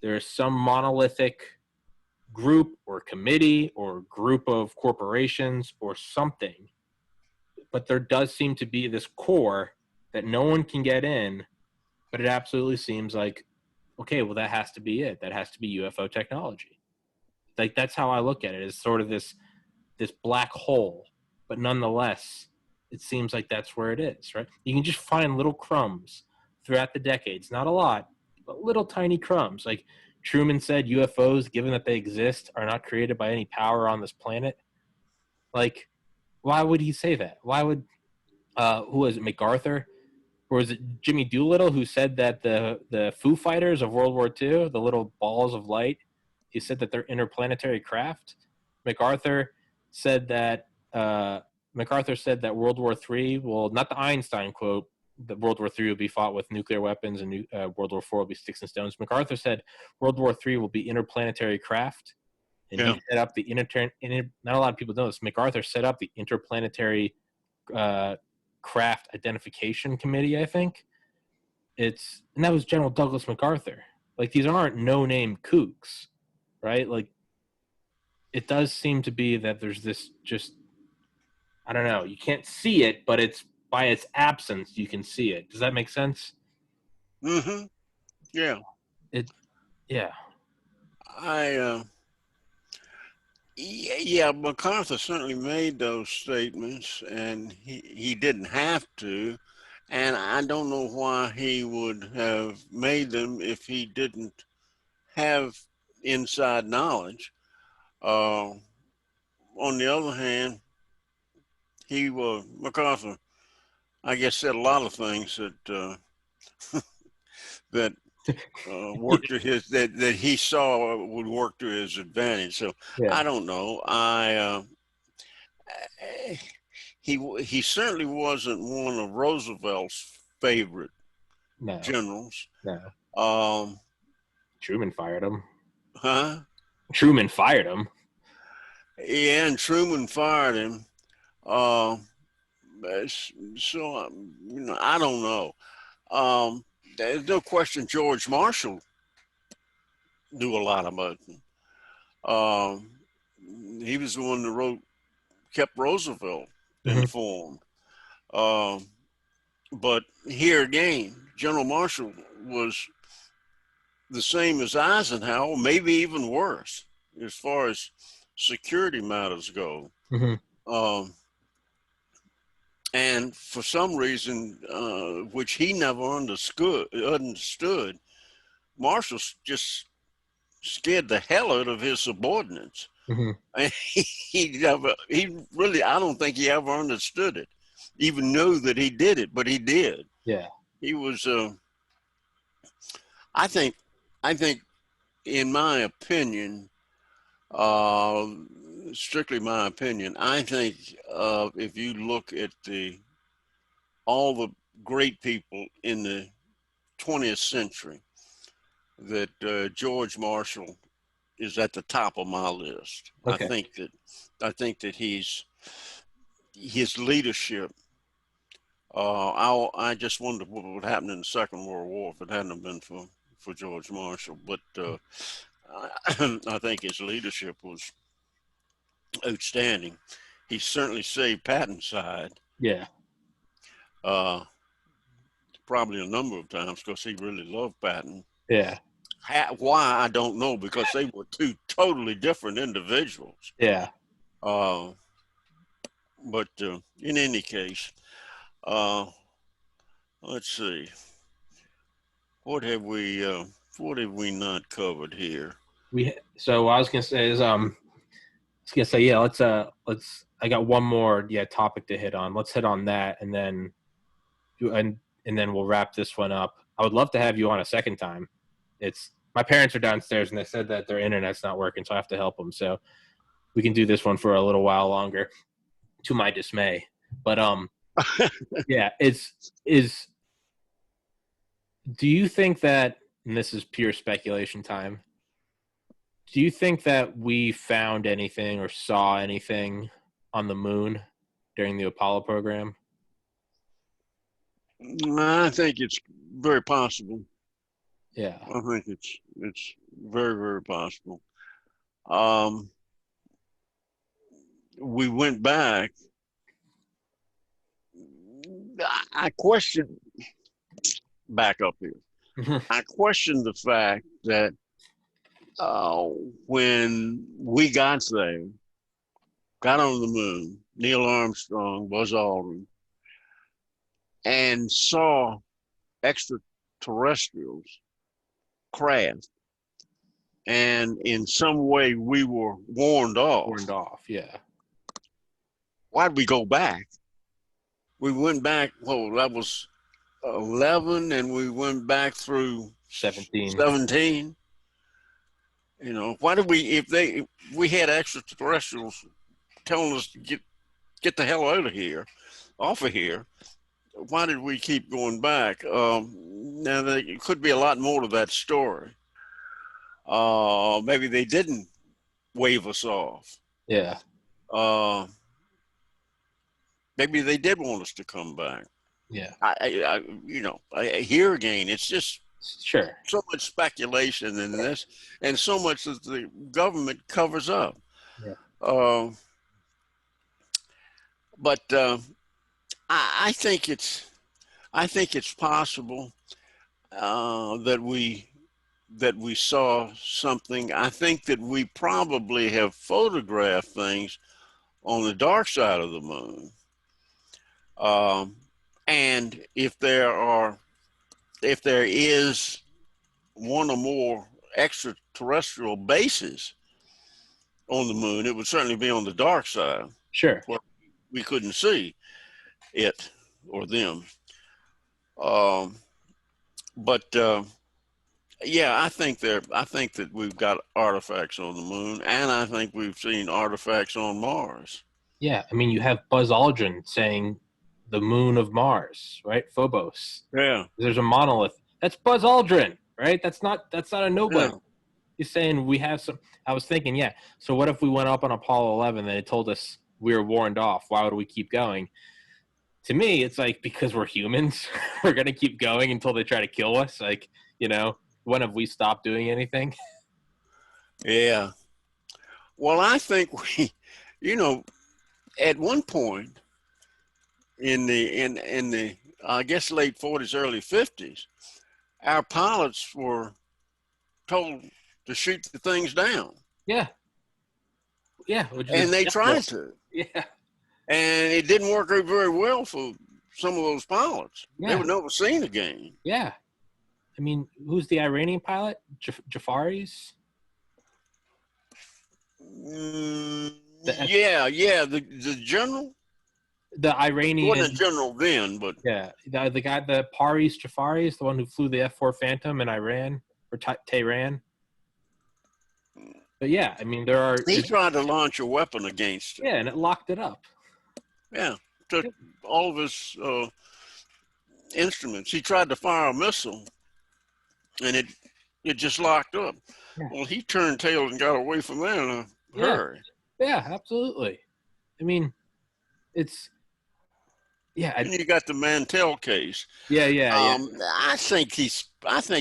A: monolithic group or committee or group of corporations or something, but there does seem to be this core that no one can get in. But it absolutely seems like, okay, well, that has to be it. That has to be UFO technology. Like, that's how I look at it, as sort of this black hole. But nonetheless, it seems like that's where it is, right? You can just find little crumbs throughout the decades. Not a lot, but little tiny crumbs. Like Truman said, UFOs, given that they exist, are not created by any power on this planet. Like, why would he say that? Why would, who was it, MacArthur? Or was it Jimmy Doolittle who said that the Foo Fighters of World War II, the little balls of light, he said that they're interplanetary craft? MacArthur said that World War III, well, not the Einstein quote, that World War III will be fought with nuclear weapons and World War IV will be sticks and stones. MacArthur said World War III will be interplanetary craft, and
B: Yeah.
A: he set up the not a lot of people know this. MacArthur set up the interplanetary craft identification committee, I think. And that was General Douglas MacArthur. Like, these aren't no-name kooks, right? Like, it does seem to be that there's this just, I don't know, you can't see it, but it's by its absence you can see it. Does that make sense?
B: Mm-hmm. Yeah.
A: Yeah.
B: Yeah, MacArthur certainly made those statements, and he didn't have to. And I don't know why he would have made them if he didn't have inside knowledge. Uh, on the other hand, MacArthur, I guess, said a lot of things that worked to his that he saw would work to his advantage. So
A: Yeah.
B: I don't know. He certainly wasn't one of Roosevelt's favorite
A: No.
B: generals.
A: No.
B: Um,
A: Truman fired him.
B: huh?
A: Truman fired him.
B: Yeah, and Truman fired him. Uh, so I don't know. There's no question George Marshall knew a lot about him. Um, he was the one that kept Roosevelt
A: Mm-hmm.
B: informed. Um, but here again, General Marshall was the same as Eisenhower, maybe even worse as far as security matters go.
A: Mm-hmm.
B: And for some reason, which he never understood, Marshall just scared the hell out of his subordinates.
A: Mm-hmm.
B: And he really, I don't think he ever understood it, even knew that he did it, but he did.
A: Yeah.
B: He was, I think, in my opinion, uh, strictly my opinion, I think if you look at all the great people in the 20th century, that George Marshall is at the top of my list.
A: Okay.
B: I think that his leadership. I just wonder what would happen in the Second World War if it hadn't been for George Marshall. But I think his leadership was outstanding. He certainly saved Patton's side.
A: Yeah.
B: Probably a number of times because he really loved Patton.
A: Yeah.
B: Why, I don't know, because they were two totally different individuals.
A: Yeah.
B: But in any case, let's see. What have we not covered here?
A: So what I was gonna say is gonna say, yeah, let's. I got one more, topic to hit on. Let's hit on that, and then we'll wrap this one up. I would love to have you on a second time. It's my parents are downstairs, and they said that their internet's not working, so I have to help them. So we can do this one for a little while longer, to my dismay. But yeah, is. Do you think that? And this is pure speculation time. Do you think that we found anything or saw anything on the moon during the Apollo program?
B: I think it's very possible.
A: Yeah.
B: I think it's very, very possible. Um, we went back. I question back up here. I question the fact that when we got there, got on the moon, Neil Armstrong, Buzz Aldrin, and saw extraterrestrials craft, and in some way we were warned off.
A: Warned off, yeah.
B: Why'd we go back? We went back, that was 11, and we went back through 17. You know, why did if we had extraterrestrials telling us to get the hell out of here, off of here, why did we keep going back? Now, there could be a lot more to that story. Maybe they didn't wave us off.
A: Yeah.
B: Maybe they did want us to come back.
A: Yeah.
B: Here again, it's just
A: sure
B: so much speculation in this, and so much that the government covers up.
A: Yeah.
B: But I think it's possible that we saw something. I think that we probably have photographed things on the dark side of the moon. And if there is one or more extraterrestrial bases on the moon, it would certainly be on the dark side.
A: Sure.
B: Where we couldn't see it or them. Yeah, I think that we've got artifacts on the moon, and I think we've seen artifacts on Mars.
A: Yeah, I mean, you have Buzz Aldrin saying the moon of Mars, right? Phobos.
B: Yeah.
A: There's a monolith. That's Buzz Aldrin, right? That's not a nobody.
B: Yeah.
A: He's saying we have some. I was thinking, yeah. So what if we went up on Apollo 11 and it told us we were warned off? Why would we keep going? To me, it's like, because we're humans, we're gonna keep going until they try to kill us. Like, when have we stopped doing anything?
B: Yeah. Well, I think we, at one point in the I guess late 40s, early 50s, our pilots were told to shoot the things down.
A: Yeah. Yeah.
B: And they tried to.
A: Yeah.
B: And it didn't work out very well for some of those pilots.
A: Yeah.
B: They were never seen again.
A: Yeah. I mean, who's the Iranian pilot? Jafaris?
B: Yeah. The general?
A: The Iranian.
B: He wasn't a general then, but.
A: Yeah. The guy, the Paris Jafaris, the one who flew the F-4 Phantom in Iran, or Tehran. But yeah, I mean, there are.
B: He tried to launch a weapon against it.
A: Yeah, and it locked it up.
B: Yeah. Took all of his instruments. He tried to fire a missile, and it just locked up. Yeah. Well, he turned tail and got away from there in a hurry.
A: Yeah, absolutely. I mean, it's. Yeah.
B: And you got the Mantell case.
A: Yeah.
B: I think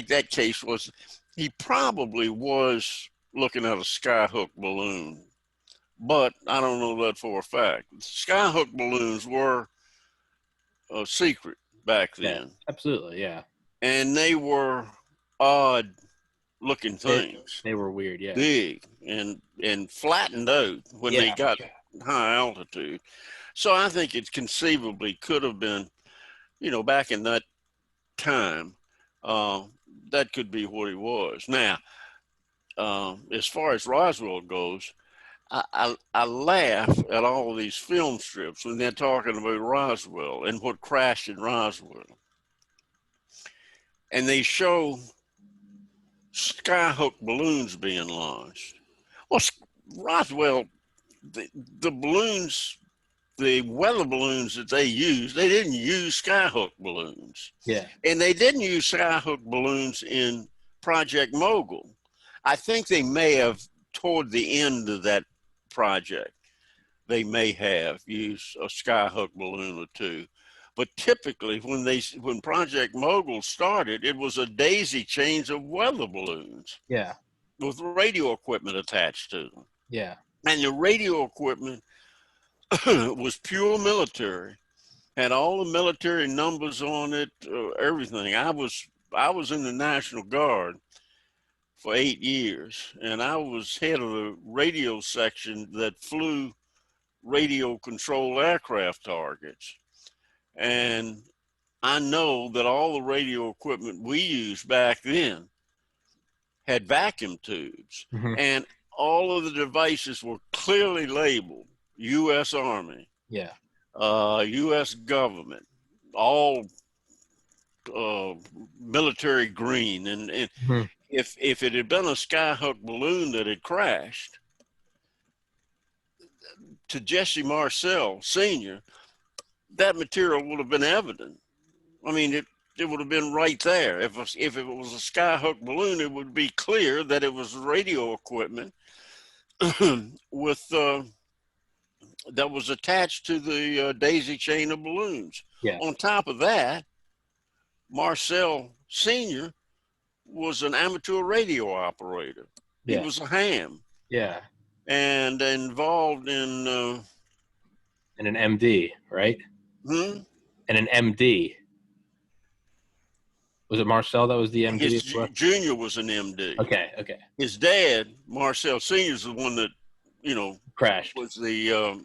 B: that case was. He probably was looking at a skyhook balloon, but I don't know that for a fact. Skyhook balloons were a secret back then.
A: Yeah, absolutely, yeah.
B: And they were odd looking things.
A: They were weird, yeah.
B: Big and flattened out when they got high altitude. So I think it conceivably could have been, back in that time, that could be what it was. Now, as far as Roswell goes, I laugh at all these film strips when they're talking about Roswell and what crashed in Roswell. And they show skyhook balloons being launched. Well, Roswell, the balloons, the weather balloons that they used, they didn't use skyhook balloons.
A: Yeah.
B: And they didn't use skyhook balloons in Project Mogul. I think they may have, toward the end of that project, they may have used a skyhook balloon or two. But typically, when Project Mogul started, it was a daisy chains of weather balloons.
A: Yeah.
B: With radio equipment attached to them.
A: Yeah.
B: And the radio equipment was pure military, had all the military numbers on it, everything. I was in the National Guard for 8 years, and I was head of the radio section that flew radio controlled aircraft targets. And I know that all the radio equipment we used back then had vacuum tubes,
A: Mm-hmm.
B: and all of the devices were clearly labeled U.S. Army,
A: Yeah.
B: U.S. government, all military green. And
A: Mm-hmm.
B: if it had been a skyhook balloon that had crashed, to Jesse Marcel Sr., that material would have been evident. I mean, it would have been right there. If it was a skyhook balloon, it would be clear that it was radio equipment with that was attached to the daisy chain of balloons.
A: Yeah.
B: On top of that, Marcel Sr. was an amateur radio operator. He
A: Yeah.
B: was a ham.
A: Yeah.
B: And involved in
A: And an MD, right?
B: hmm?
A: And an MD. Was it Marcel that was the MD?
B: His junior was an MD.
A: Okay. Okay.
B: His dad, Marcel Sr., is the one that,
A: Crashed.
B: was the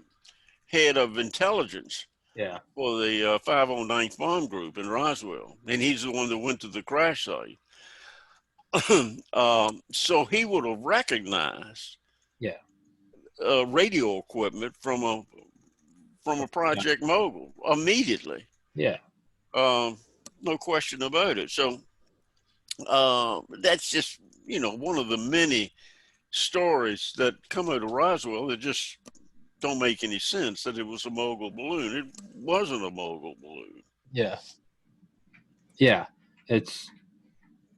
B: head of intelligence
A: Yeah.
B: for the 509th Bomb Group in Roswell. And he's the one that went to the crash site. So he would have recognized radio equipment from a Project Mogul immediately.
A: Yeah.
B: No question about it. So that's just, one of the many stories that come out of Roswell that just don't make any sense, that it was a mogul balloon. It wasn't a mogul balloon.
A: Yeah. Yeah. It's.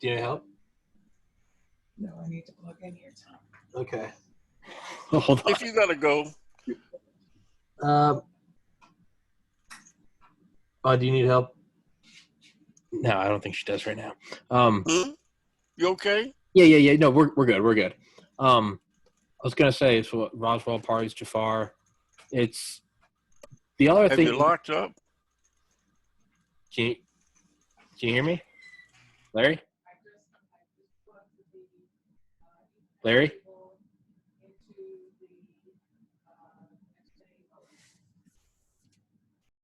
A: Do you need help?
C: No, I need to plug in here, Tom.
A: Okay. Hold on.
B: If you got to go.
A: Do you need help? No, I don't think she does right now.
B: You okay?
A: Yeah. No, we're good. We're good. I was gonna say, so Roswell parties, Jafar. It's the other thing.
B: Have you locked up?
A: Can you hear me, Larry? Larry?